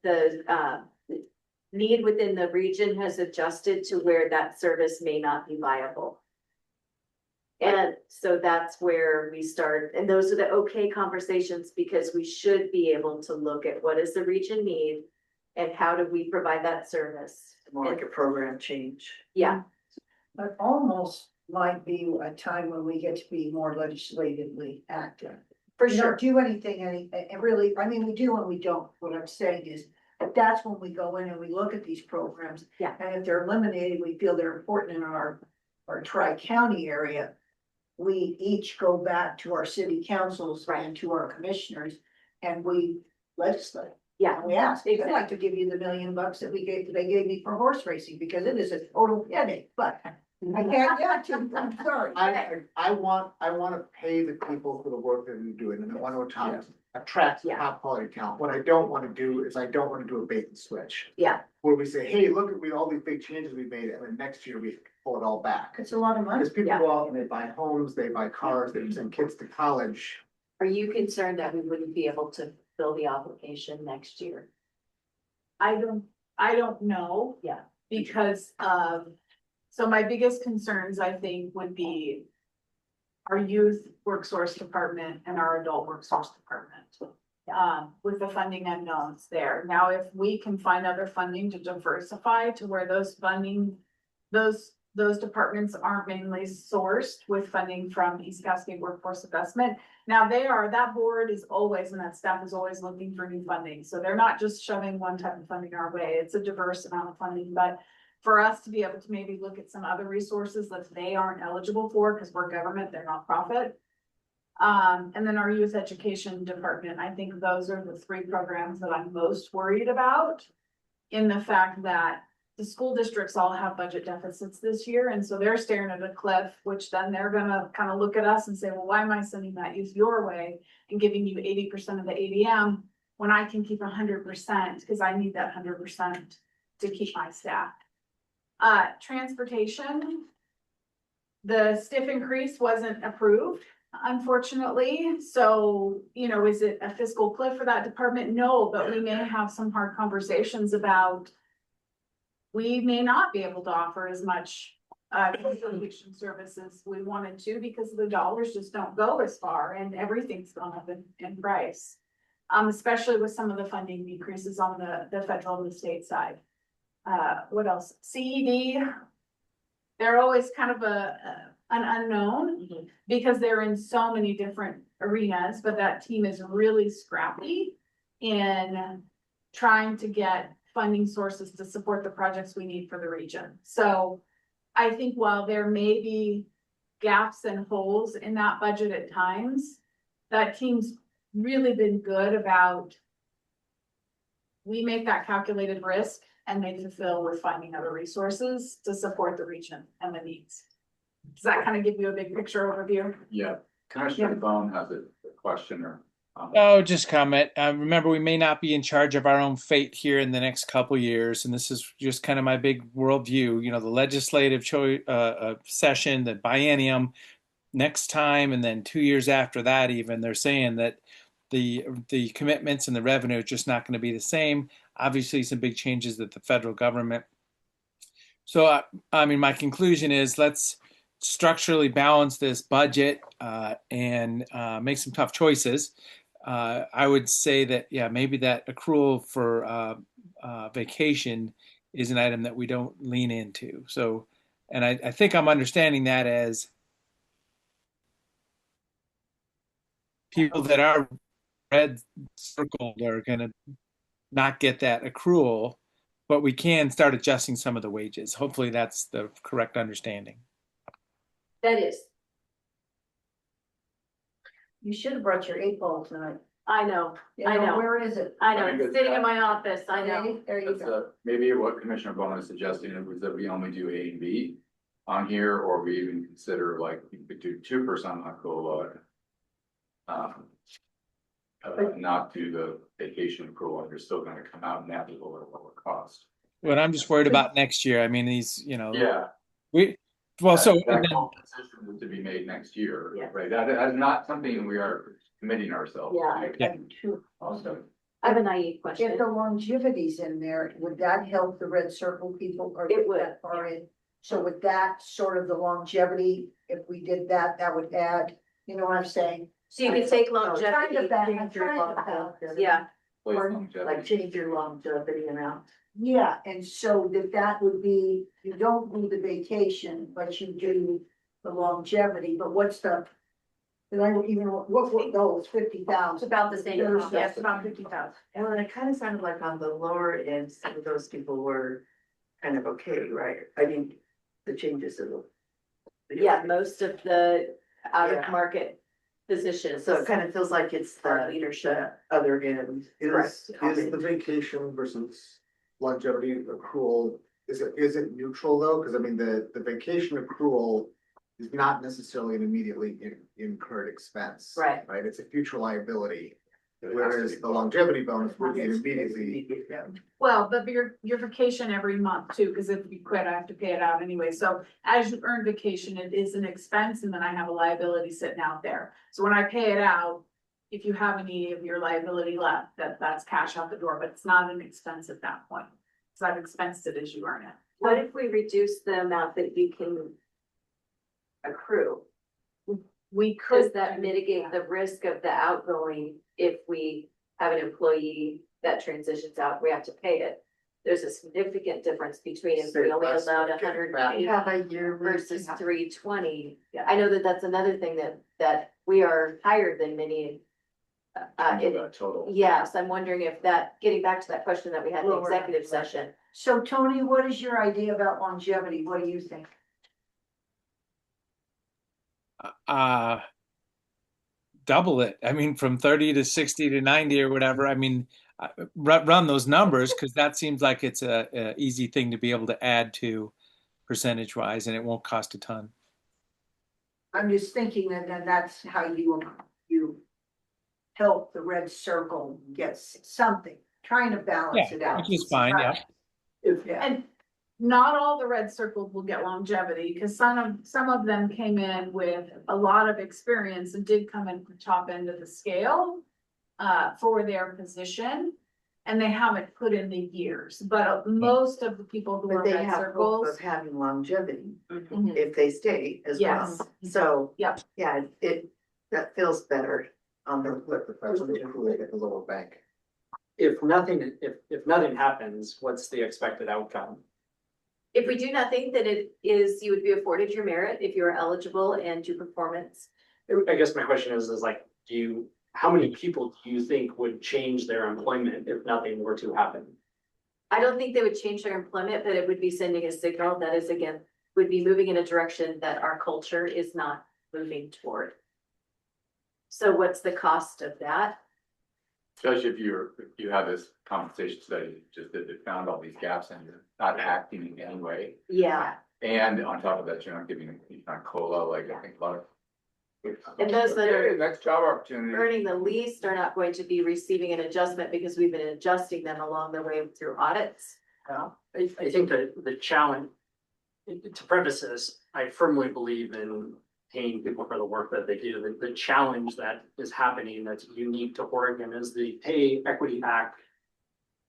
[SPEAKER 3] need within the region has adjusted to where that service may not be viable. And so that's where we start, and those are the okay conversations, because we should be able to look at what does the region need and how do we provide that service.
[SPEAKER 15] More like a program change.
[SPEAKER 3] Yeah,
[SPEAKER 15] But almost might be a time when we get to be more legislatively active.
[SPEAKER 3] for
[SPEAKER 15] We
[SPEAKER 3] sure.
[SPEAKER 15] don't do anything, and really, I mean, we do and we don't. What I'm saying is, but that's when we go in and we look at these programs.
[SPEAKER 3] Yeah.
[SPEAKER 15] And if they're eliminated, we feel they're important in our tri-county area. We each go back to our city councils and to our commissioners, and we legislate.
[SPEAKER 3] Yeah.
[SPEAKER 15] And we ask, I'd like to give you the $1 million that they gave me for horse racing, because it is a total headache, but I can't get it to them, I'm sorry.
[SPEAKER 6] I want to pay the people for the work that they're doing, and I want to attract top quality talent. What I don't want to do is I don't want to do a bait and switch.
[SPEAKER 3] Yeah.
[SPEAKER 6] Where we say, hey, look at all these big changes we made, and then next year we pull it all back.
[SPEAKER 15] It's a lot of money.
[SPEAKER 6] Because people go out and they buy homes, they buy cars, they send kids to college.
[SPEAKER 3] Are you concerned that we wouldn't be able to fill the obligation next year?
[SPEAKER 13] I don't know.
[SPEAKER 3] Yeah.
[SPEAKER 13] Because so my biggest concerns, I think, would be our youth workforce department and our adult workforce department. With the funding unknowns there. Now, if we can find other funding to diversify to where those funding, those departments aren't mainly sourced with funding from East Cascade Workforce Investment. Now that board is always, and that staff is always looking for new funding. So they're not just shoving one type of funding our way. It's a diverse amount of funding, but for us to be able to maybe look at some other resources that they aren't eligible for, because we're government, they're nonprofit. And then our youth education department, I think those are the three programs that I'm most worried about. In the fact that the school districts all have budget deficits this year, and so they're staring at a cliff, which then they're gonna kind of look at us and say, well, why am I sending that youth your way and giving you 80% of the ADM when I can keep 100%, because I need that 100% to keep my staff. Transportation, the stiff increase wasn't approved, unfortunately. So, is it a fiscal cliff for that department? No, but we may have some hard conversations about we may not be able to offer as much transportation services we wanted to, because the dollars just don't go as far and everything's gone up in price. Especially with some of the funding decreases on the federal and the state side. What else? CED, they're always kind of an unknown because they're in so many different arenas, but that team is really scrappy in trying to get funding sources to support the projects we need for the region. So I think while there may be gaps and holes in that budget at times, that team's really been good about, we make that calculated risk and they fulfill with finding other resources to support the region and the needs. Does that kind of give you a big picture overview?
[SPEAKER 1] Yeah, Commissioner Bone has a question or.
[SPEAKER 9] Oh, just comment. Remember, we may not be in charge of our own fate here in the next couple years, and this is just kind of my big worldview. The legislative session, the biennium, next time, and then 2 years after that, even they're saying that the commitments and the revenue are just not going to be the same. Obviously, some big changes at the federal government. So, my conclusion is let's structurally balance this budget and make some tough choices. I would say that, maybe that accrual for vacation is an item that we don't lean into. So, and I think I'm understanding that as people that are red circled are going to not get that accrual, but we can start adjusting some of the wages. Hopefully that's the correct understanding.
[SPEAKER 3] That is,
[SPEAKER 15] You should have brought your 8 ball tonight.
[SPEAKER 3] I know,
[SPEAKER 15] You
[SPEAKER 3] I know.
[SPEAKER 15] Where is it?
[SPEAKER 3] I know,
[SPEAKER 1] I think
[SPEAKER 3] it's
[SPEAKER 1] it's
[SPEAKER 3] sitting
[SPEAKER 1] got-
[SPEAKER 3] in my office, I know.
[SPEAKER 15] Okay, there you
[SPEAKER 1] That's
[SPEAKER 15] go.
[SPEAKER 1] maybe what Commissioner Bowman is suggesting was that we only do A and B on here, or we even consider like we could do 2% on COLA. Not do the vacation accrual, and you're still gonna come out net at a lower cost.
[SPEAKER 9] But I'm just worried about next year. I mean, these,
[SPEAKER 1] Yeah.
[SPEAKER 9] So
[SPEAKER 1] That
[SPEAKER 9] and then,
[SPEAKER 1] call decision is to be made next year,
[SPEAKER 3] Yeah.
[SPEAKER 1] right? That is not something we are committing ourselves. to.
[SPEAKER 9] Yeah.
[SPEAKER 15] Also,
[SPEAKER 3] I have a naive
[SPEAKER 15] if
[SPEAKER 3] question.
[SPEAKER 15] the longevity's in there, would that help the red circle people or?
[SPEAKER 3] It would,
[SPEAKER 15] that far in? So with that sort of the longevity, if we did that, that would add, you know what I'm saying?
[SPEAKER 3] So you could take
[SPEAKER 15] I'm trying
[SPEAKER 3] longevity.
[SPEAKER 15] to balance your longevity.
[SPEAKER 3] Yeah,
[SPEAKER 1] Place
[SPEAKER 15] Or,
[SPEAKER 1] longevity.
[SPEAKER 5] Like change your longevity amount.
[SPEAKER 15] Yeah, and so that would be, you don't do the vacation, but you do the longevity, but what's the? Did I even, what were those, 50,000?
[SPEAKER 3] it's about the same.
[SPEAKER 15] There's-
[SPEAKER 3] Yeah, it's about 50,000.
[SPEAKER 5] Well, and it kind of sounded like on the lower end, some of those people were kind of okay, right? I mean, the changes of the.
[SPEAKER 3] Yeah, most of the out of
[SPEAKER 5] Yeah.
[SPEAKER 3] market positions.
[SPEAKER 5] So it kind of feels like it's
[SPEAKER 3] Our
[SPEAKER 5] the
[SPEAKER 3] leadership.
[SPEAKER 5] other end.
[SPEAKER 6] Is the vacation versus longevity accrual, is it neutral though? Because I mean, the vacation accrual is not necessarily an immediately incurred expense.
[SPEAKER 3] Right.
[SPEAKER 6] Right, it's a future liability,
[SPEAKER 1] It has to
[SPEAKER 6] whereas
[SPEAKER 1] be
[SPEAKER 6] the longevity bonus would be an immediately.
[SPEAKER 13] Well, but your vacation every month too, because if you quit, I have to pay it out anyway. So as you earn vacation, it is an expense and then I have a liability sitting out there. So when I pay it out, if you have any of your liability left, that's cash out the door, but it's not an expense at that point. So I've expensed it as you earn it.
[SPEAKER 3] What if we reduce the amount that you can accrue?
[SPEAKER 13] We could.
[SPEAKER 3] Does that mitigate the risk of the outgoing if we have an employee that transitions out, we have to pay it? There's a significant difference between if we only allowed 100
[SPEAKER 5] You have a year
[SPEAKER 3] versus 320. I know that that's another thing that we are higher than many.
[SPEAKER 1] Total.
[SPEAKER 3] Yes, I'm wondering if that, getting back to that question that we had in the
[SPEAKER 15] Lower.
[SPEAKER 3] executive session.
[SPEAKER 15] So Tony, what is your idea about longevity? What do you think?
[SPEAKER 9] Double it. I mean, from 30 to 60 to 90 or whatever. I mean, run those numbers because that seems like it's a easy thing to be able to add to percentage wise, and it won't cost a ton.
[SPEAKER 15] I'm just thinking that then that's how you help the red circle get something, trying to balance
[SPEAKER 9] Yeah,
[SPEAKER 15] it out.
[SPEAKER 9] which is fine. Yeah.
[SPEAKER 15] Yeah.
[SPEAKER 13] And not all the red circles will get longevity, because some of them came in with a lot of experience and did come in at the top end of the scale for their position, and they haven't put in the years, but most of the people who are
[SPEAKER 5] But they
[SPEAKER 13] red
[SPEAKER 5] have hope
[SPEAKER 13] circles.
[SPEAKER 5] of having longevity
[SPEAKER 3] Mhm.
[SPEAKER 5] if they stay as well.
[SPEAKER 13] Yes.
[SPEAKER 5] So,
[SPEAKER 13] Yep.
[SPEAKER 5] yeah, that feels better on the.
[SPEAKER 6] Flip the president accrual at the lower bank.
[SPEAKER 4] If nothing happens, what's the expected outcome?
[SPEAKER 3] If we do nothing, then it is, you would be afforded your merit if you are eligible and your performance.
[SPEAKER 4] I guess my question is like, how many people do you think would change their employment if nothing were to happen?
[SPEAKER 3] I don't think they would change their employment, but it would be sending a signal that is, again, would be moving in a direction that our culture is not moving toward. So what's the cost of that?
[SPEAKER 1] Especially if you have this compensation study, just that it found all these gaps and you're not acting in any way.
[SPEAKER 3] Yeah,
[SPEAKER 1] And on top of that, you're not giving, you're not COLA, like I think a lot of.
[SPEAKER 3] And those that are
[SPEAKER 1] Okay, next job opportunity.
[SPEAKER 3] earning the least are not going to be receiving an adjustment because we've been adjusting them along the way through audits.
[SPEAKER 4] I think that the challenge, to preface this, I firmly believe in paying people for the work that they do. The challenge that is happening that's unique to Oregon is the Pay Equity Act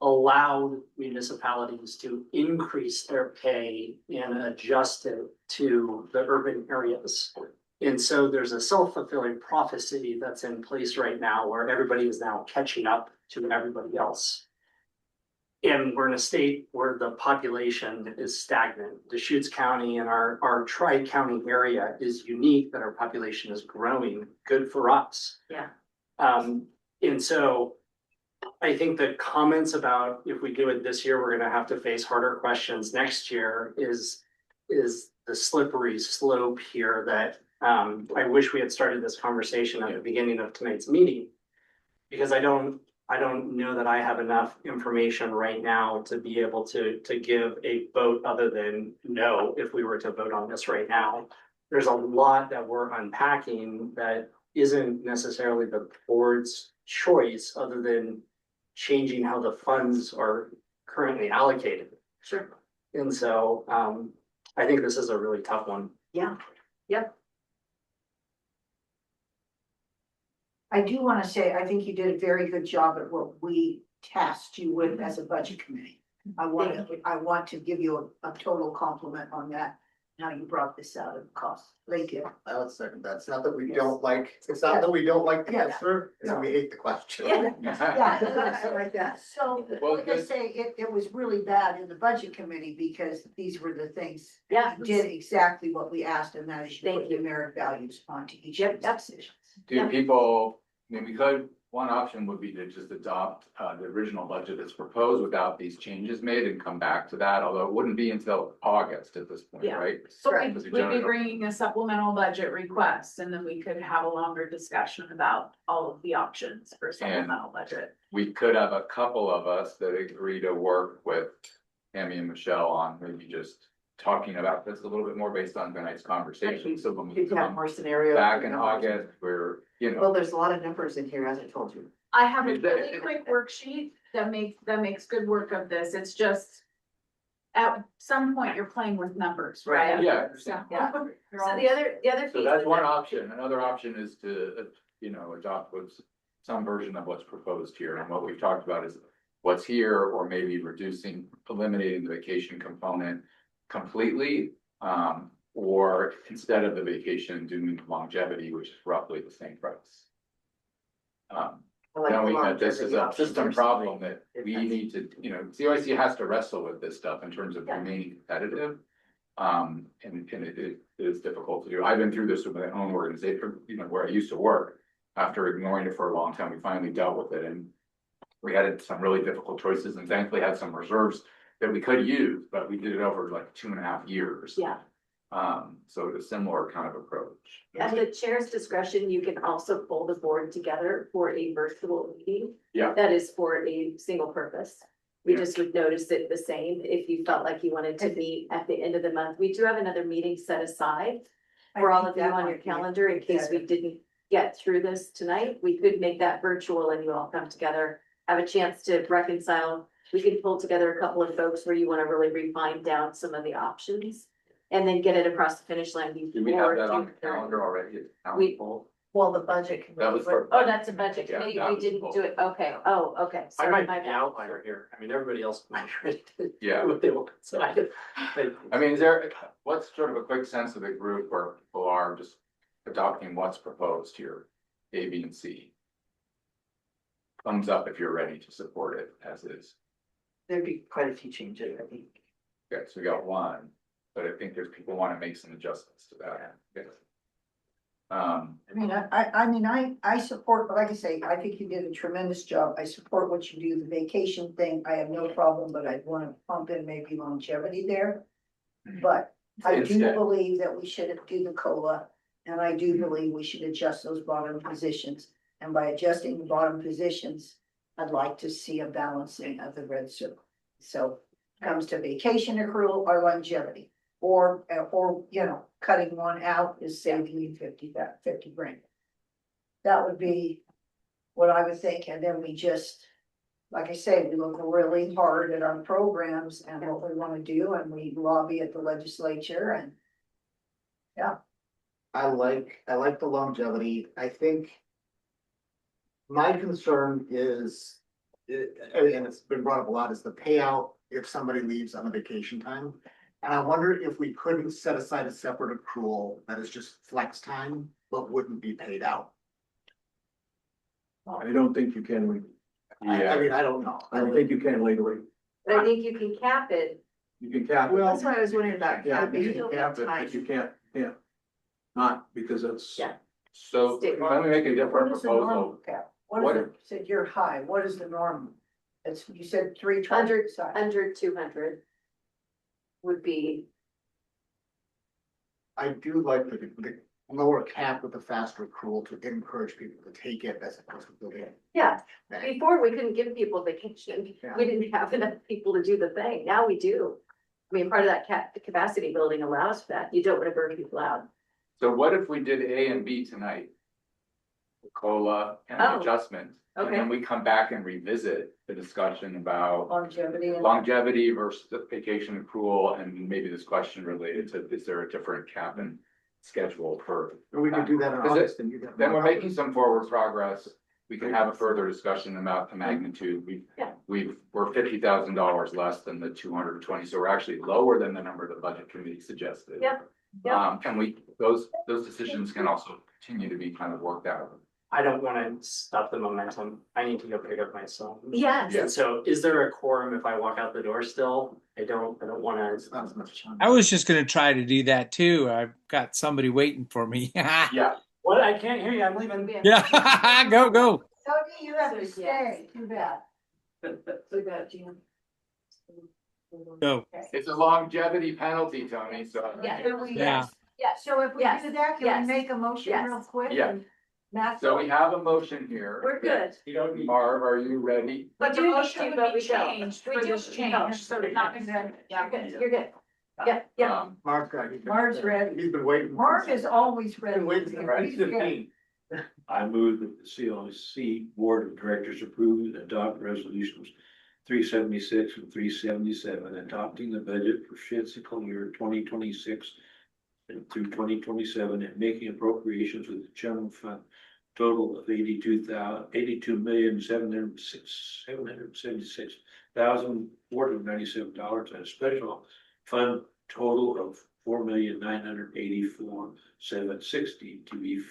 [SPEAKER 4] allowed municipalities to increase their pay and adjust it to the urban areas. And so there's a self-fulfilling prophecy that's in place right now where everybody is now catching up to everybody else. And we're in a state where the population is stagnant. Deschutes County and our tri-county area is unique that our population is growing. Good for us.
[SPEAKER 3] Yeah.
[SPEAKER 4] And so I think the comments about if we do it this year, we're gonna have to face harder questions next year is the slippery slope here that I wish we had started this conversation at the beginning of tonight's meeting. Because I don't know that I have enough information right now to be able to give a vote other than no, if we were to vote on this right now. There's a lot that we're unpacking that isn't necessarily the board's choice, other than changing how the funds are currently allocated.
[SPEAKER 3] Sure.
[SPEAKER 4] And so I think this is a really tough one.
[SPEAKER 3] Yeah, yep.
[SPEAKER 15] I do want to say, I think you did a very good job at what we tasked you with as a budget committee. I want to give you a total compliment on that, how you brought this out of cost. Thank you.
[SPEAKER 6] I would second that. It's not that we don't like, it's not that we don't like the
[SPEAKER 15] Yeah.
[SPEAKER 6] answer, it's that we hate the question.
[SPEAKER 15] Yeah, I like that. So,
[SPEAKER 1] Well,
[SPEAKER 15] like I
[SPEAKER 1] good.
[SPEAKER 15] say, it was really bad in the budget committee because these were the things.
[SPEAKER 3] Yeah.
[SPEAKER 15] You did exactly what we asked, and that is you
[SPEAKER 3] Thank
[SPEAKER 15] put the merit values onto each of
[SPEAKER 3] Yep,
[SPEAKER 15] these
[SPEAKER 3] yep.
[SPEAKER 15] decisions.
[SPEAKER 1] Do people, I mean, we could, one option would be to just adopt the original budget that's proposed without these changes made and come back to that, although it wouldn't be until August at this point,
[SPEAKER 3] Yeah.
[SPEAKER 1] right?
[SPEAKER 13] So
[SPEAKER 1] Because we
[SPEAKER 13] we'd be
[SPEAKER 1] generally-
[SPEAKER 13] bringing a supplemental budget request, and then we could have a longer discussion about all of the options for supplemental budget.
[SPEAKER 1] We could have a couple of us that agree to work with Tammy and Michelle on maybe just talking about this a little bit more based on tonight's conversation, so when we
[SPEAKER 5] You have
[SPEAKER 1] come
[SPEAKER 5] more scenarios.
[SPEAKER 1] back in August, we're,
[SPEAKER 5] Well, there's a lot of numbers in here, as I told you.
[SPEAKER 13] I have a
[SPEAKER 1] Is that-
[SPEAKER 13] really quick worksheet that makes good work of this. It's just at some point you're playing with numbers, right?
[SPEAKER 1] Yeah, I understand.
[SPEAKER 3] Yeah.
[SPEAKER 13] You're
[SPEAKER 3] So
[SPEAKER 13] all-
[SPEAKER 3] the other
[SPEAKER 1] So
[SPEAKER 3] piece.
[SPEAKER 1] that's
[SPEAKER 3] of
[SPEAKER 1] one
[SPEAKER 3] that-
[SPEAKER 1] option. Another option is to, adopt what's some version of what's proposed here. And what we've talked about is what's here, or maybe eliminating the vacation component completely. Or instead of the vacation, doing longevity, which is roughly the same price.
[SPEAKER 5] I like the
[SPEAKER 1] Knowing that this is
[SPEAKER 5] longevity
[SPEAKER 1] a
[SPEAKER 5] option
[SPEAKER 1] system
[SPEAKER 5] versus
[SPEAKER 1] problem that
[SPEAKER 5] if
[SPEAKER 1] we
[SPEAKER 5] that's-
[SPEAKER 1] need to, COIC has to wrestle with this stuff in terms of
[SPEAKER 3] Yeah.
[SPEAKER 1] remaining competitive. And it is difficult to do. I've been through this with my own organization, where I used to work. After ignoring it for a long time, we finally dealt with it, and we had some really difficult choices, and thankfully had some reserves that we could use, but we did it over like 2.5 years.
[SPEAKER 3] Yeah.
[SPEAKER 1] So it's a similar kind of approach.
[SPEAKER 3] At the chair's discretion, you can also pull the board together for a virtual meeting.
[SPEAKER 1] Yeah.
[SPEAKER 3] That is for a single purpose. We
[SPEAKER 1] Yeah.
[SPEAKER 3] just would notice it the same if you felt like you wanted to meet at the end of the month. We do have another meeting set aside for all of you on your calendar in case we didn't get through this tonight. We could make that virtual and you all come together, have a chance to reconcile. We could pull together a couple of folks where you want to really refine down some of the options and then get it across the finish line before.
[SPEAKER 1] Do we have that on the
[SPEAKER 3] June 3rd.
[SPEAKER 1] calendar already? It's
[SPEAKER 3] We-
[SPEAKER 1] powerful.
[SPEAKER 5] Well, the budget committee.
[SPEAKER 1] That was for.
[SPEAKER 3] Oh, that's a budget
[SPEAKER 1] Yeah,
[SPEAKER 3] committee.
[SPEAKER 1] that
[SPEAKER 3] We
[SPEAKER 1] was
[SPEAKER 3] didn't
[SPEAKER 1] full.
[SPEAKER 3] do it. Okay. Oh, okay.
[SPEAKER 4] I
[SPEAKER 3] Sorry,
[SPEAKER 4] might
[SPEAKER 3] my
[SPEAKER 4] be the
[SPEAKER 3] bad.
[SPEAKER 4] outlier here. I mean, everybody else might be ready to
[SPEAKER 1] Yeah.
[SPEAKER 4] do what they want. So
[SPEAKER 1] I mean, what's sort of a quick sense of the group where people are just adopting what's proposed here, A, B, and C? Thumbs up if you're ready to support it as is.
[SPEAKER 5] There'd be quite a few changes, I think.
[SPEAKER 1] Okay, so we got one, but I think there's people want to make some adjustments to that. Yes.
[SPEAKER 15] I support, like I say, I think you did a tremendous job. I support what you do, the vacation thing, I have no problem, but I'd wanna pump in maybe longevity there. But I do
[SPEAKER 1] Instead.
[SPEAKER 15] believe that we should do the COLA, and I do believe we should adjust those bottom positions. And by adjusting the bottom positions, I'd like to see a balancing of the red circle. So comes to vacation accrual or longevity, or, cutting one out is saving you 50 grand. That would be what I would think, and then we just, like I say, we look really hard at our programs and what we wanna do, and we lobby at the legislature and. Yeah.
[SPEAKER 6] I like the longevity. I think. My concern is, and it's been brought up a lot, is the payout if somebody leaves on a vacation time. And I wonder if we couldn't set aside a separate accrual that is just flex time, but wouldn't be paid out.
[SPEAKER 2] I don't think you can,
[SPEAKER 6] I mean, I don't know.
[SPEAKER 2] I don't think you can legally.
[SPEAKER 3] But I think you can cap it.
[SPEAKER 2] You can cap it.
[SPEAKER 15] That's what I was wondering about.
[SPEAKER 2] Yeah,
[SPEAKER 15] capping
[SPEAKER 2] you
[SPEAKER 15] it
[SPEAKER 2] can
[SPEAKER 15] over
[SPEAKER 2] cap it,
[SPEAKER 15] time.
[SPEAKER 2] but you can't. Not because it's.
[SPEAKER 3] Yeah.
[SPEAKER 1] So
[SPEAKER 3] State
[SPEAKER 1] let me make a different
[SPEAKER 15] What is the
[SPEAKER 1] proposal.
[SPEAKER 15] normal cap? What
[SPEAKER 1] What
[SPEAKER 15] is
[SPEAKER 1] if,
[SPEAKER 15] it? said you're high, what is the norm? It's, you said 320.
[SPEAKER 3] Under 200 would be,
[SPEAKER 6] I do like the lower cap with the faster accrual to encourage people to take it as opposed to building it.
[SPEAKER 3] yeah,
[SPEAKER 6] back.
[SPEAKER 3] before we couldn't give people vacation.
[SPEAKER 6] Yeah.
[SPEAKER 3] We didn't have enough people to do the thing. Now we do. I mean, part of that capacity building allows for that. You don't want to burn people out.
[SPEAKER 1] So what if we did A and B tonight? The COLA and
[SPEAKER 3] Oh,
[SPEAKER 1] adjustment, and
[SPEAKER 3] okay.
[SPEAKER 1] then we come back and revisit the discussion about
[SPEAKER 15] Longevity.
[SPEAKER 1] longevity versus the vacation accrual, and maybe this question related to, is there a different cap and schedule for?
[SPEAKER 6] Or we could do that in
[SPEAKER 1] Is it-
[SPEAKER 6] August and you got.
[SPEAKER 1] Then we're making some forward progress. We can have a further discussion about the magnitude. We're $50,000 less than the 220, so we're actually lower than the number the budget committee suggested.
[SPEAKER 3] Yep. Yep.
[SPEAKER 1] And those decisions can also continue to be kind of worked out.
[SPEAKER 4] I don't wanna stop the momentum. I need to go pick up my son.
[SPEAKER 3] Yes.
[SPEAKER 4] And so is there a quorum if I walk out the door still? I don't wanna.
[SPEAKER 6] It's not as much time.
[SPEAKER 9] I was just gonna try to do that too. I've got somebody waiting for me.
[SPEAKER 1] Yeah.
[SPEAKER 4] What? I can't hear you. I'm leaving.
[SPEAKER 9] Yeah, go.
[SPEAKER 15] Tony, you have to
[SPEAKER 3] So,
[SPEAKER 15] stay, too bad.
[SPEAKER 3] We got Gina.
[SPEAKER 9] Go.
[SPEAKER 1] It's a longevity penalty, Tony, so.
[SPEAKER 3] Yeah.
[SPEAKER 9] Yeah.
[SPEAKER 3] Yeah,
[SPEAKER 15] So if we
[SPEAKER 3] Yes,
[SPEAKER 15] do that, can
[SPEAKER 3] yes,
[SPEAKER 15] we make a motion
[SPEAKER 3] yes.
[SPEAKER 15] real quick?
[SPEAKER 1] Yeah.
[SPEAKER 15] And Matt,
[SPEAKER 1] So we have a motion here.
[SPEAKER 3] we're good.
[SPEAKER 1] Marv, are you ready?
[SPEAKER 13] But the
[SPEAKER 3] do need
[SPEAKER 13] motion
[SPEAKER 3] to,
[SPEAKER 13] would
[SPEAKER 3] but
[SPEAKER 13] be
[SPEAKER 3] we don't.
[SPEAKER 13] changed
[SPEAKER 3] We
[SPEAKER 13] for
[SPEAKER 3] do-
[SPEAKER 13] this change, so that not.
[SPEAKER 3] You're good, you're good. Yeah, yeah.
[SPEAKER 6] Mark's got it.
[SPEAKER 15] Mark's ready.
[SPEAKER 6] He's been waiting.
[SPEAKER 15] Mark is always ready.
[SPEAKER 6] Been waiting for
[SPEAKER 15] He's good.
[SPEAKER 17] I move that the COIC Board of Directors approve and adopt resolutions 376 and 377, adopting the budget for fiscal year 2026 and through 2027, and making appropriations with the general fund total of $82,776,497 and a special fund total of $4,984,760 to be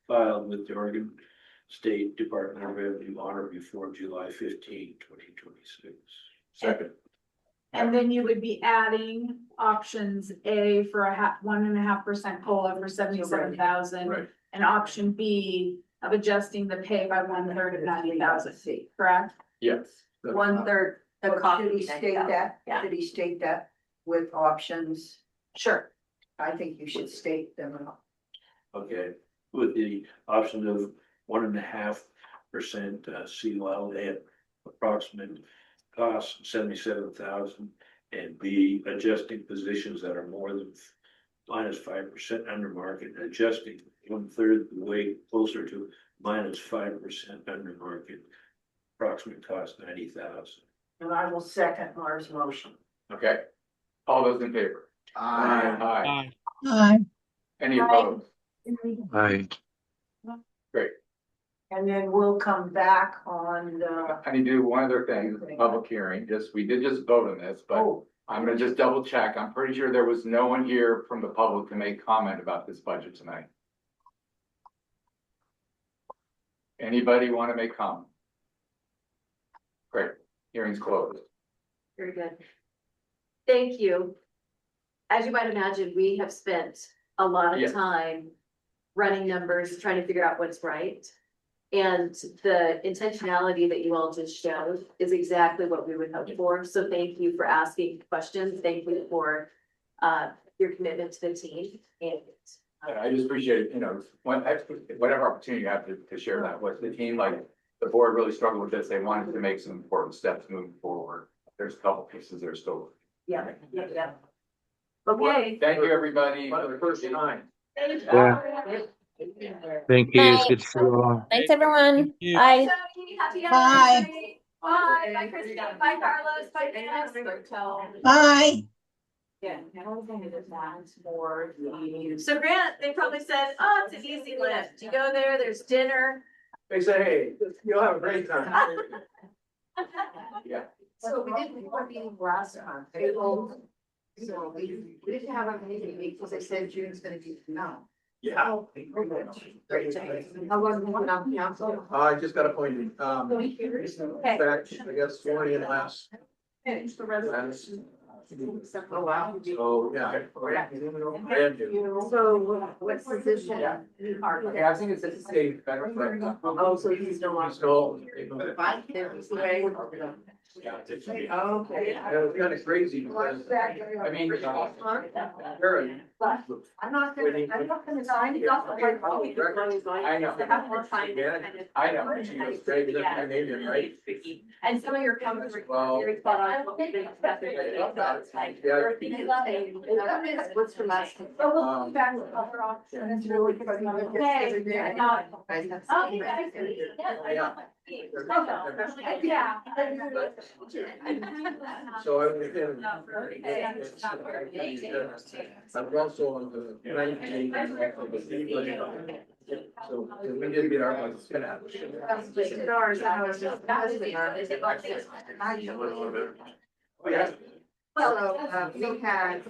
[SPEAKER 17] filed with the Oregon State Department of Revenue on or before July 15, 2026.
[SPEAKER 1] Second.
[SPEAKER 13] And then you would be adding options A for 1.5% COLA for 77,000.
[SPEAKER 1] Right.
[SPEAKER 13] And option B of adjusting the pay by 1/3 of 90,000, correct?
[SPEAKER 1] Yes.
[SPEAKER 3] 1/3 the
[SPEAKER 15] But
[SPEAKER 3] cost.
[SPEAKER 15] should he state that?
[SPEAKER 3] Yeah.
[SPEAKER 15] Should he state that with options?
[SPEAKER 13] Sure.
[SPEAKER 15] I think you should state them.
[SPEAKER 17] Okay, with the option of 1.5% COL at approximate cost 77,000, and B, adjusting positions that are more than -5% under market, adjusting 1/3 the way closer to -5% under market, approximate cost 90,000.
[SPEAKER 15] And I will second Mars' motion.
[SPEAKER 1] Okay. All those in favor? Aye.
[SPEAKER 10] Aye.
[SPEAKER 1] Any
[SPEAKER 3] Aye.
[SPEAKER 1] opposed?
[SPEAKER 19] Aye.
[SPEAKER 1] Great.
[SPEAKER 15] And then we'll come back on the,
[SPEAKER 1] I need to do one other thing, this is a public hearing, we did just vote on this, but
[SPEAKER 15] oh,
[SPEAKER 1] I'm gonna just double check. I'm pretty sure there was no one here from the public to make comment about this budget tonight. Anybody want to make comment? Great, hearing's closed.
[SPEAKER 3] Very good. Thank you. As you might imagine, we have spent a lot
[SPEAKER 1] Yeah.
[SPEAKER 3] of time running numbers, trying to figure out what's right. And the intentionality that you all just showed is exactly what we would hope for. So thank you for asking questions. Thank you for your commitment to the team. And
[SPEAKER 1] I just appreciate, whatever opportunity you have to share that with the team, like the board really struggled with this. They wanted to make some important steps moving forward. There's a couple pieces there still.
[SPEAKER 3] yeah. Okay.
[SPEAKER 1] Thank you, everybody. For the first time.
[SPEAKER 19] Yeah. Thank you. It's good to see you all.
[SPEAKER 8] Thanks, everyone.
[SPEAKER 9] you.
[SPEAKER 8] Bye.
[SPEAKER 3] Happy
[SPEAKER 10] Bye.
[SPEAKER 3] anniversary. Bye. Bye, Christina. Bye, Carlos. Bye, Dennis.
[SPEAKER 10] Bye.
[SPEAKER 3] Yeah. So Grant, they probably said, oh, it's an easy lift. You go there, there's dinner.
[SPEAKER 2] They say, hey, you'll have a great time.
[SPEAKER 1] Yeah.
[SPEAKER 15] so we didn't want to be restaurant. So we didn't have a meeting because they said June's gonna be now.
[SPEAKER 2] Yeah.
[SPEAKER 15] Great. How long you want on council?
[SPEAKER 2] I just got appointed, in fact, I guess sworn in last.
[SPEAKER 5] Oh, wow.
[SPEAKER 2] So, yeah. Brand new.
[SPEAKER 5] So what position?
[SPEAKER 1] Okay, I think it's a state federal.
[SPEAKER 5] Oh, so he's no longer.
[SPEAKER 2] So.
[SPEAKER 5] Okay.
[SPEAKER 2] It's kind of crazy because, I mean, Aaron,
[SPEAKER 5] I'm not gonna sign it off.
[SPEAKER 1] I know. I know.
[SPEAKER 2] she was great, that's my name, right?
[SPEAKER 3] And some of your comments
[SPEAKER 2] Well,
[SPEAKER 3] are very spot on.
[SPEAKER 5] What's from us?
[SPEAKER 3] It's really good. Yeah.
[SPEAKER 2] So I was in. I'm also on the 19. So we did get our.
[SPEAKER 5] Oh, yeah. Well, we had,